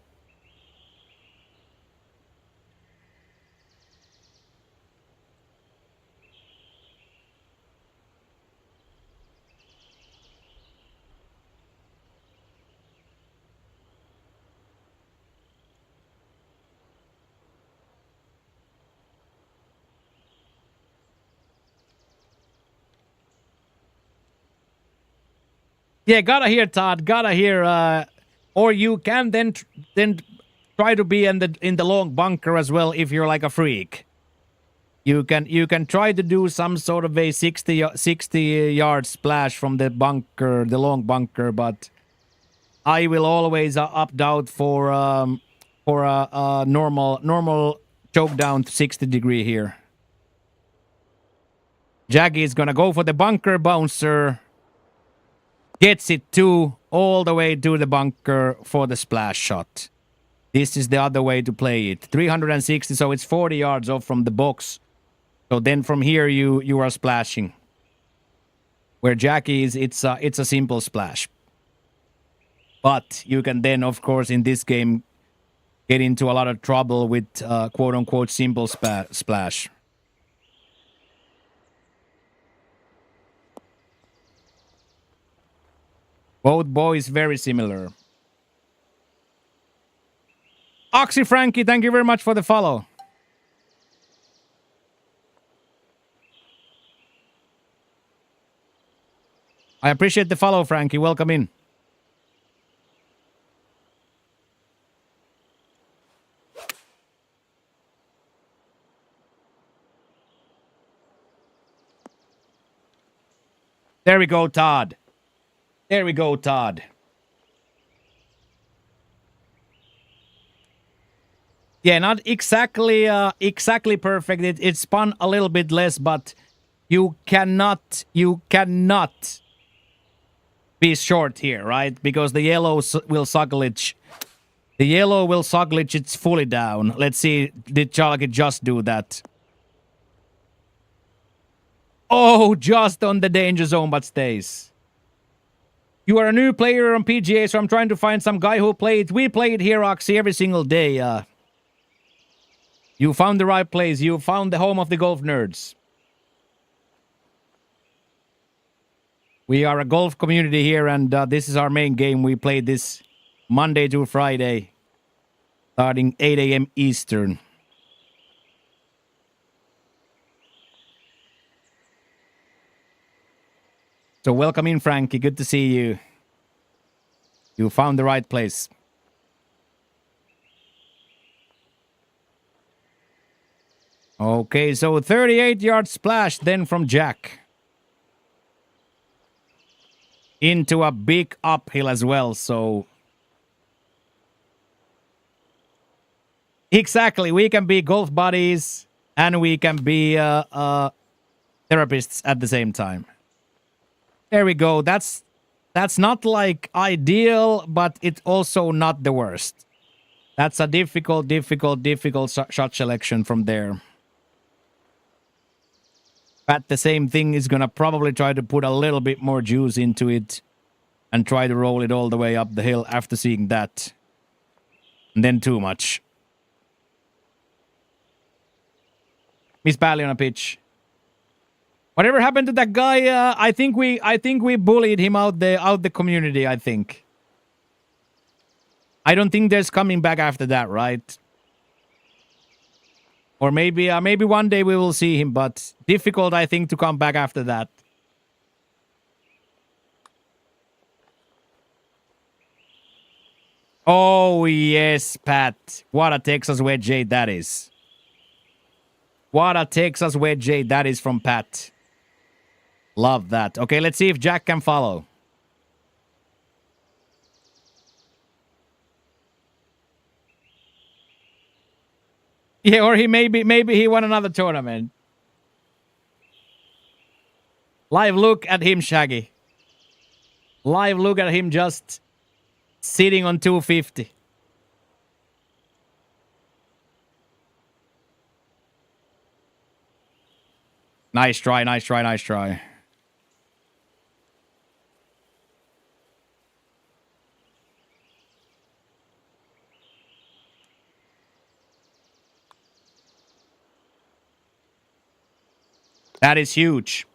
Yeah, gotta hear, Todd. Gotta hear. Or you can then try to be in the long bunker as well if you're like a freak. You can try to do some sort of a 60 yard splash from the bunker, the long bunker, but I will always opt out for a normal choke down 60 degree here. Jackie is gonna go for the bunker bouncer. Gets it all the way to the bunker for the splash shot. This is the other way to play it. 360, so it's 40 yards off from the box. So then from here you are splashing. Where Jackie is, it's a simple splash. But you can then, of course, in this game, get into a lot of trouble with quote-unquote simple splash. Both boys very similar. Oxy Frankie, thank you very much for the follow. I appreciate the follow, Frankie. Welcome in. There we go, Todd. There we go, Todd. Yeah, not exactly perfect. It spun a little bit less, but you cannot be short here, right? Because the yellow will sucklage. The yellow will sucklage. It's fully down. Let's see. Did Chalky just do that? Oh, just on the danger zone, but stays. You are a new player on PGA, so I'm trying to find some guy who played. We play it here, Oxy, every single day. You found the right place. You found the home of the golf nerds. We are a golf community here, and this is our main game. We play this Monday to Friday, starting 8 a.m. Eastern. So welcome in, Frankie. Good to see you. You found the right place. Okay, so 38-yard splash then from Jack. Into a big uphill as well, so... Exactly, we can be golf buddies and we can be therapists at the same time. There we go. That's not like ideal, but it's also not the worst. That's a difficult shot selection from there. But the same thing is gonna probably try to put a little bit more juice into it and try to roll it all the way up the hill after seeing that. And then too much. Miss Bally on a pitch. Whatever happened to that guy? I think we bullied him out the community. I think. I don't think there's coming back after that, right? Or maybe one day we will see him, but difficult, I think, to come back after that. Oh yes, Pat! What a Texas wedge that is! What a Texas wedge that is from Pat. Love that. Okay, let's see if Jack can follow. Yeah, or maybe he won another tournament. Live look at him, Shaggy. Live look at him just sitting on 250. Nice try, nice try, nice try. That is huge.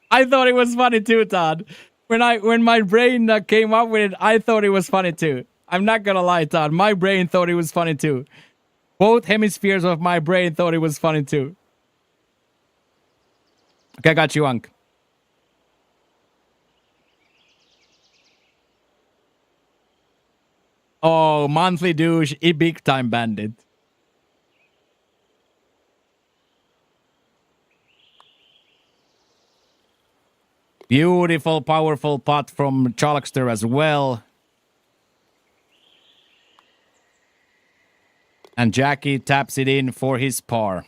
I thought it was funny too, Todd. When my brain came up with it, I thought it was funny too. I'm not gonna lie, Todd. My brain thought it was funny too. Both hemispheres of my brain thought it was funny too. Okay, I got you, Unc. Oh, monthly douche, a big time bandit. Beautiful, powerful putt from Chalkster as well. And Jackie taps it in for his par.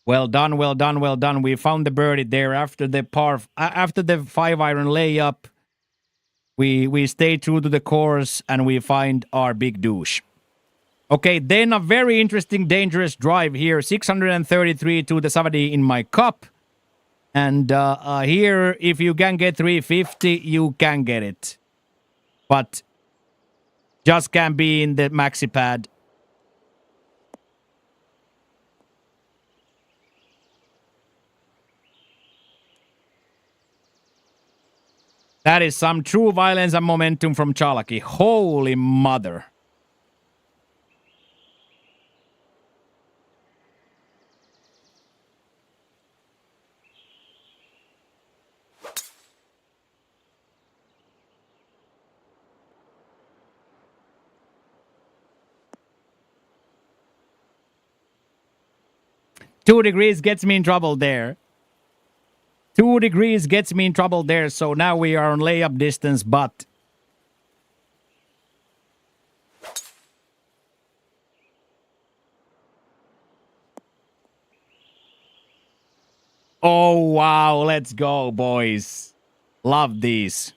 Well done, well done, well done. We found the birdie there after the par, after the 5-iron layup. We stay true to the course and we find our big douche. Okay, then a very interesting, dangerous drive here. 633 to the Savadi in my cup. And here, if you can get 350, you can get it. But just can't be in the maxi pad. That is some true violence and momentum from Chalaki. Holy mother. Two degrees gets me in trouble there. 2 degrees gets me in trouble there, so now we are on layup distance, but... Oh, wow. Let's go, boys. Love these.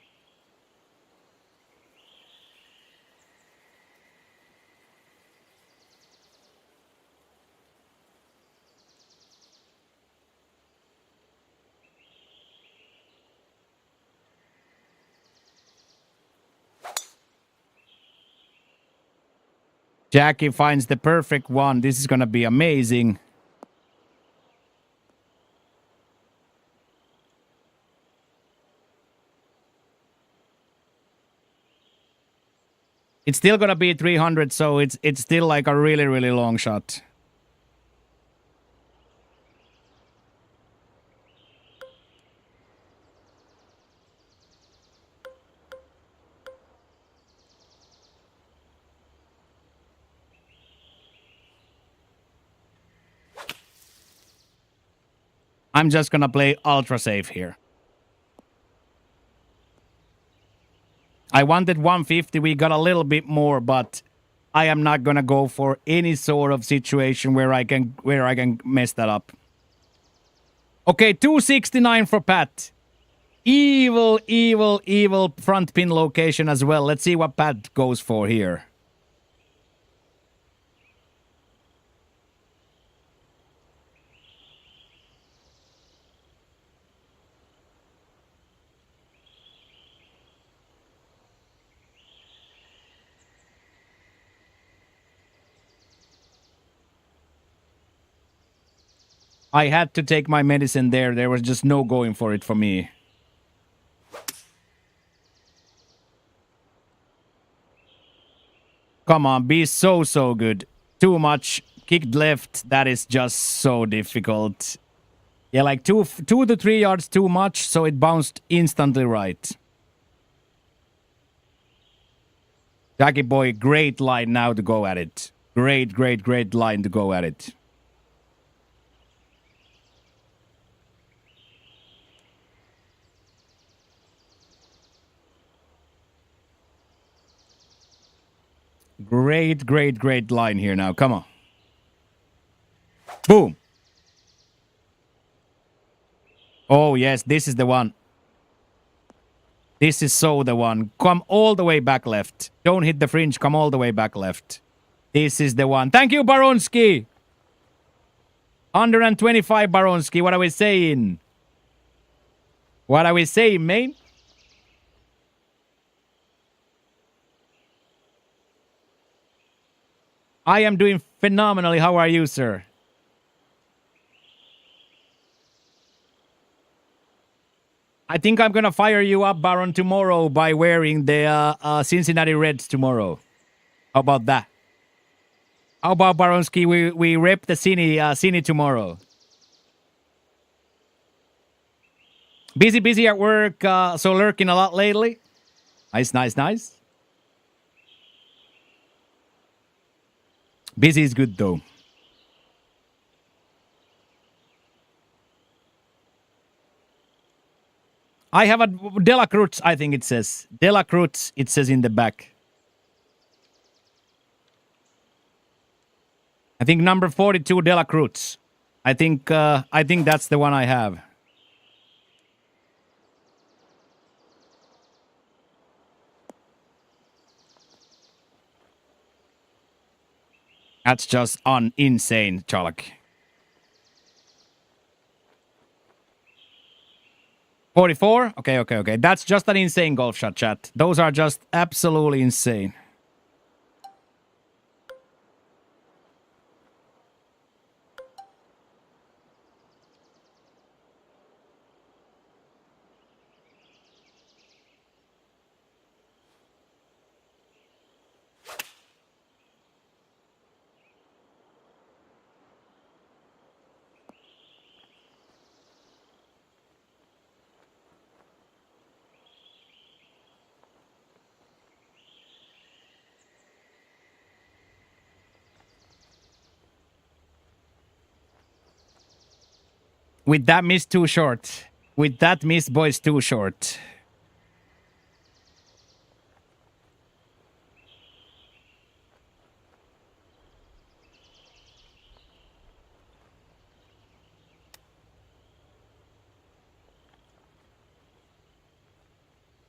Jackie finds the perfect one. This is going to be amazing. It's still going to be 300, so it's still like a really, really long shot. I'm just going to play ultra safe here. I wanted 150. We got a little bit more, but I am not going to go for any sort of situation where I can mess that up. Okay, 269 for Pat. Evil, evil, evil front pin location as well. Let's see what Pat goes for here. I had to take my medicine there. There was just no going for it for me. Come on, be so good. Too much. Kicked left. That is just so difficult. Yeah, like 2 to 3 yards too much, so it bounced instantly right. Jackie boy, great line now to go at it. Great, great, great line to go at it. Great, great, great line here now. Come on. Boom. Oh, yes, this is the one. This is so the one. Come all the way back left. Don't hit the fringe. Come all the way back left. This is the one. Thank you, Baronsky. 125, Baronsky. What are we saying? What are we saying, mate? I am doing phenomenally. How are you, sir? I think I'm gonna fire you up, Baron, tomorrow by wearing the Cincinnati Reds tomorrow. How about that? How about Baronsky? We rep the Cine tomorrow. Busy at work, so lurking a lot lately. Nice, nice, nice. Busy is good though. I have a De La Cruz, I think it says. De La Cruz, it says in the back. I think number 42, De La Cruz. I think that's the one I have. That's just insane, Chalak. 44? Okay. That's just an insane golf shot, chat. Those are just absolutely insane. With that miss too short. With that miss, boys, too short.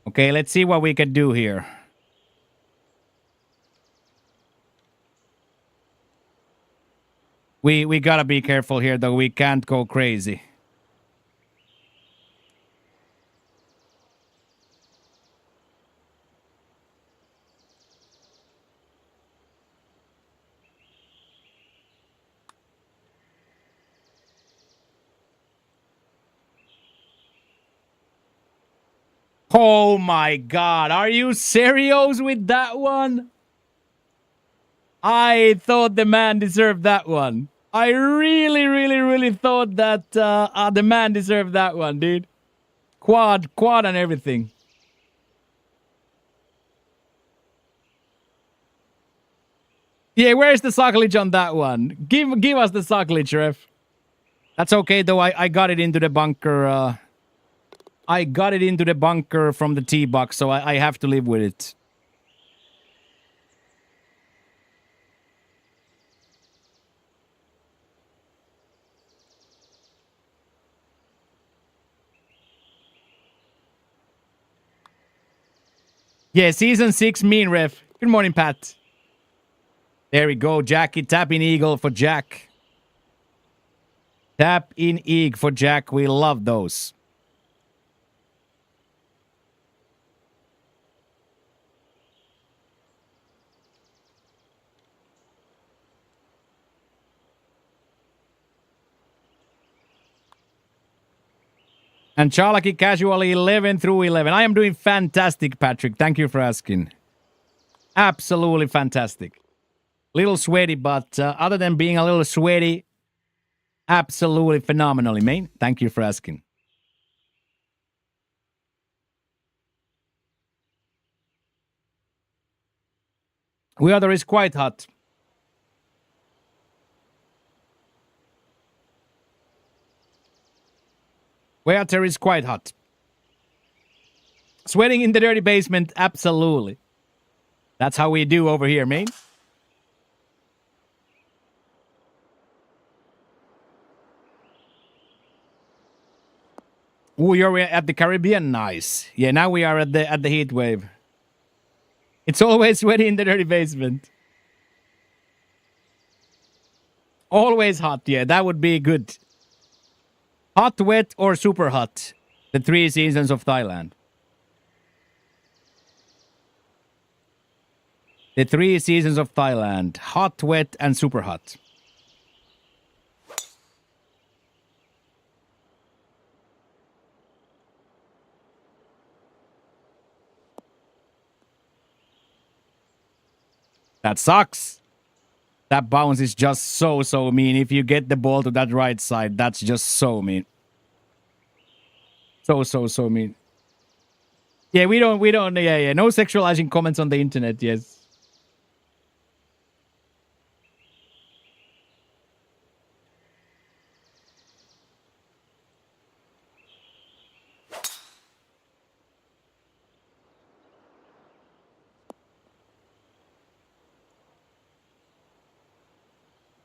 Okay, let's see what we can do here. We gotta be careful here, though. We can't go crazy. Oh my god, are you serious with that one? I thought the man deserved that one. I really thought that the man deserved that one, dude. Quad and everything. Yeah, where's the sucklage on that one? Give us the sucklage, ref. That's okay, though. I got it into the bunker. I got it into the bunker from the tee box, so I have to live with it. Yeah, season 6 mean ref. Good morning, Pat. There we go, Jackie. Tap in eagle for Jack. Tap in eagle for Jack. We love those. And Charlaki casually 11 through 11. I am doing fantastic, Patrick. Thank you for asking. Absolutely fantastic. Little sweaty, but other than being a little sweaty, absolutely phenomenally, mate. Thank you for asking. Weather is quite hot. Weather is quite hot. Sweating in the dirty basement, absolutely. That's how we do over here, mate. Oh, you're at the Caribbean, nice. Yeah, now we are at the heat wave. It's always sweaty in the dirty basement. Always hot, yeah, that would be good. Hot, wet, or super hot. The 3 seasons of Thailand. The 3 seasons of Thailand. Hot, wet, and super hot. That sucks. That bounce is just so mean. If you get the ball to that right side, that's just so mean. So mean. Yeah, we don't, yeah. No sexualizing comments on the internet, yes.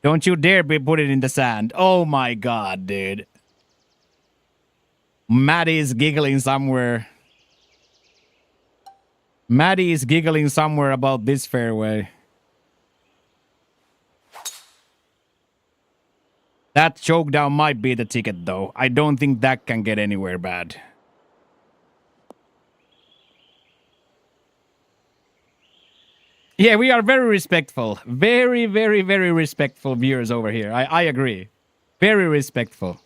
Don't you dare put it in the sand. Oh my god, dude. Maddie is giggling somewhere. Maddie is giggling somewhere about this fairway. That choke down might be the ticket, though. I don't think that can get anywhere bad. Yeah, we are very respectful. Very respectful viewers over here. I agree. Very respectful.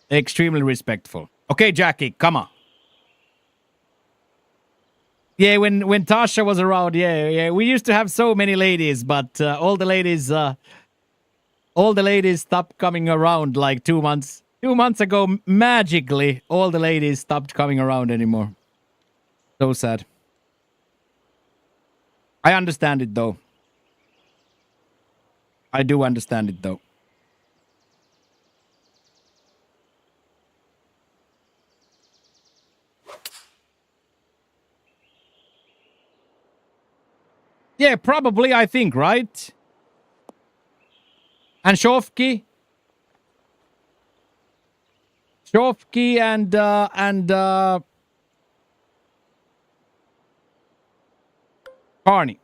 Extremely respectful. Okay, Jackie, come on. Yeah, when Tasha was around, yeah, we used to have so many ladies, but all the ladies stopped coming around like 2 months. 2 months ago, magically, all the ladies stopped coming around anymore. So sad. I understand it, though. I do understand it, though. Yeah, probably, I think, right? And Shofki? Shofki and Carney.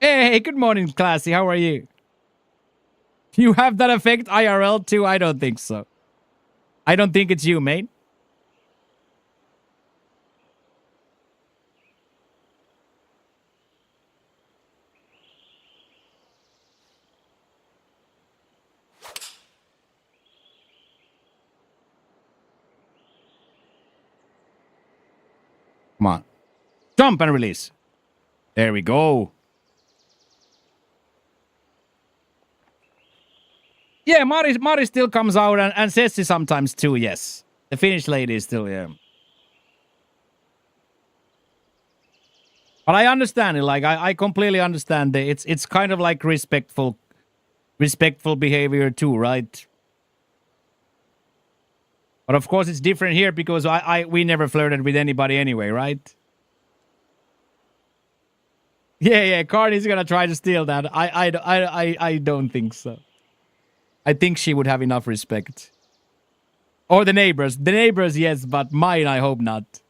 Hey, good morning, Classy. How are you? You have that effect IRL too? I don't think so. I don't think it's you, mate. Come on. Jump and release. There we go. Yeah, Mari still comes out and Sessi sometimes too, yes. The Finnish lady is still, yeah. But I understand it. Like, I completely understand it. It's kind of like respectful behavior too, right? But of course it's different here because we never flirted with anybody anyway, right? Yeah, Carney's gonna try to steal that. I don't think so. I think she would have enough respect. Or the neighbors. The neighbors, yes, but mine, I hope not.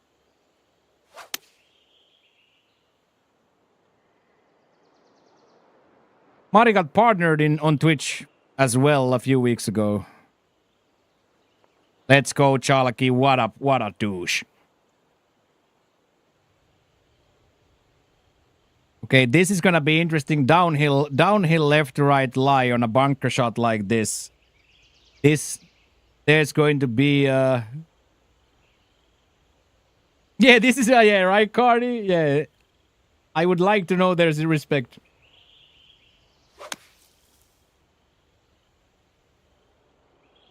Mari got partnered on Twitch as well a few weeks ago. Let's go, Chalaki. What up? What a douche. Okay, this is gonna be interesting. Downhill, left to right lie on a bunker shot like this. There's going to be yeah, this is yeah, right, Cardi? Yeah. I would like to know there's respect.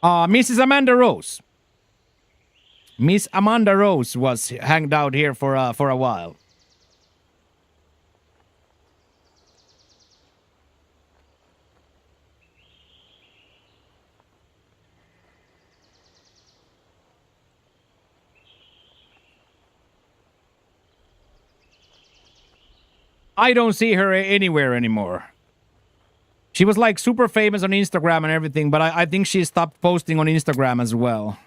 Mrs. Amanda Rose. Miss Amanda Rose was hanged out here for a while. I don't see her anywhere anymore. She was like super famous on Instagram and everything, but I think she stopped posting on Instagram as well.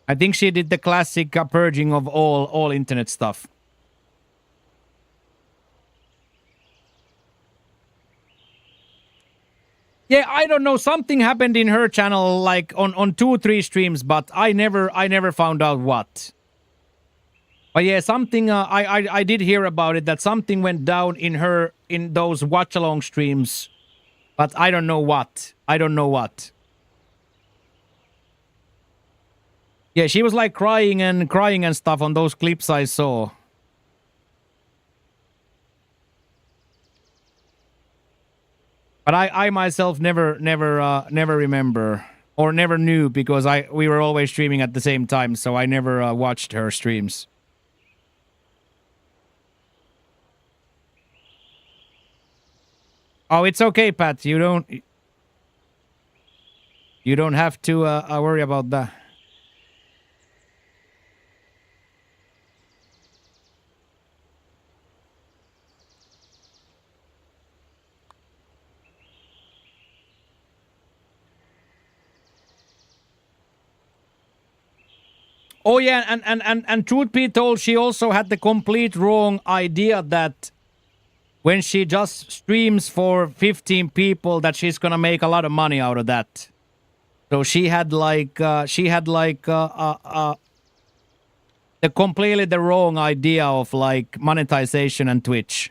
I think she did the classic purging of all internet stuff. Yeah, I don't know. Something happened in her channel like on 2-3 streams, but I never found out what. But yeah, something I did hear about it, that something went down in those watch along streams, but I don't know what. I don't know what. Yeah, she was like crying and stuff on those clips I saw. But I myself never remember or never knew because we were always streaming at the same time, so I never watched her streams. Oh, it's okay, Pat. You don't have to worry about that. Oh yeah, and truth be told, she also had the complete wrong idea that when she just streams for 15 people, that she's gonna make a lot of money out of that. So she had like the completely the wrong idea of like monetization and Twitch.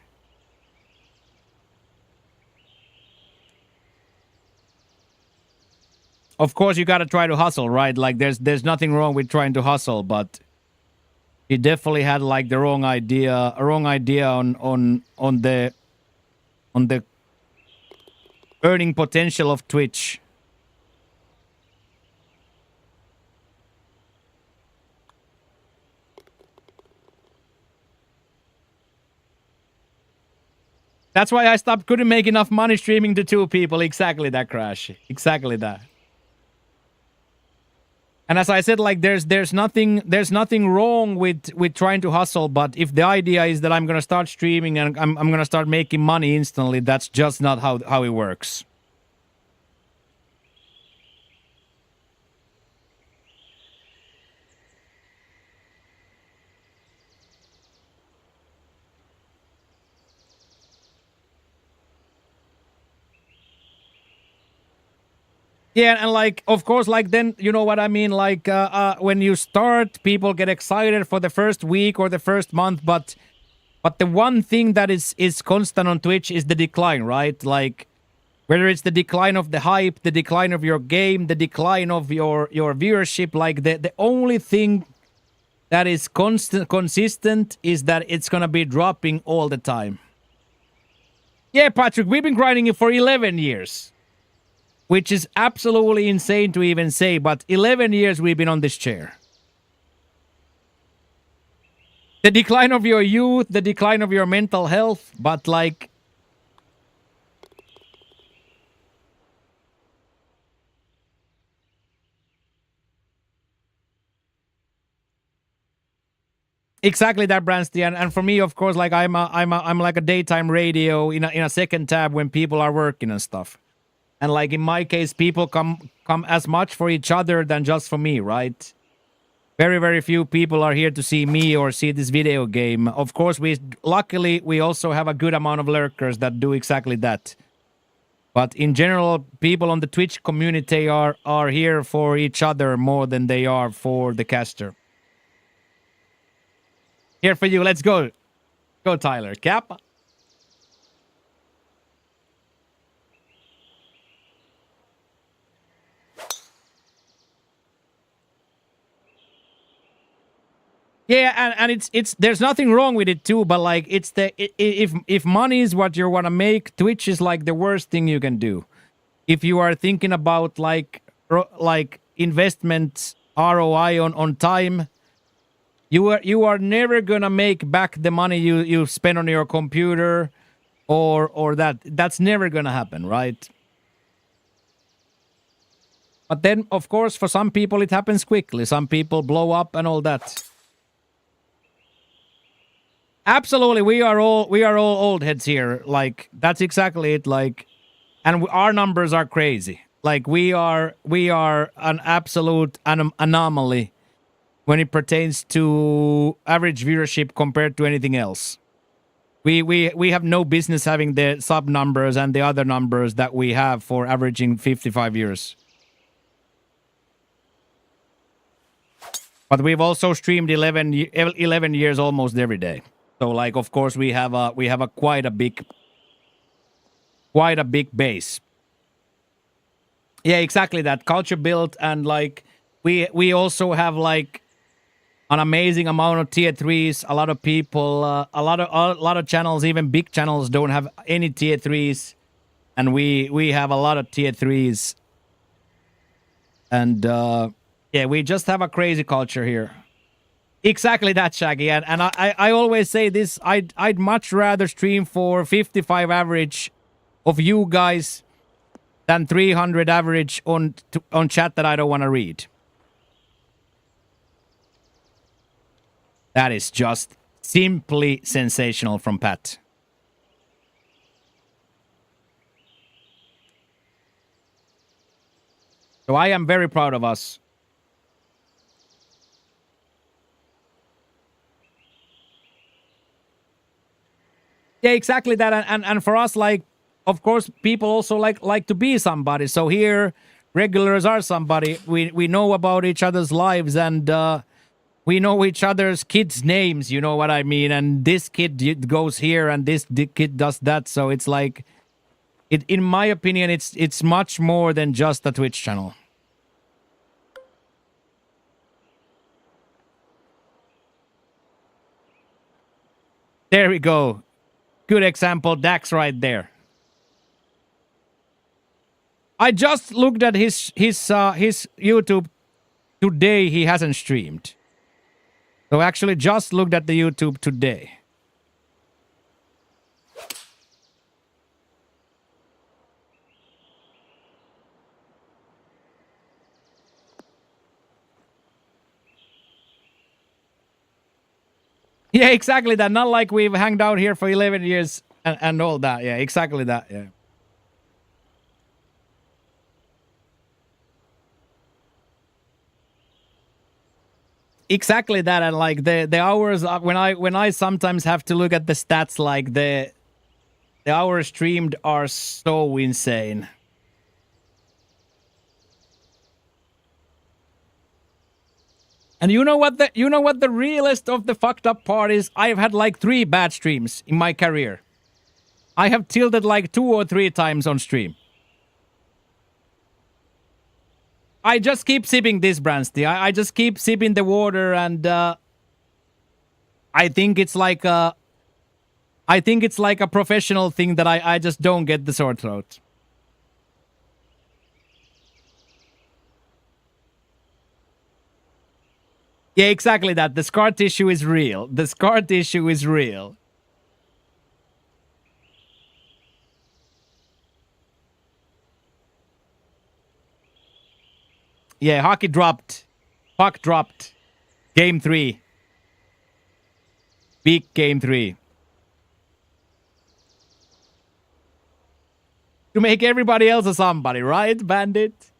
Of course, you gotta try to hustle, right? Like there's nothing wrong with trying to hustle, but he definitely had like the wrong idea on the earning potential of Twitch. That's why I couldn't make enough money streaming to 2 people. Exactly that, Crash. Exactly that. And as I said, like there's nothing wrong with trying to hustle, but if the idea is that I'm gonna start streaming and I'm gonna start making money instantly, that's just not how it works. Yeah, and like, of course, like then you know what I mean. Like, when you start, people get excited for the first week or the first month, but the one thing that is constant on Twitch is the decline, right? Like, whether it's the decline of the hype, the decline of your game, the decline of your viewership, like the only thing that is consistent is that it's gonna be dropping all the time. Yeah, Patrick, we've been grinding it for 11 years. Which is absolutely insane to even say, but 11 years we've been on this chair. The decline of your youth, the decline of your mental health, but like... Exactly that, Bransty, and for me, of course, like I'm like a daytime radio in a second tab when people are working and stuff. And like in my case, people come as much for each other than just for me, right? Very, very few people are here to see me or see this video game. Of course, luckily we also have a good amount of lurkers that do exactly that. But in general, people on the Twitch community are here for each other more than they are for the caster. Here for you. Let's go. Go, Tyler. Cap. Yeah, and it's there's nothing wrong with it too, but like it's if money is what you want to make, Twitch is like the worst thing you can do. If you are thinking about like investment ROI on time, you are never gonna make back the money you spend on your computer or that's never gonna happen, right? But then of course for some people it happens quickly. Some people blow up and all that. Absolutely, we are all old heads here. Like that's exactly it. Like, and our numbers are crazy. Like we are an absolute anomaly when it pertains to average viewership compared to anything else. We have no business having the sub numbers and the other numbers that we have for averaging 55 years. But we've also streamed 11 years almost every day. So like, of course, we have a quite a big base. Yeah, exactly that culture built, and like we also have like an amazing amount of tier 3s. A lot of people, a lot of channels, even big channels, don't have any tier 3s, and we have a lot of tier 3s. And yeah, we just have a crazy culture here. Exactly that, Shaggy. And I always say this, I'd much rather stream for 55 average of you guys than 300 average on chat that I don't want to read. That is just simply sensational from Pat. So I am very proud of us. Yeah, exactly that. And for us, like, of course, people also like to be somebody. So here, regulars are somebody. We know about each other's lives, and we know each other's kids' names. You know what I mean? And this kid goes here, and this kid does that. So it's like, in my opinion, it's much more than just a Twitch channel. There we go. Good example, Dax right there. I just looked at his YouTube today. He hasn't streamed. So actually just looked at the YouTube today. Yeah, exactly that. Not like we've hanged out here for 11 years and all that. Yeah, exactly that. Yeah. Exactly that. And like the hours when I sometimes have to look at the stats, like the hours streamed are so insane. And you know what the realest of the fucked up part is? I have had like 3 bad streams in my career. I have tilted like 2 or 3 times on stream. I just keep sipping this, Bransty. I just keep sipping the water, and I think it's like a professional thing that I just don't get the sore throat. Yeah, exactly that. The scar tissue is real. The scar tissue is real. Yeah, hockey dropped. Puck dropped. Game 3. Big game 3. To make everybody else a somebody, right, Bandit?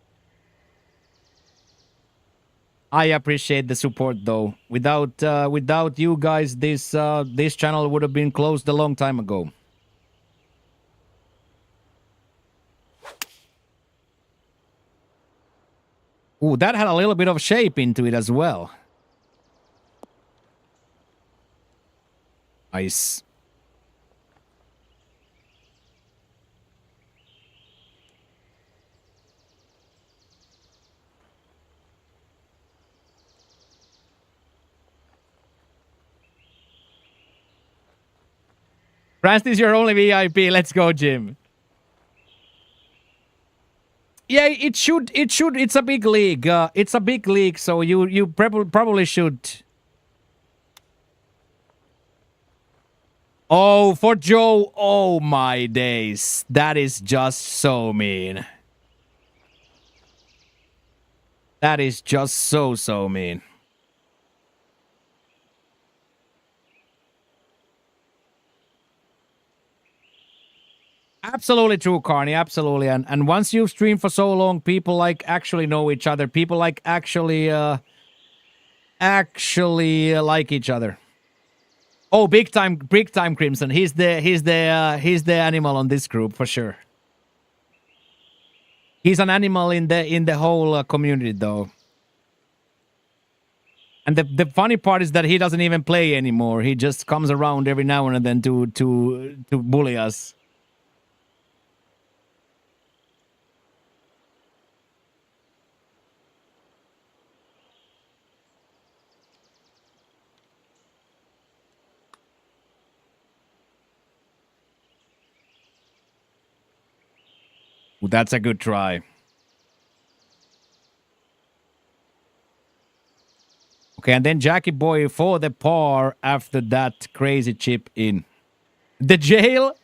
I appreciate the support, though. Without you guys, this channel would have been closed a long time ago. Ooh, that had a little bit of shape into it as well. Nice. Francis, you're only VIP. Let's go, Jim. Yeah, it should. It's a big league. It's a big league, so you probably should. Oh, for Joe. Oh my days. That is just so mean. That is just so mean. Absolutely true, Carney. Absolutely. And once you've streamed for so long, people like actually know each other. People like actually like each other. Oh, big time Crimson. He's the animal on this group for sure. He's an animal in the whole community, though. And the funny part is that he doesn't even play anymore. He just comes around every now and then to bully us. Ooh, that's a good try. Okay, and then Jackie Boy for the par after that crazy chip in. The jail?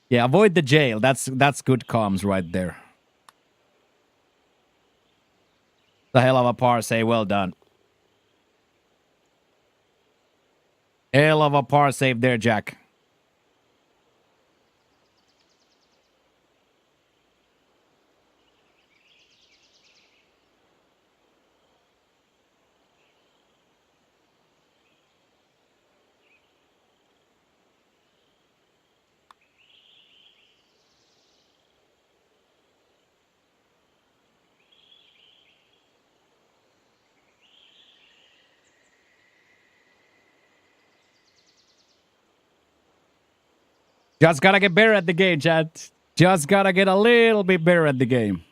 Yeah, avoid the jail. That's good comms right there. The hell of a par save. Well done. Hell of a par save there, Jack. Just gotta get better at the game, chat. Just gotta get a little bit better at the game.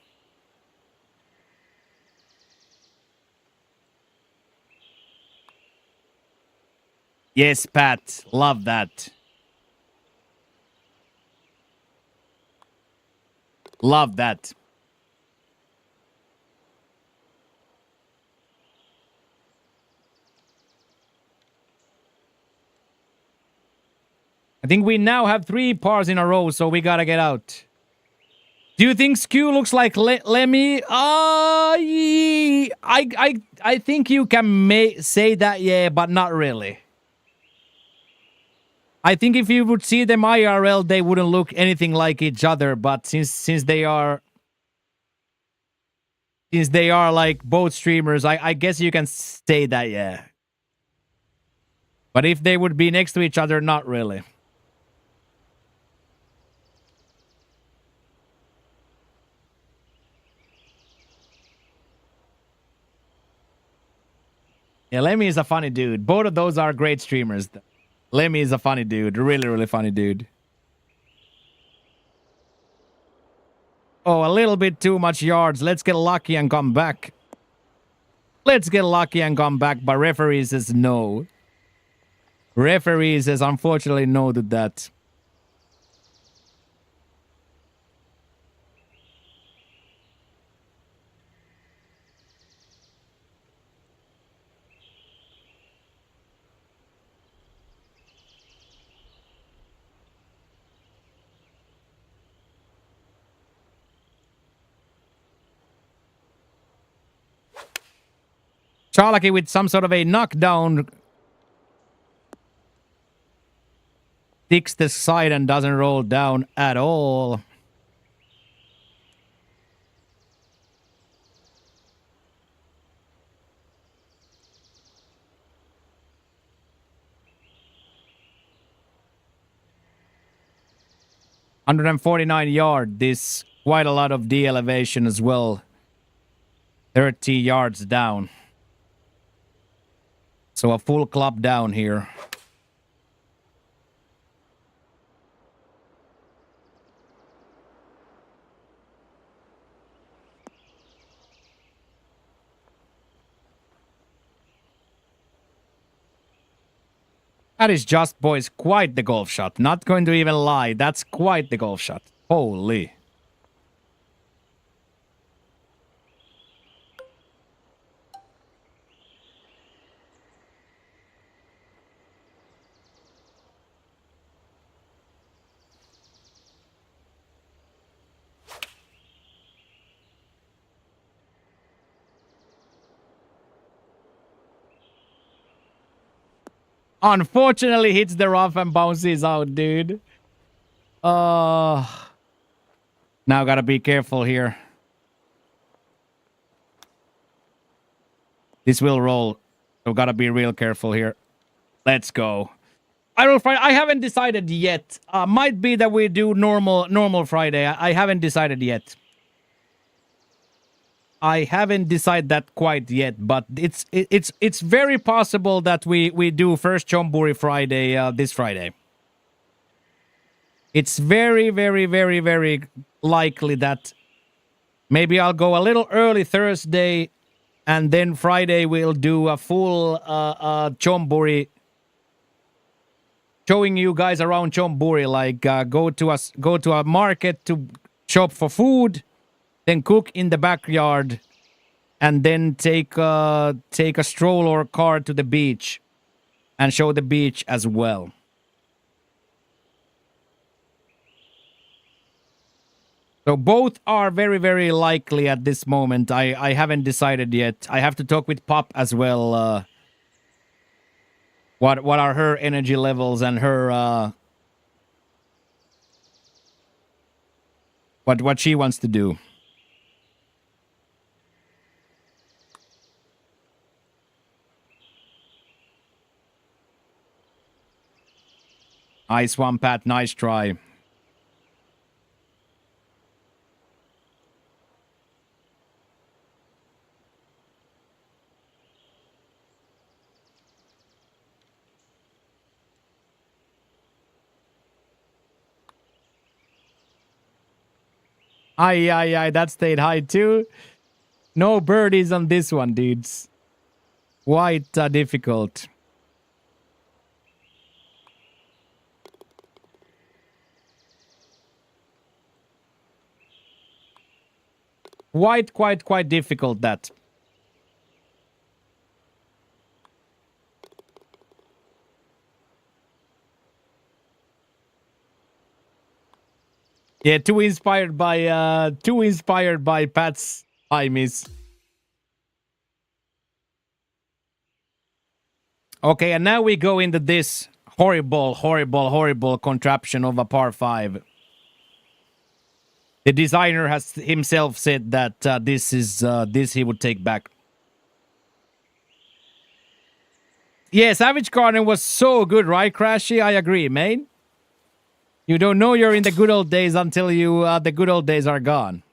Yes, Pat. Love that. Love that. I think we now have 3 pars in a row, so we gotta get out. Do you think Skew looks like Lemmy? I think you can say that, yeah, but not really. I think if you would see them IRL, they wouldn't look anything like each other. But since they are like both streamers, I guess you can say that, yeah. But if they would be next to each other, not really. Yeah, Lemmy is a funny dude. Both of those are great streamers. Lemmy is a funny dude. Really, really funny dude. Oh, a little bit too much yards. Let's get lucky and come back. Let's get lucky and come back, but referee says no. Referee says unfortunately no to that. Charlaki with some sort of a knockdown sticks the side and doesn't roll down at all. $149 this quite a lot of de-elevation as well. 30 yards down. So a full club down here. That is just, boys, quite the golf shot. Not going to even lie. That's quite the golf shot. Holy. Unfortunately, hits the rough and bounces out, dude. Now gotta be careful here. This will roll. So gotta be real careful here. Let's go. I will Friday. I haven't decided yet. Might be that we do normal Friday. I haven't decided yet. I haven't decided that quite yet, but it's very possible that we do first Chonburi Friday this Friday. It's very likely that maybe I'll go a little early Thursday, and then Friday we'll do a full Chonburi, showing you guys around Chonburi, like go to a market to shop for food, then cook in the backyard, and then take a stroll or car to the beach and show the beach as well. So both are very likely at this moment. I haven't decided yet. I have to talk with Pop as well. What are her energy levels and her what she wants to do. Nice one, Pat. Nice try. Aye, that stayed high too. No birdies on this one, dudes. Quite difficult. Quite difficult, that. Yeah, too inspired by Pat's high miss. Okay, and now we go into this horrible contraption of a par 5. The designer has himself said that this he would take back. Yeah, Savage Garden was so good, right, Crashy? I agree, man. You don't know you're in the good old days until the good old days are gone.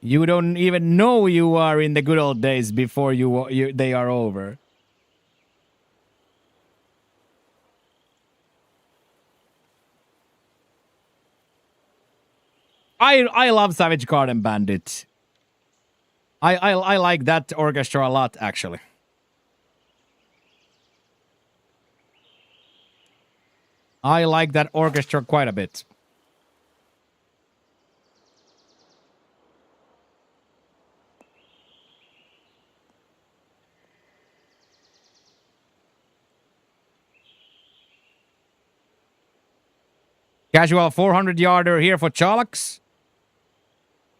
You don't even know you are in the good old days before they are over. I love Savage Garden Bandit. I like that orchestra a lot, actually. I like that orchestra quite a bit. Casual 400 yarder here for Chalaks.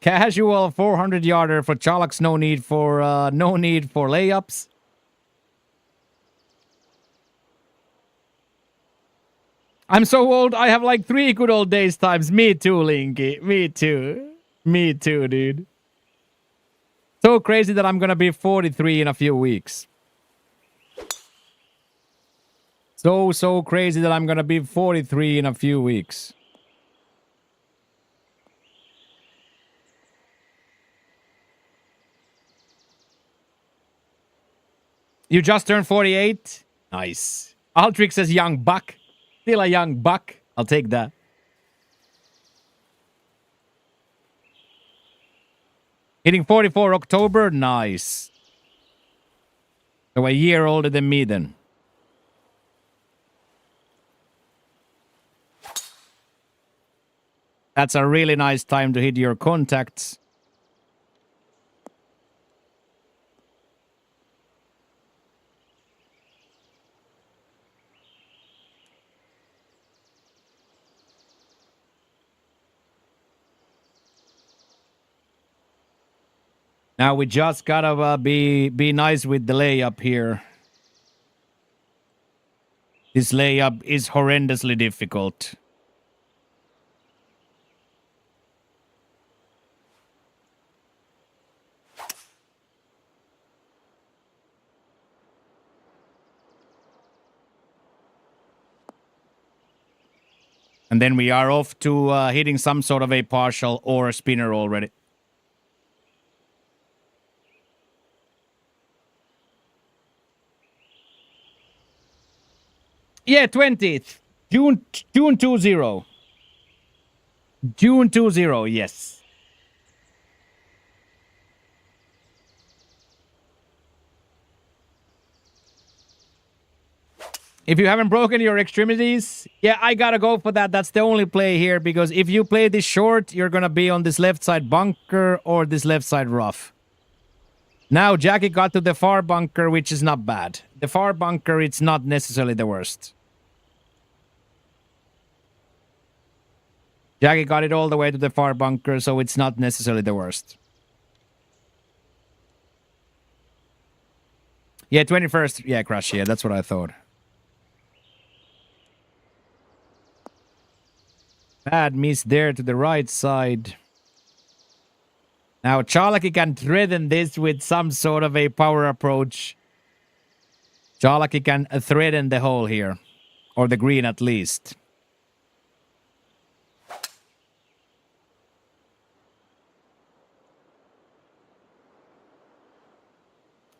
Casual 400 yarder for Chalaks. No need for layups. I'm so old. I have like 3 good old days times. Me too, Linky. Me too. Me too, dude. So crazy that I'm gonna be 43 in a few weeks. So crazy that I'm gonna be 43 in a few weeks. You just turned 48? Nice. Altrix says young buck. Still a young buck. I'll take that. Hitting 44 October? Nice. So a year older than me then. That's a really nice time to hit your contacts. Now we just gotta be nice with the layup here. This layup is horrendously difficult. And then we are off to hitting some sort of a partial or a spinner already. Yeah, 20th. June 20. June 20, yes. If you haven't broken your extremities, yeah, I gotta go for that. That's the only play here, because if you play this short, you're gonna be on this left side bunker or this left side rough. Now, Jackie got to the far bunker, which is not bad. The far bunker, it's not necessarily the worst. Jackie got it all the way to the far bunker, so it's not necessarily the worst. Yeah, 21st. Yeah, Crash. Yeah, that's what I thought. Bad miss there to the right side. Now, Charlaki can threaten this with some sort of a power approach. Charlaki can threaten the hole here. Or the green at least.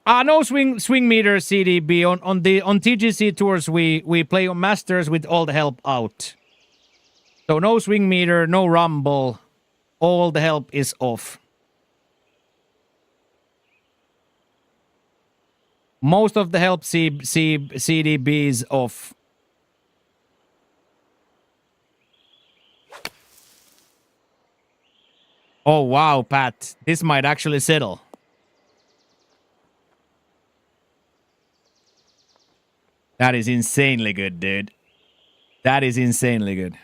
No swing meter CDB. On TGC Tours, we play on Masters with all the help out. So no swing meter, no rumble. All the help is off. Most of the help CDB is off. Oh, wow, Pat. This might actually settle. That is insanely good, dude. That is insanely good.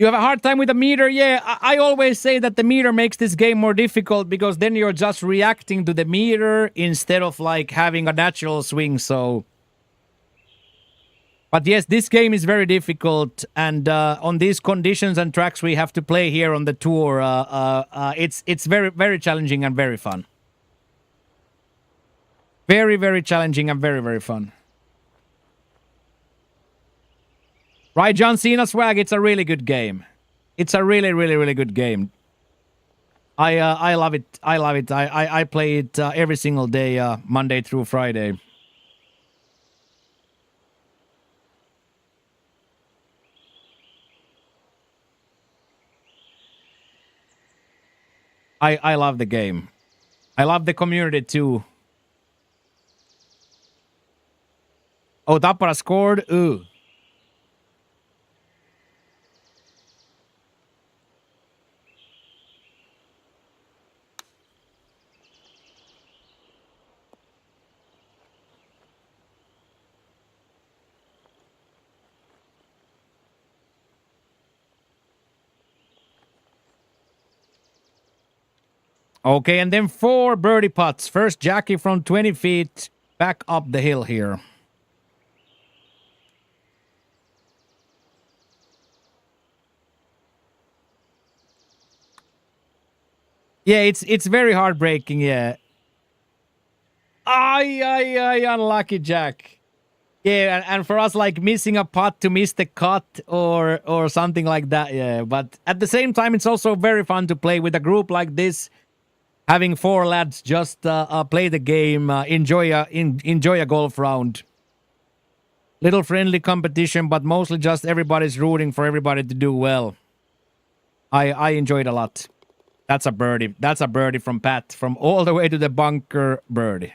You have a hard time with the meter? Yeah, I always say that the meter makes this game more difficult because then you're just reacting to the meter instead of like having a natural swing, so... But yes, this game is very difficult, and on these conditions and tracks we have to play here on the tour, it's very, very challenging and very fun. Very, very challenging and very, very fun. Right, John Cena Swag, it's a really good game. It's a really, really, really good game. I love it. I love it. I play it every single day, Monday through Friday. I love the game. I love the community too. Oh, Tappara scored? Ooh. Okay, and then 4 birdie putts. First, Jackie from 20 feet back up the hill here. Yeah, it's very heartbreaking, yeah. Ay, unlucky Jack. Yeah, and for us, like, missing a putt to miss the cut or something like that, yeah. But at the same time, it's also very fun to play with a group like this. Having 4 lads just play the game, enjoy a golf round. Little friendly competition, but mostly just everybody's rooting for everybody to do well. I enjoyed a lot. That's a birdie. That's a birdie from Pat, from all the way to the bunker birdie.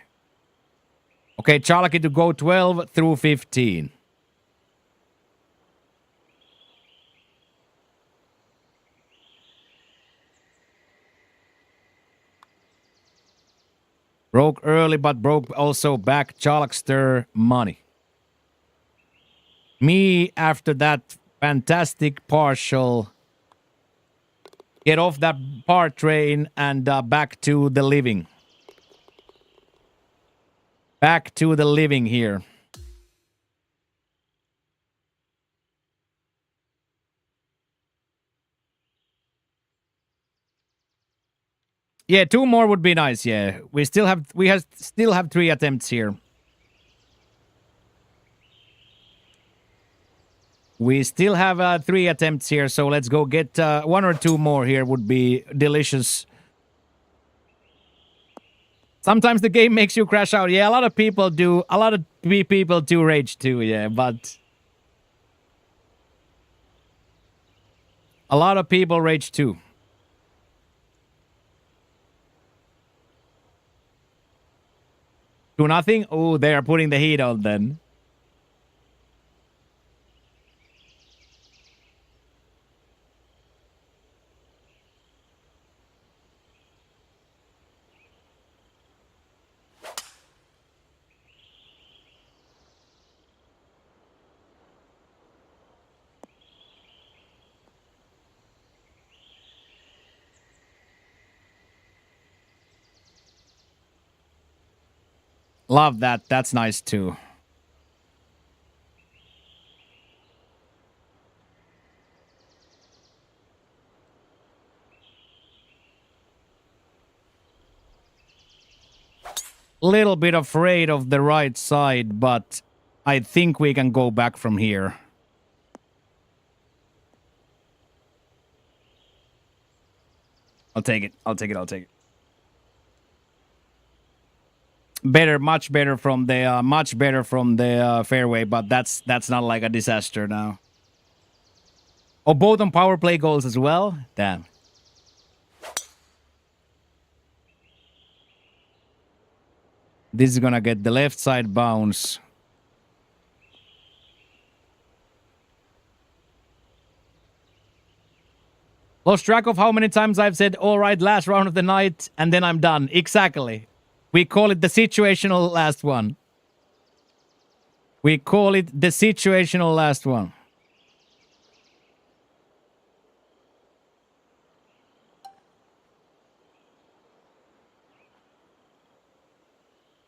Okay, Chalaki to go 12 through 15. Broke early, but broke also back Chalakster money. Me, after that fantastic partial, get off that par train and back to the living. Back to the living here. Yeah, 2 more would be nice, yeah. We still have 3 attempts here. We still have 3 attempts here, so let's go get 1 or 2 more here would be delicious. Sometimes the game makes you crash out. Yeah, a lot of people do. A lot of people do rage too, yeah, but... A lot of people rage too. 2-0. Oh, they are putting the heat on then. Love that. That's nice too. Little bit afraid of the right side, but I think we can go back from here. I'll take it. I'll take it. I'll take it. Better, much better from the fairway, but that's not like a disaster now. Oh, both on power play goals as well? Damn. This is gonna get the left side bounce. Lost track of how many times I've said, all right, last round of the night, and then I'm done. Exactly. We call it the situational last one. We call it the situational last one.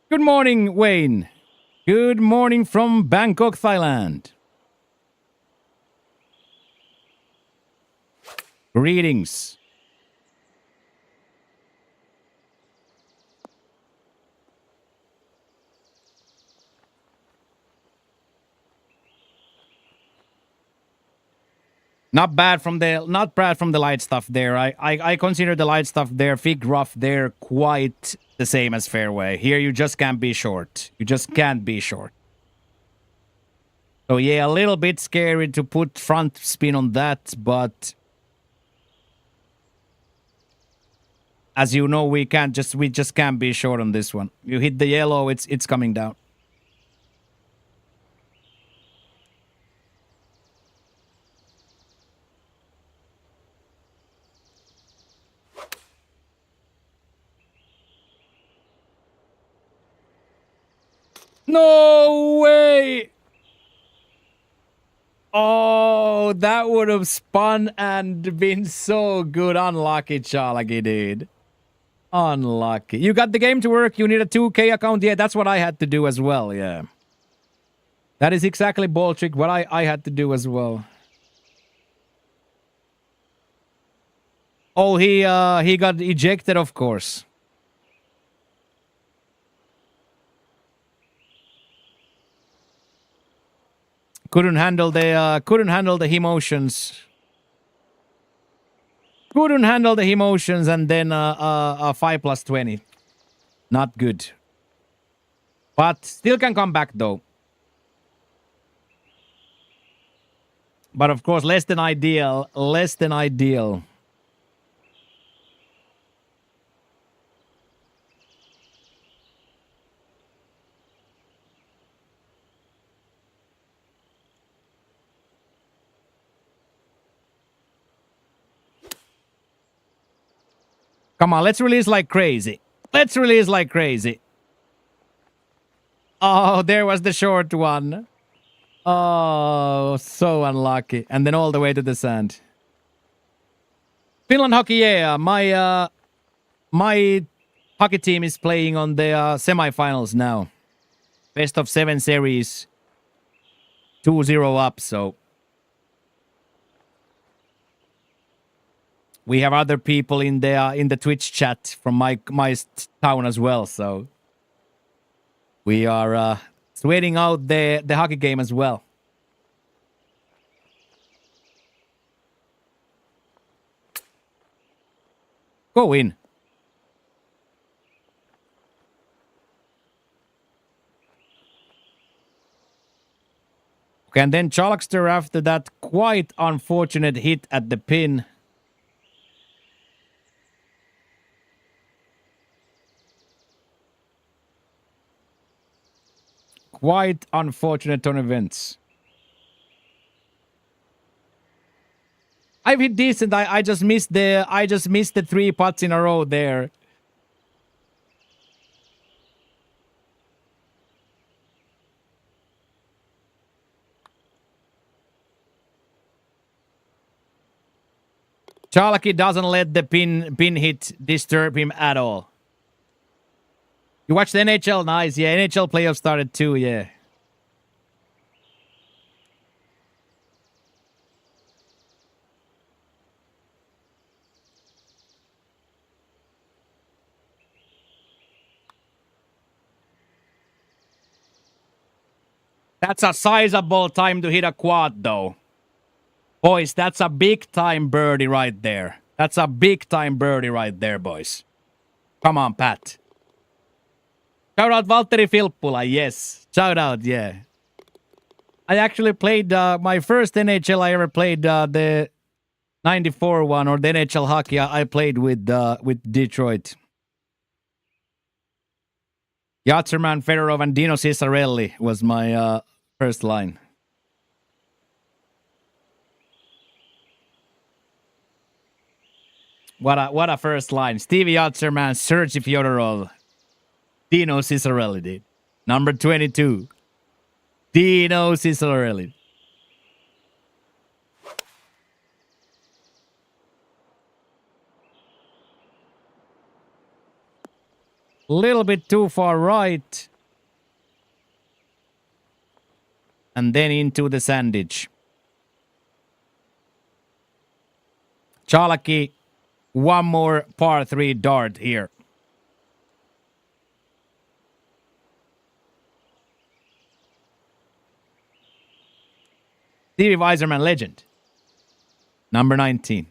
Good morning, Wayne. Good morning from Bangkok, Thailand. Greetings. Not bad from the light stuff there. I consider the light stuff there, fig rough there, quite the same as fairway. Here you just can't be short. You just can't be short. So yeah, a little bit scary to put front spin on that, but as you know, we just can't be short on this one. You hit the yellow, it's coming down. No way! Oh, that would have spun and been so good. Unlucky, Chalaki, dude. Unlucky. You got the game to work. You need a 2K account. Yeah, that's what I had to do as well. Yeah. That is exactly ball trick what I had to do as well. Oh, he got ejected, of course. Couldn't handle the emotions. Couldn't handle the emotions, and then 5+20. Not good. But still can come back though. But of course, less than ideal. Less than ideal. Come on, let's release like crazy. Let's release like crazy. Oh, there was the short one. Oh, so unlucky. And then all the way to the sand. Finland hockey, yeah. My hockey team is playing on the semifinals now. Best of 7 series. 2-0 up, so we have other people in the Twitch chat from my town as well, so we are sweating out the hockey game as well. Go in. Okay, and then Chalkster after that quite unfortunate hit at the pin. Quite unfortunate turn events. I've hit decent. I just missed the 3 putts in a row there. Chalaki doesn't let the pin hit disturb him at all. You watch the NHL? Nice. Yeah, NHL playoffs started too, yeah. That's a sizable time to hit a quad, though. Boys, that's a big-time birdie right there. That's a big-time birdie right there, boys. Come on, Pat. Shout out Valtteri Filppula, yes. Shout out, yeah. I actually played my first NHL I ever played, the 94 one, or the NHL hockey I played with Detroit. Yatserman, Fedorov, and Dino Ciccarelli was my first line. What a first line. Stevie Yatserman, Sergei Fyodorov, Dino Ciccarelli, dude. Number 22. Dino Ciccarelli. Little bit too far right. And then into the sandwich. Chalaki, one more par 3 dart here. Stevie Weiserman legend. Number 19.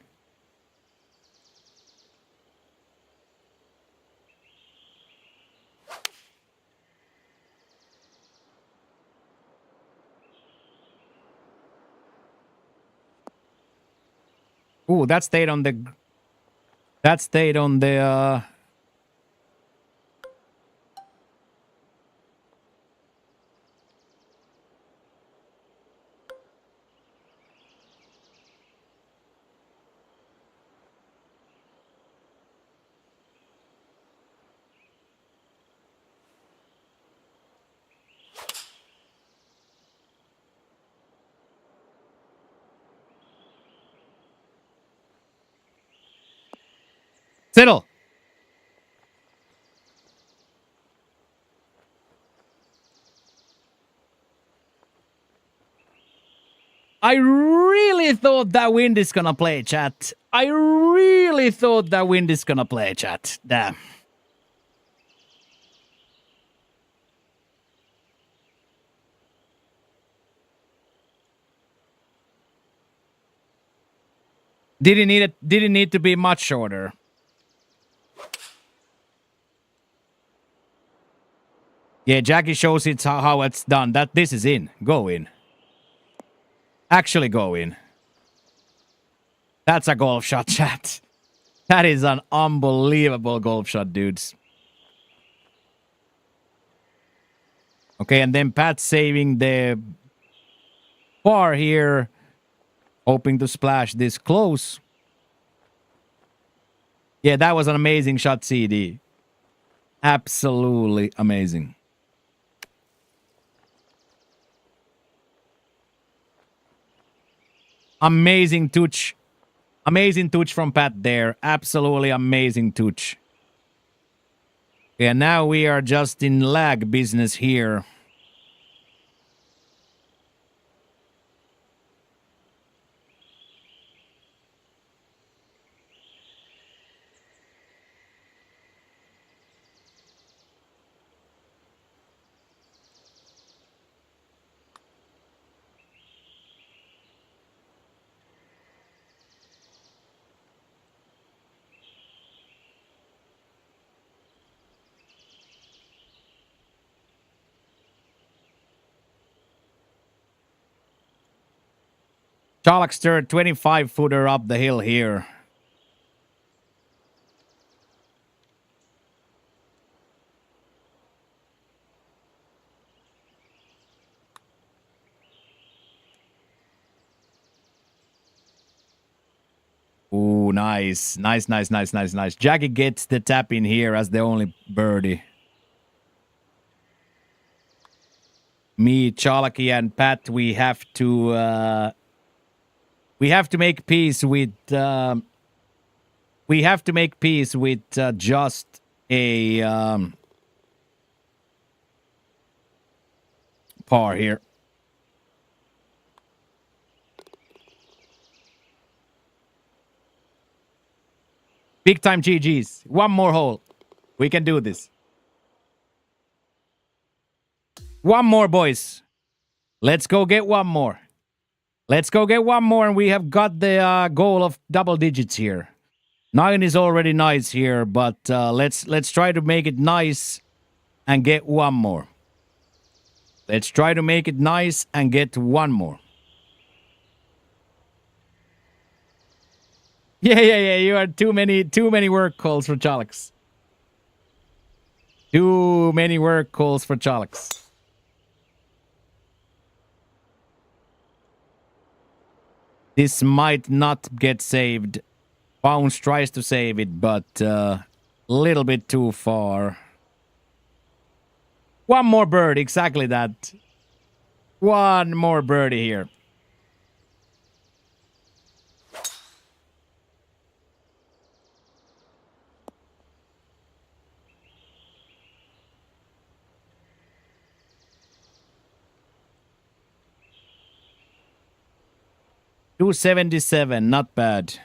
Ooh, that stayed on the... That stayed on the... Settle. I really thought that wind is gonna play, chat. I really thought that wind is gonna play, chat. Damn. Didn't need to be much shorter. Yeah, Jackie shows it's how it's done. That this is in. Go in. Actually go in. That's a golf shot, chat. That is an unbelievable golf shot, dudes. Okay, and then Pat saving the par here. Hoping to splash this close. Yeah, that was an amazing shot, CD. Absolutely amazing. Amazing touch. Amazing touch from Pat there. Absolutely amazing touch. Yeah, now we are just in lag business here. Charlockster 25-footer up the hill here. Ooh, nice. Nice. Jackie gets the tap in here as the only birdie. Me, Chalaki, and Pat, we have to make peace with just a par here. Big time GG's. One more hole. We can do this. One more, boys. Let's go get one more. Let's go get one more, and we have got the goal of double digits here. 9 is already nice here, but let's try to make it nice and get one more. Let's try to make it nice and get one more. Yeah. You are too many work calls for Chalex. Too many work calls for Chalex. This might not get saved. Bounce tries to save it, but a little bit too far. One more bird, exactly that. One more birdie here. 277, not bad.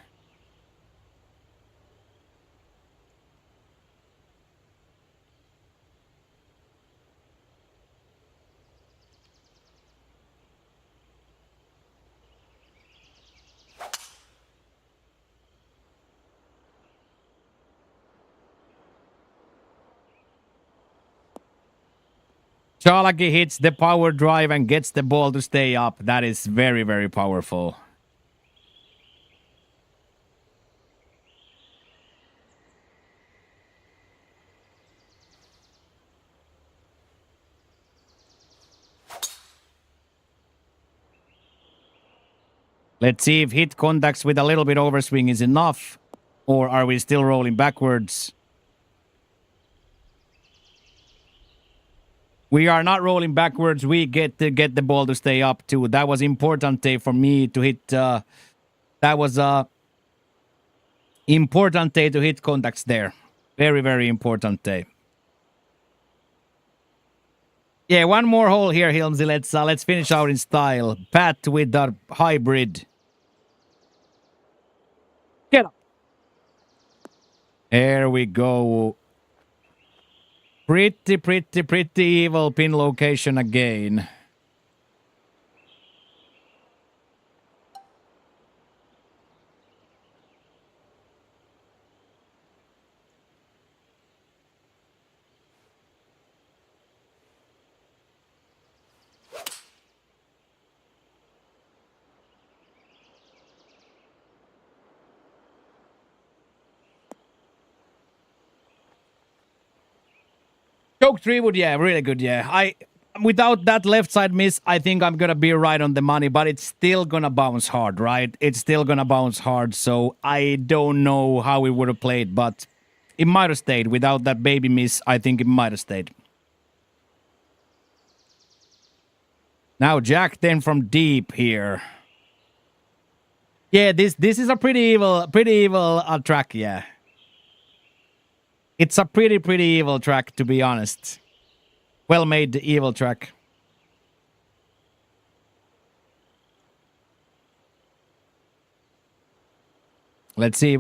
Chalaki hits the power drive and gets the ball to stay up. That is very, very powerful. Let's see if hit contacts with a little bit overswing is enough. Or are we still rolling backwards? We are not rolling backwards. We get the ball to stay up too. That was important for me to hit. That was important to hit contacts there. Very, very important. Yeah, one more hole here, Hilmsy. Let's finish out in style. Pat with the hybrid. Get up. There we go. Pretty evil pin location again. Choke 3-wood, yeah, really good, yeah. Without that left side miss, I think I'm gonna be right on the money, but it's still gonna bounce hard, right? It's still gonna bounce hard, so I don't know how it would have played, but it might have stayed. Without that baby miss, I think it might have stayed. Now Jack 10 from deep here. Yeah, this is a pretty evil track, yeah. It's a pretty evil track, to be honest. Well made evil track. Let's see.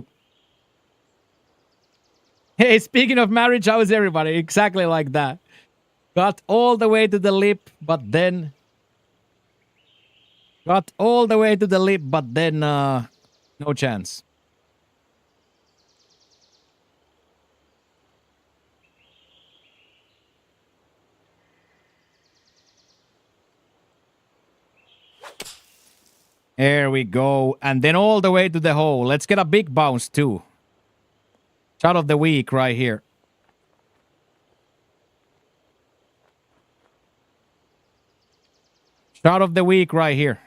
Hey, speaking of marriage, how is everybody? Exactly like that. Got all the way to the lip, but then... Got all the way to the lip, but then... no chance. There we go. And then all the way to the hole. Let's get a big bounce too. Shot of the week right here. Shot of the week right here.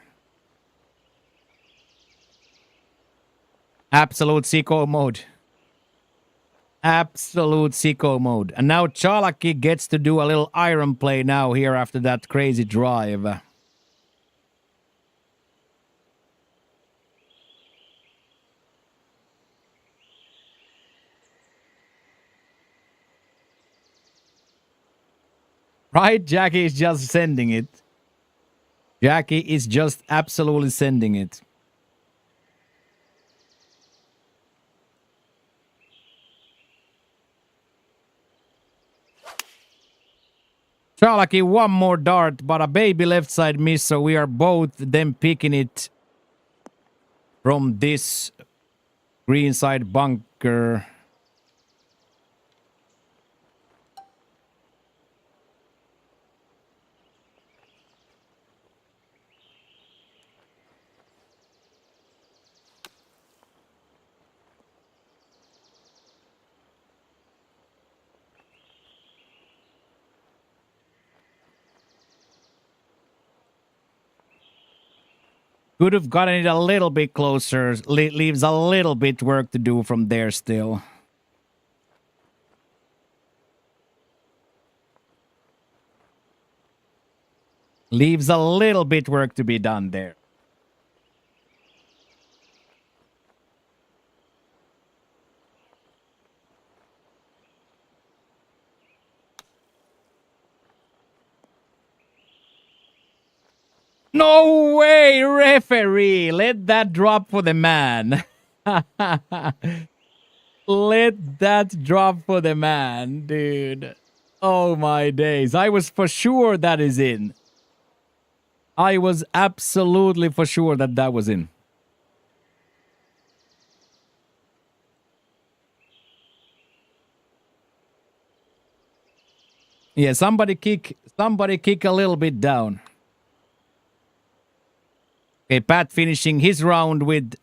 Absolute sicko mode. Absolute sicko mode. And now Chalaki gets to do a little iron play now here after that crazy drive. Right? Jackie is just sending it. Jackie is just absolutely sending it. Chalaki, one more dart, but a baby left side miss, so we are both then picking it from this green side bunker. Could have gotten it a little bit closer. Leaves a little bit work to do from there still. Leaves a little bit work to be done there. No way, referee. Let that drop for the man. Let that drop for the man, dude. Oh my days. I was for sure that is in. I was absolutely for sure that that was in. Yeah, somebody kick a little bit down. Okay, Pat finishing his round with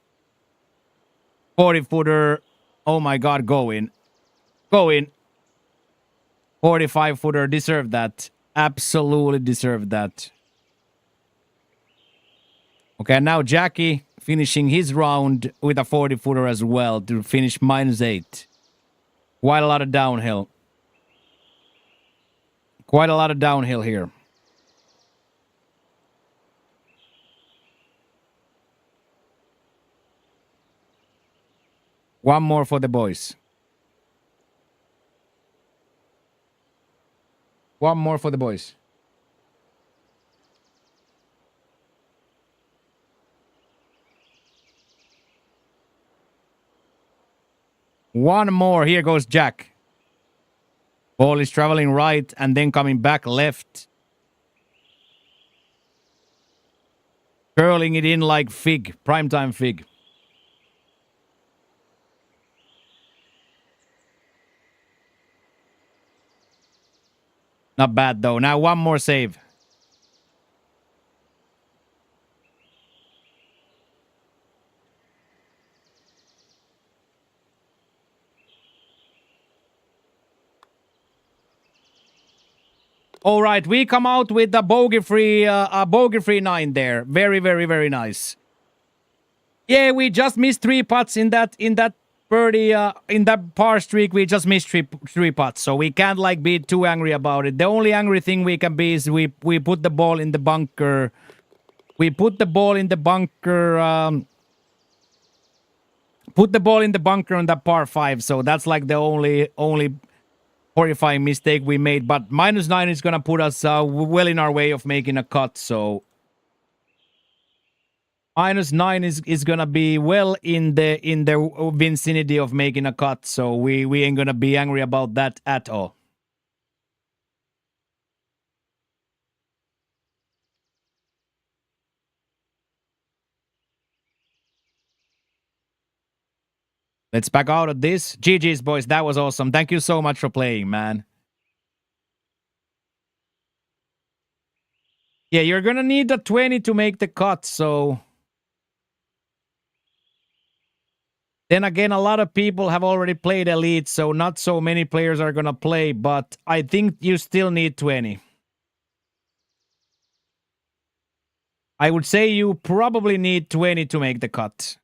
40-footer. Oh my god, go in. Go in. 45-footer, deserved that. Absolutely deserved that. Okay, now Jackie finishing his round with a 40-footer as well to finish -8. Quite a lot of downhill. Quite a lot of downhill here. One more for the boys. One more for the boys. One more. Here goes Jack. Ball is traveling right and then coming back left. Curling it in like fig. Primetime fig. Not bad though. Now one more save. All right, we come out with a bogey-free 9 there. Very, very, very nice. Yeah, we just missed 3 putts in that birdie in that par streak. We just missed three putts, so we can't like be too angry about it. The only angry thing we can be is we put the ball in the bunker. We put the ball in the bunker. Put the ball in the bunker on that par 5. So that's like the only horrifying mistake we made, but -9 is gonna put us well in our way of making a cut. So -9 is gonna be well in the vicinity of making a cut. So we ain't gonna be angry about that at all. Let's back out of this. GG's, boys. That was awesome. Thank you so much for playing, man. Yeah, you're gonna need a 20 to make the cut, so... Then again, a lot of people have already played Elite, so not so many players are gonna play, but I think you still need 20. I would say you probably need 20 to make the cut.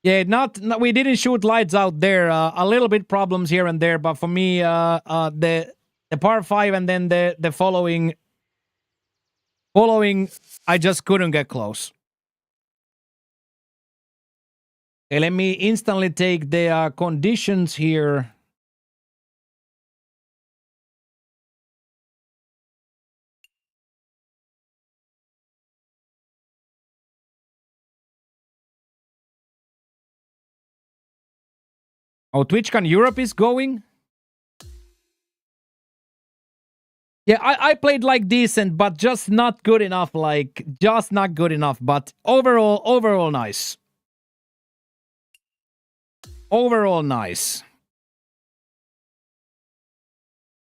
Yeah, we didn't shoot lights out there. A little bit problems here and there, but for me, the par 5 and then the following, I just couldn't get close. Okay, let me instantly take the conditions here. Oh, TwitchCon Europe is going? Yeah, I played like decent, but just not good enough. Like, just not good enough. But overall nice. Overall nice.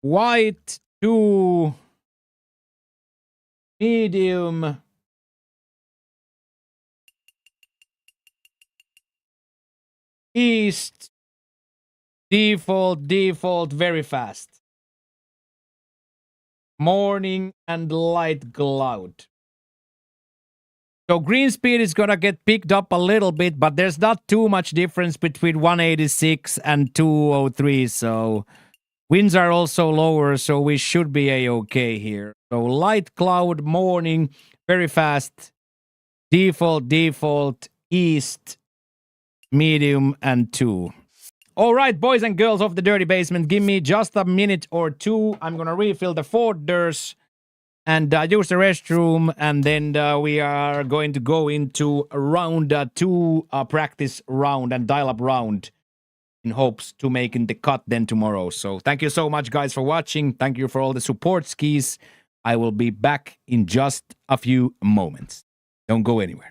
White to medium. East. Default, very fast. Morning and light cloud. So green speed is gonna get picked up a little bit, but there's not too much difference between 186 and 203, so Winds are also lower, so we should be a-okay here. So light cloud morning, very fast. Default, east, medium, and 2. All right, boys and girls of the Dirty Basement, give me just a minute or two. I'm going to refill the folders and use the restroom, and then we are going to go into round 2 practice round and dial-up round in hopes to making the cut then tomorrow. So thank you so much, guys, for watching. Thank you for all the support, skis. I will be back in just a few moments. Don't go anywhere.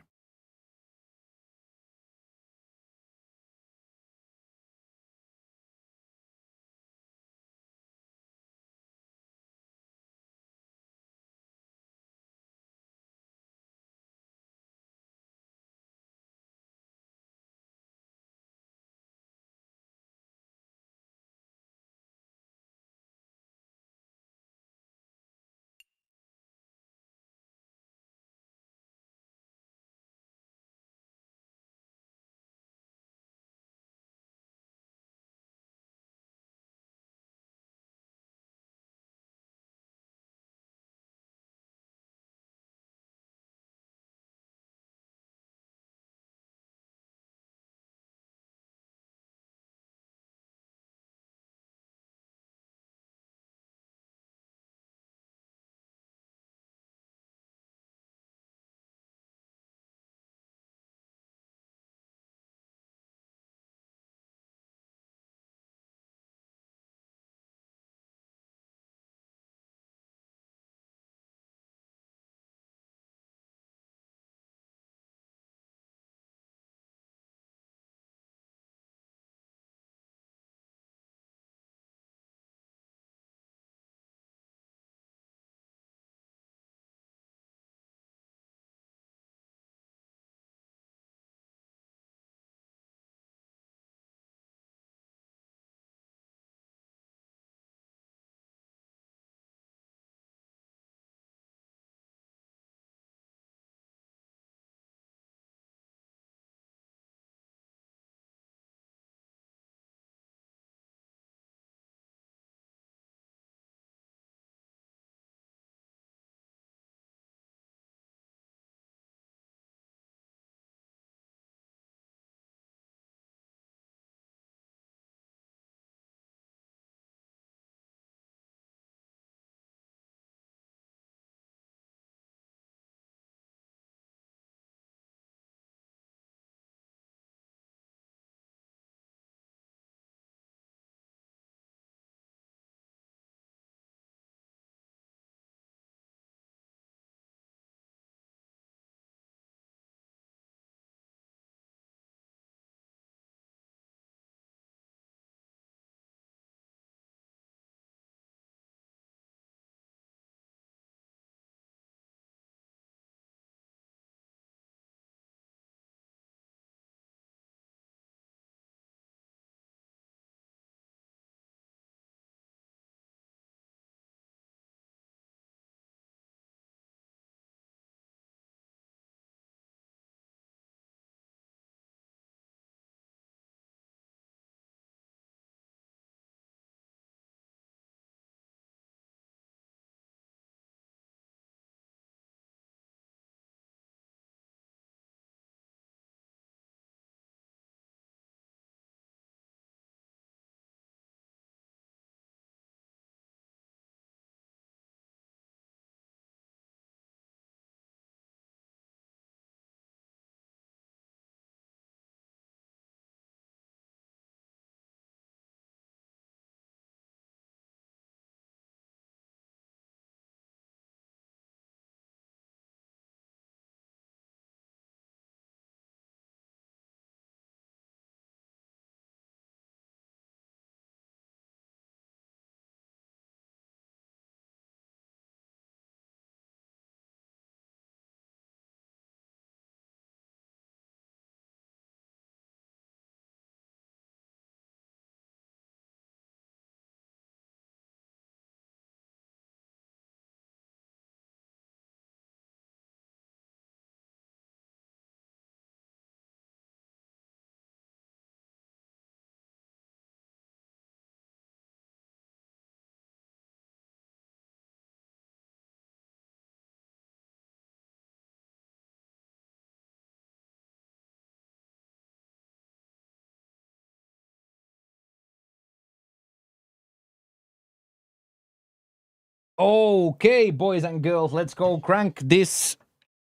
Okay, boys and girls, let's go crank this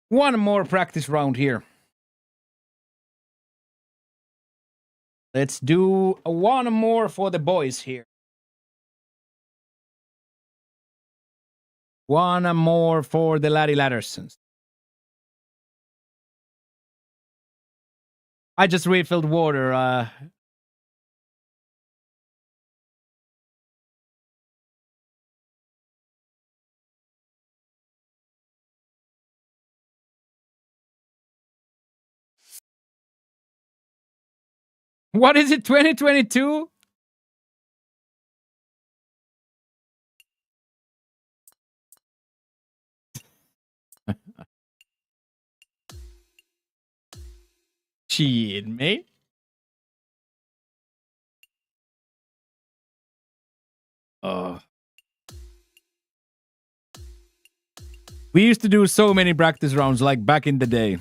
one more practice round here. Let's do one more for the boys here. One more for the laddie Laddersons. I just refilled water. What is it, 2022? Shit, mate. We used to do so many practice rounds like back in the day.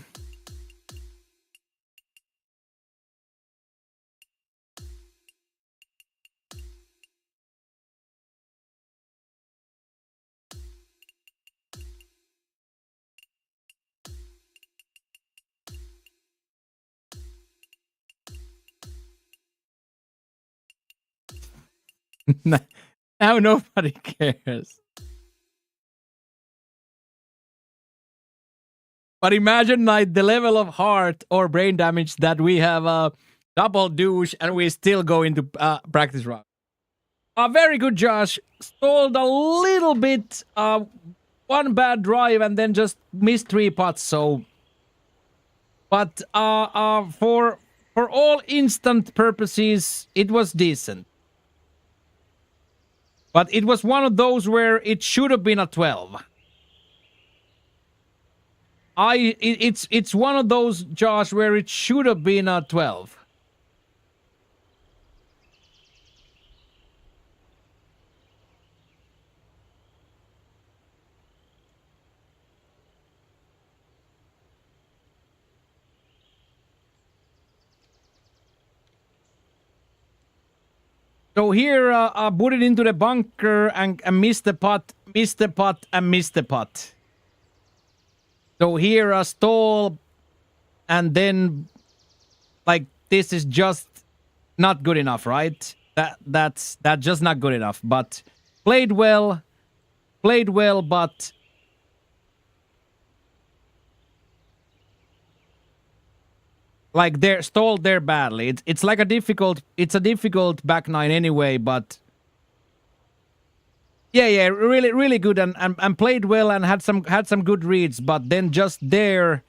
Now nobody cares. But imagine like the level of heart or brain damage that we have double douche and we still go into practice round. Very good, Josh. Stalled a little bit. One bad drive and then just missed 3 putts. So, but for all instant purposes, it was decent. But it was one of those where it should have been a 12. It's one of those, Josh, where it should have been a 12. So here, put it into the bunker and miss the putt, miss the putt, and miss the putt. So here, stall, and then, like, this is just not good enough, right? That's just not good enough. But played well, but like they're stalled there badly. It's like a difficult back nine anyway, but yeah, really good and played well and had some good reads, but then just there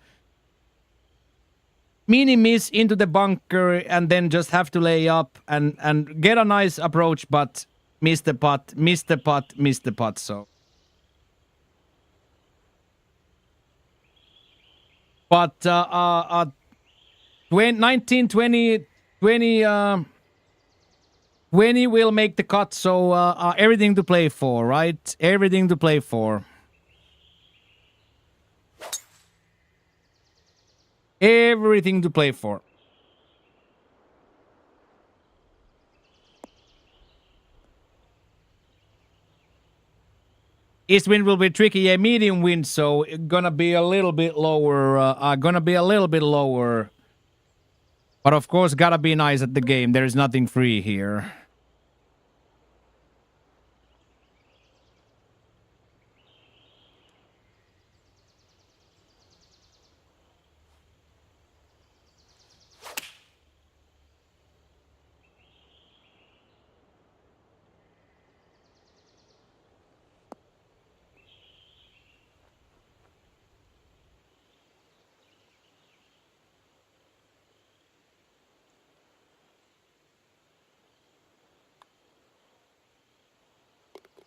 mini miss into the bunker and then just have to lay up and get a nice approach, but miss the putt. So, but 19, 20, 20 will make the cut, so everything to play for, right? Everything to play for. Everything to play for. East wind will be tricky. Yeah, medium wind, so gonna be a little bit lower. But of course, gotta be nice at the game. There is nothing free here.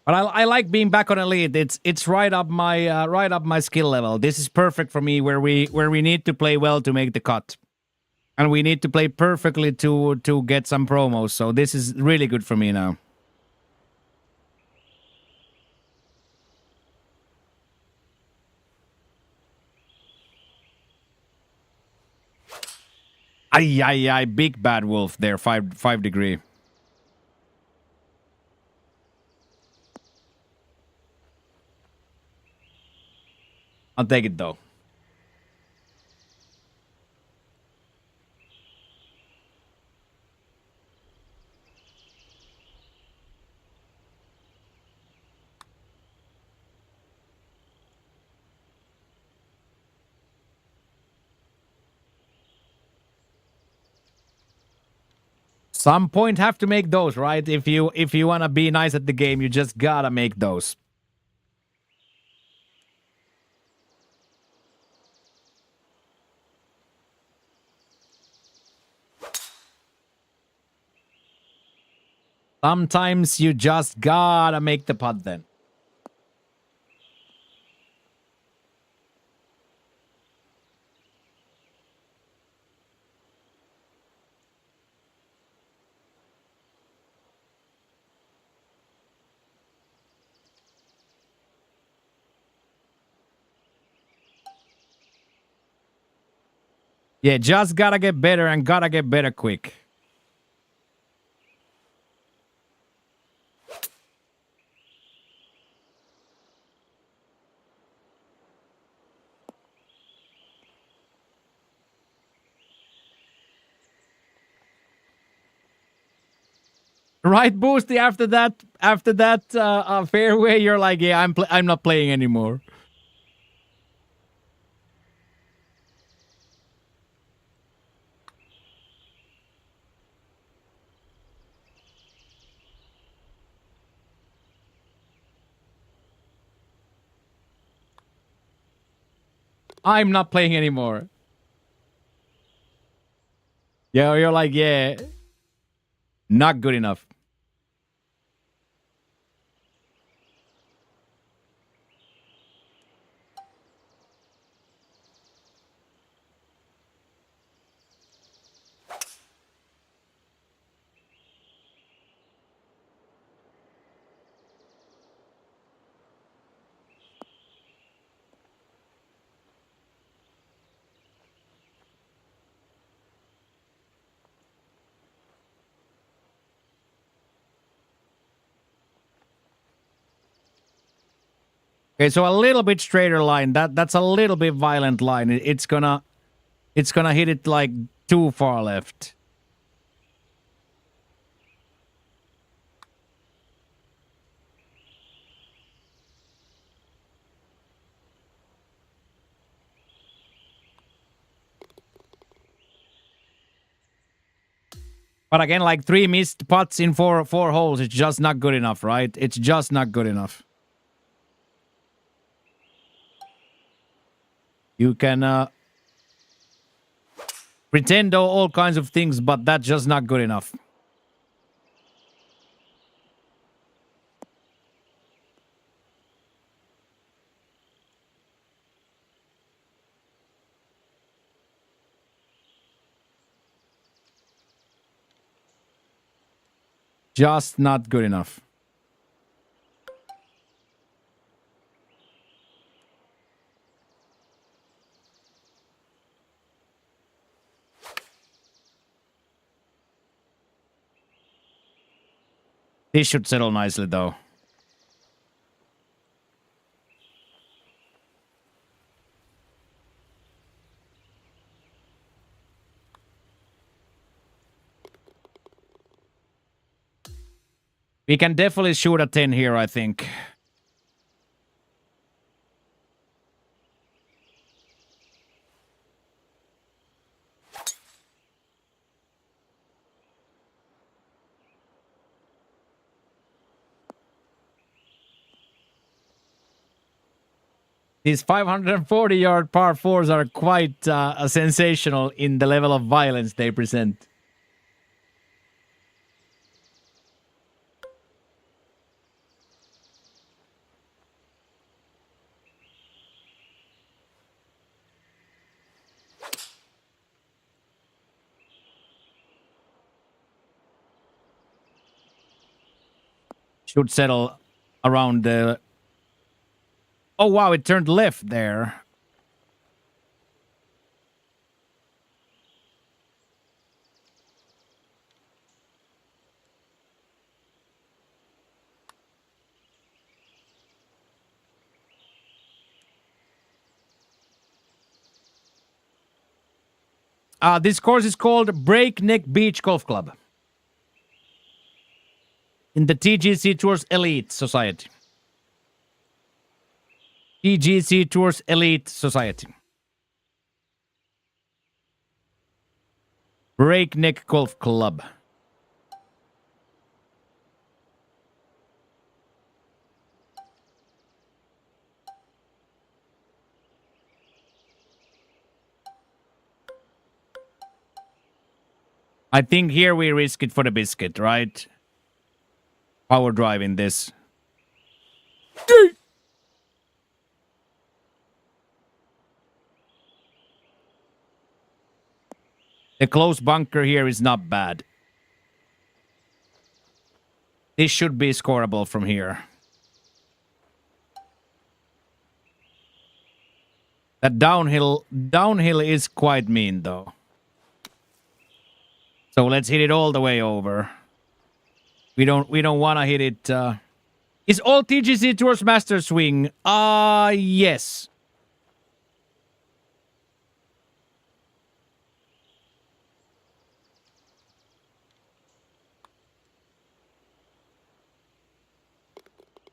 But I like being back on elite. It's right up my skill level. This is perfect for me, where we need to play well to make the cut, and we need to play perfectly to get some promos. So this is really good for me now. Ay, big bad wolf there. 5 degree. I'll take it though. Some point have to make those, right? If you want to be nice at the game, you just gotta make those. Sometimes you just gotta make the putt then. Yeah, just gotta get better and gotta get better quick. Right, Boosty. After that fairway, you're like, yeah, I'm not playing anymore. I'm not playing anymore. Yeah, you're like, yeah, not good enough. Okay, so a little bit straighter line. That's a little bit violent line. It's gonna hit it like too far left. But again, like 3 missed putts in four holes, it's just not good enough, right? It's just not good enough. You can pretend all kinds of things, but that's just not good enough. Just not good enough. This should settle nicely, though. We can definitely shoot a 10 here, I think. These 540-yard par 4s are quite sensational in the level of violence they present. Should settle around the... Oh, wow, it turned left there. This course is called Breakneck Beach Golf Club in the TGC Tours Elite Society. TGC Tours Elite Society. Breakneck Golf Club. I think here we risk it for the biscuit, right? Power drive in this. The close bunker here is not bad. This should be scoreable from here. That downhill is quite mean though. So let's hit it all the way over. We don't want to hit it. Is all TGC Tours Master Swing? Yes.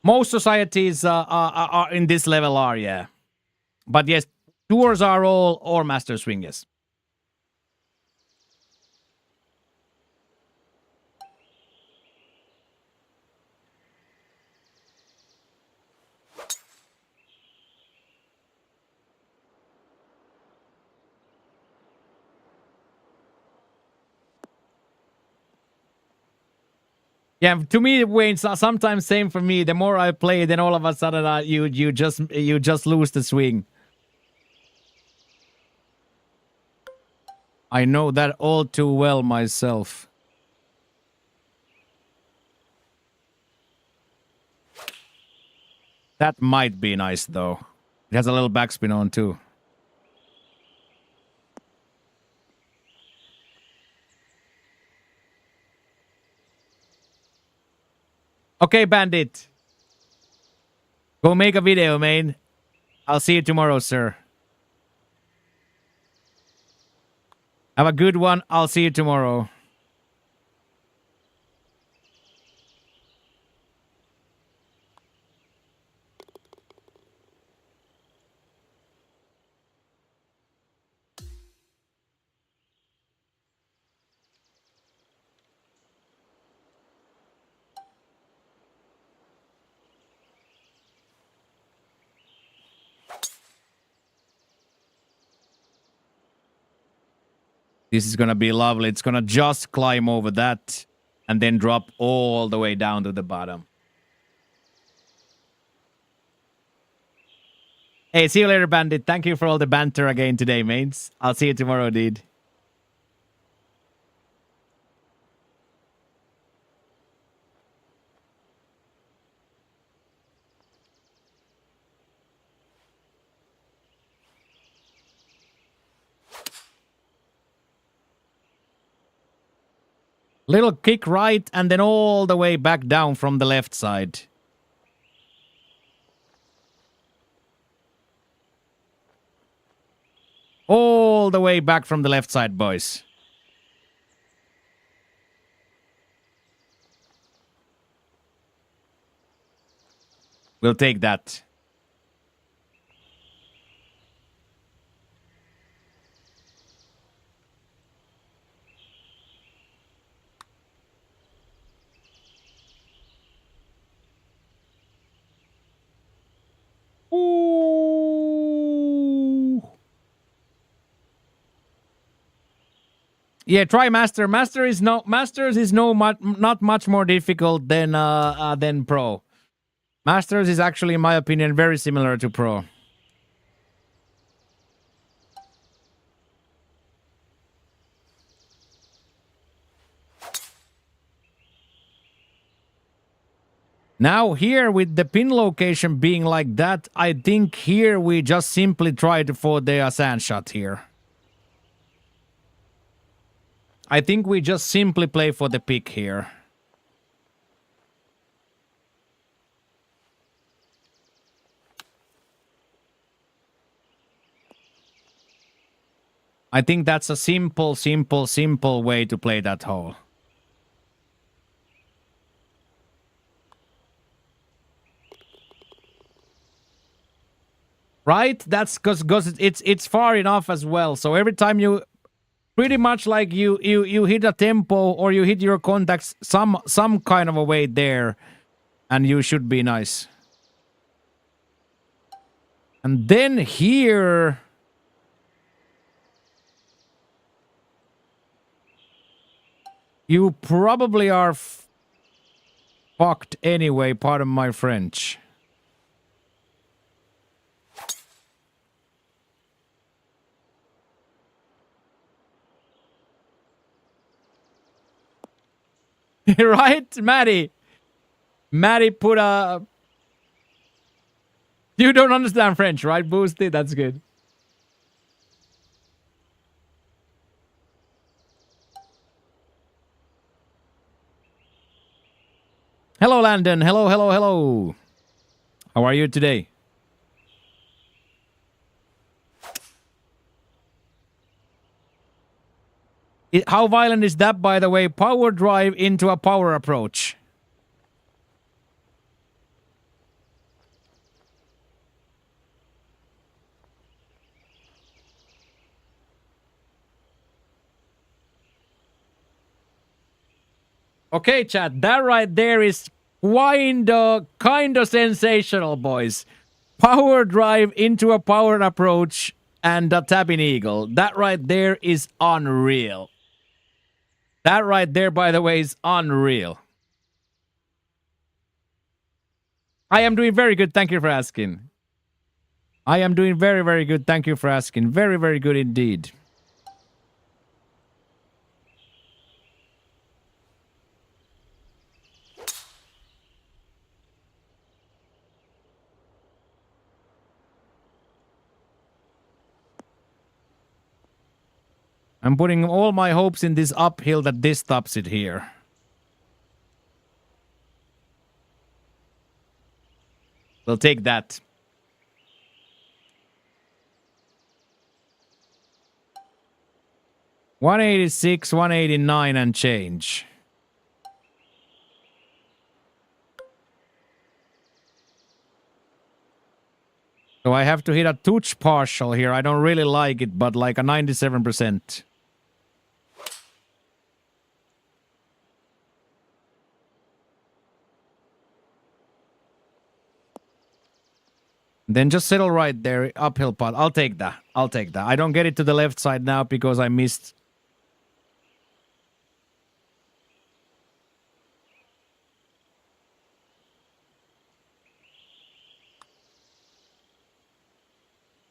Most societies are in this level are, yeah. But yes, tours are all or Master Swing, yes. Yeah, to me, Wayne, sometimes same for me. The more I play, then all of a sudden you just lose the swing. I know that all too well myself. That might be nice though. It has a little backspin on too. Okay, Bandit. Go make a video, man. I'll see you tomorrow, sir. Have a good one. I'll see you tomorrow. This is gonna be lovely. It's gonna just climb over that and then drop all the way down to the bottom. Hey, see you later, Bandit. Thank you for all the banter again today, mates. I'll see you tomorrow, dude. Little kick right and then all the way back down from the left side. All the way back from the left side, boys. We'll take that. Ooh. Yeah, try Master. Masters is not much more difficult than Pro. Masters is actually, in my opinion, very similar to Pro. Now here with the pin location being like that, I think here we just simply tried for the sand shot here. I think we just simply play for the pick here. I think that's a simple way to play that hole. Right? That's because it's far enough as well. So every time you pretty much like you hit a tempo or you hit your contacts some kind of a weight there, and you should be nice. And then here, you probably are fucked anyway, pardon my French. Right, Maddie? Maddie put a... You don't understand French, right, Boosty? That's good. Hello, Landon. Hello, hello, hello. How are you today? How violent is that, by the way? Power drive into a power approach. Okay, chat. That right there is kinda sensational, boys. Power drive into a power approach and a tapping eagle. That right there is unreal. That right there, by the way, is unreal. I am doing very good. Thank you for asking. I am doing very, very good. Thank you for asking. Very, very good indeed. I'm putting all my hopes in this uphill that this stops it here. We'll take that. $186, $189 and change. So I have to hit a touch partial here. I don't really like it, but like a 97%. Then just settle right there, uphill putt. I'll take that. I'll take that. I don't get it to the left side now because I missed.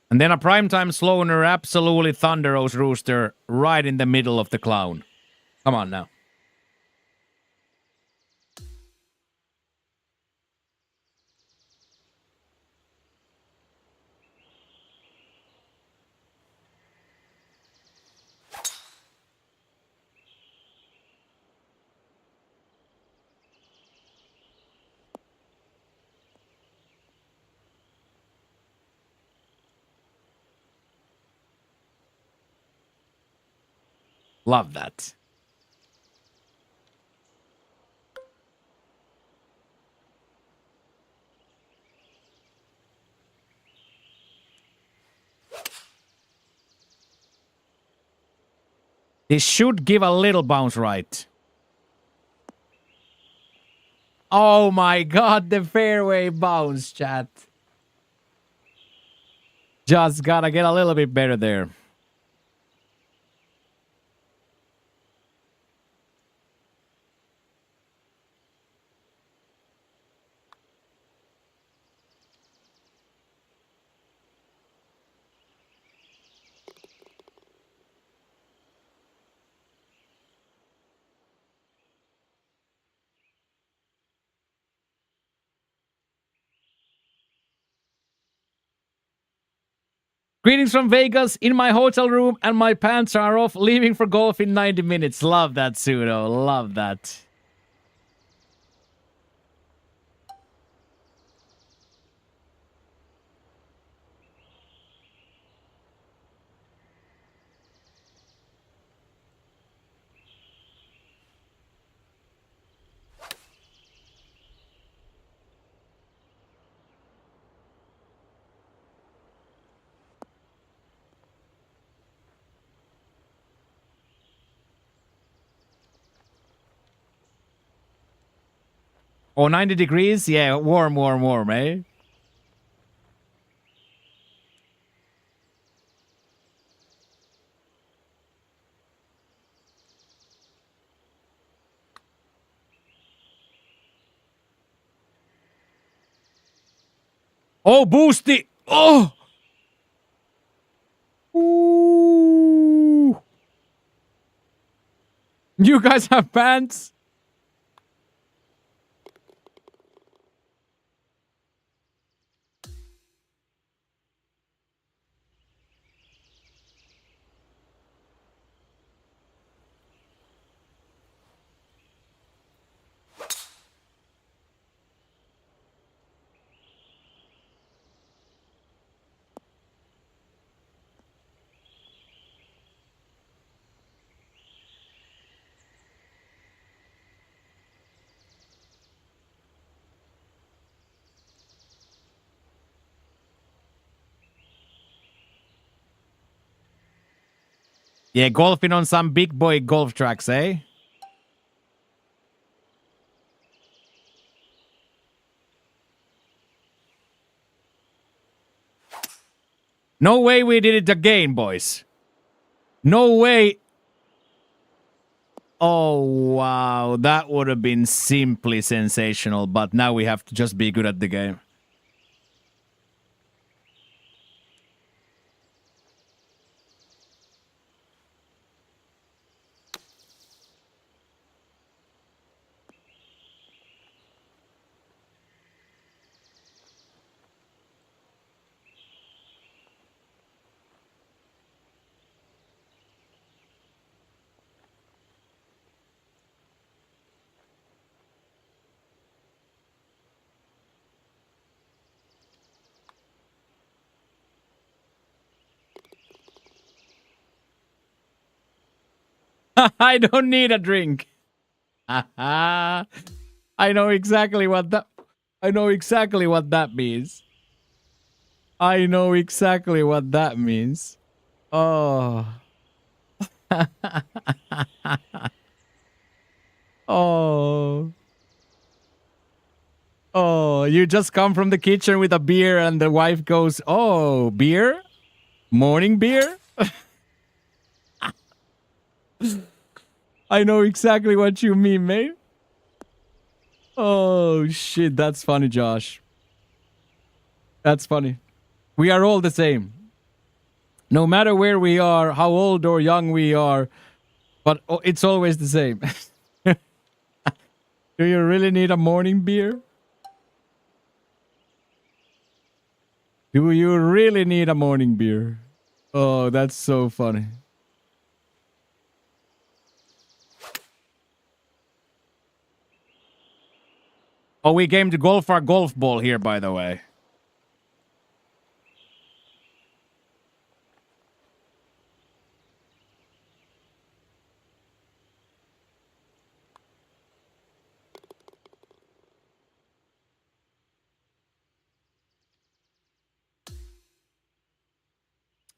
And then a primetime slower, absolutely thunderous rooster right in the middle of the clown. Come on now. Love that. This should give a little bounce right. Oh my god, the fairway bounce, chat. Just gotta get a little bit better there. Greetings from Vegas, in my hotel room, and my pants are off, leaving for golf in 90 minutes. Love that, Pseudo. Love that. Oh, 90 degrees? Yeah, warm, eh? Oh, boosty! Oh! Ooh! You guys have pants? Yeah, golfing on some big boy golf tracks, eh? No way we did it again, boys. No way. Oh, wow. That would have been simply sensational, but now we have to just be good at the game. I don't need a drink. I know exactly what that means. I know exactly what that means. Oh. Oh. Oh, you just come from the kitchen with a beer and the wife goes, "Oh, beer? Morning beer?" I know exactly what you mean, mate. Oh, shit. That's funny, Josh. That's funny. We are all the same. No matter where we are, how old or young we are, but it's always the same. Do you really need a morning beer? Do you really need a morning beer? Oh, that's so funny. Oh, we came to golf our golf ball here, by the way.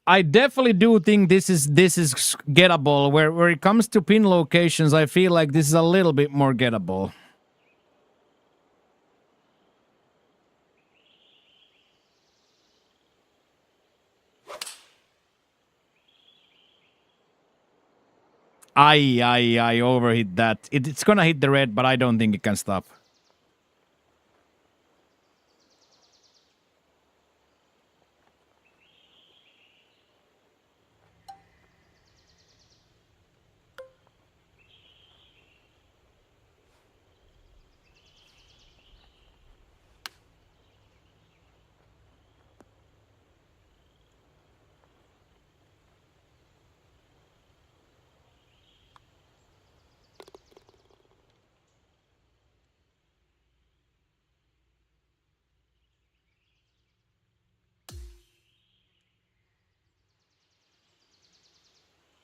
I definitely do think this is gettable. Where it comes to pin locations, I feel like this is a little bit more gettable. I overhit that. It's gonna hit the red, but I don't think it can stop.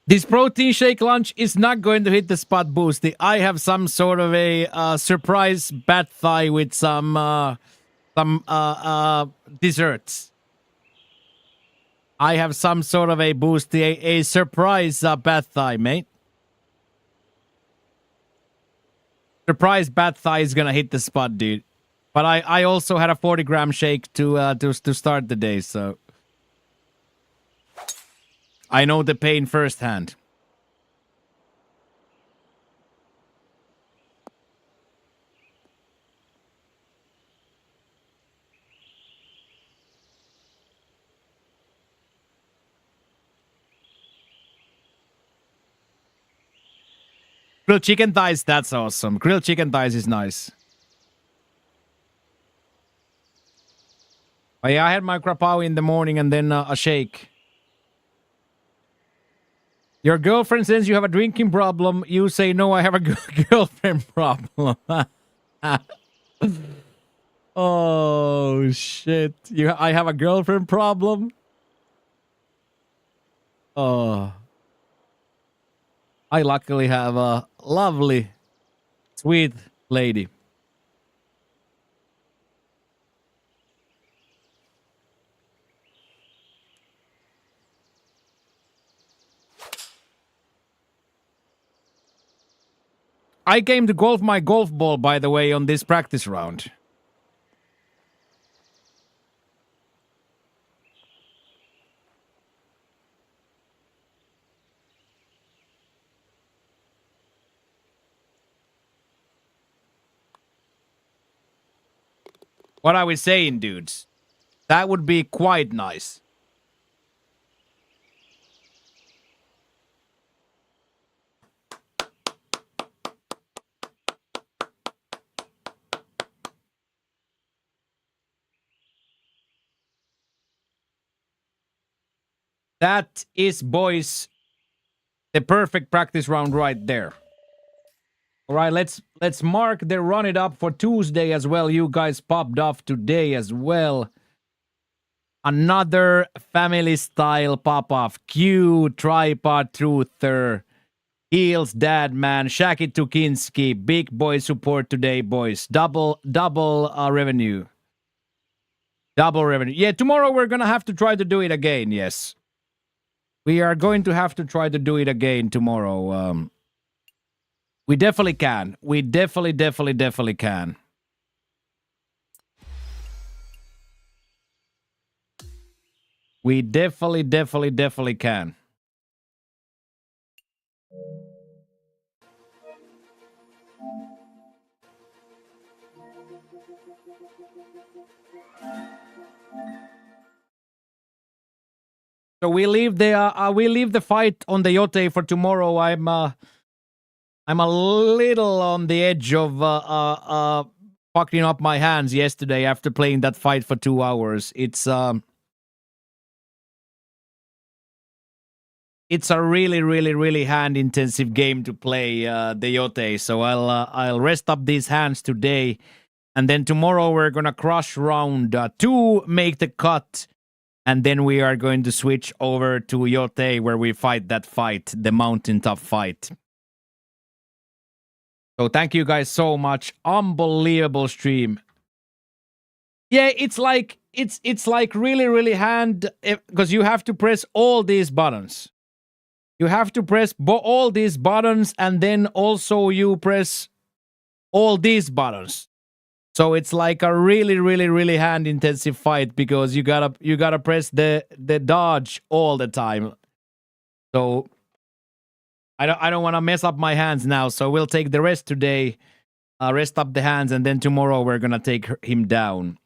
This protein shake lunch is not going to hit the spot boosty. I have some sort of a surprise bat thigh with some desserts. I have some sort of a boosty, a surprise bat thigh, mate. Surprise bat thigh is gonna hit the spot, dude. But I also had a 40-gram shake to start the day, so I know the pain firsthand. Grilled chicken thighs, that's awesome. Grilled chicken thighs is nice. Oh, yeah, I had my krapao in the morning and then a shake. Your girlfriend says you have a drinking problem. You say, no, I have a girlfriend problem. Oh, shit. I have a girlfriend problem? Oh. I luckily have a lovely, sweet lady. I came to golf my golf ball, by the way, on this practice round. What are we saying, dudes? That would be quite nice. That is, boys, the perfect practice round right there. All right, let's mark the run it up for Tuesday as well. You guys popped off today as well. Another family style pop off. Q, tripod truther, heels, dad man, Shaki Tukinski, big boy support today, boys. Double revenue. Double revenue. Yeah, tomorrow we're gonna have to try to do it again. Yes, we are going to have to try to do it again tomorrow. We definitely can. We definitely can. We definitely can. So we leave the fight on the yacht for tomorrow. I'm a little on the edge of fucking up my hands yesterday after playing that fight for 2 hours. It's a really hand intensive game to play the yacht. So I'll rest up these hands today, and then tomorrow we're gonna crush round 2, make the cut. And then we are going to switch over to yacht where we fight that fight, the mountaintop fight. So thank you guys so much. Unbelievable stream. Yeah, it's like really hand, because you have to press all these buttons. You have to press all these buttons, and then also you press all these buttons. So it's like a really hand intensive fight, because you gotta press the dodge all the time. So I don't want to mess up my hands now. So we'll take the rest today, rest up the hands, and then tomorrow we're gonna take him down.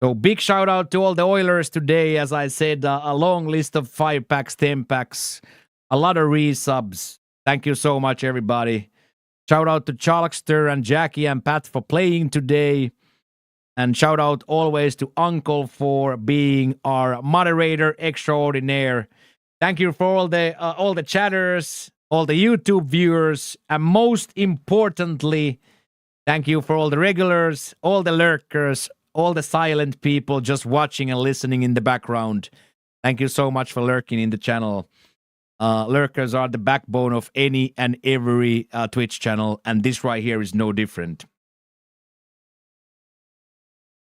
So big shout out to all the Oilers today. As I said, a long list of 5 packs, 10 packs, a lot of resubs. Thank you so much, everybody. Shout out to Chalkster and Jackie and Pat for playing today. And shout out always to Uncle for being our moderator extraordinaire. Thank you for all the chatters, all the YouTube viewers, and most importantly, thank you for all the regulars, all the lurkers, all the silent people just watching and listening in the background. Thank you so much for lurking in the channel. Lurkers are the backbone of any and every Twitch channel, and this right here is no different.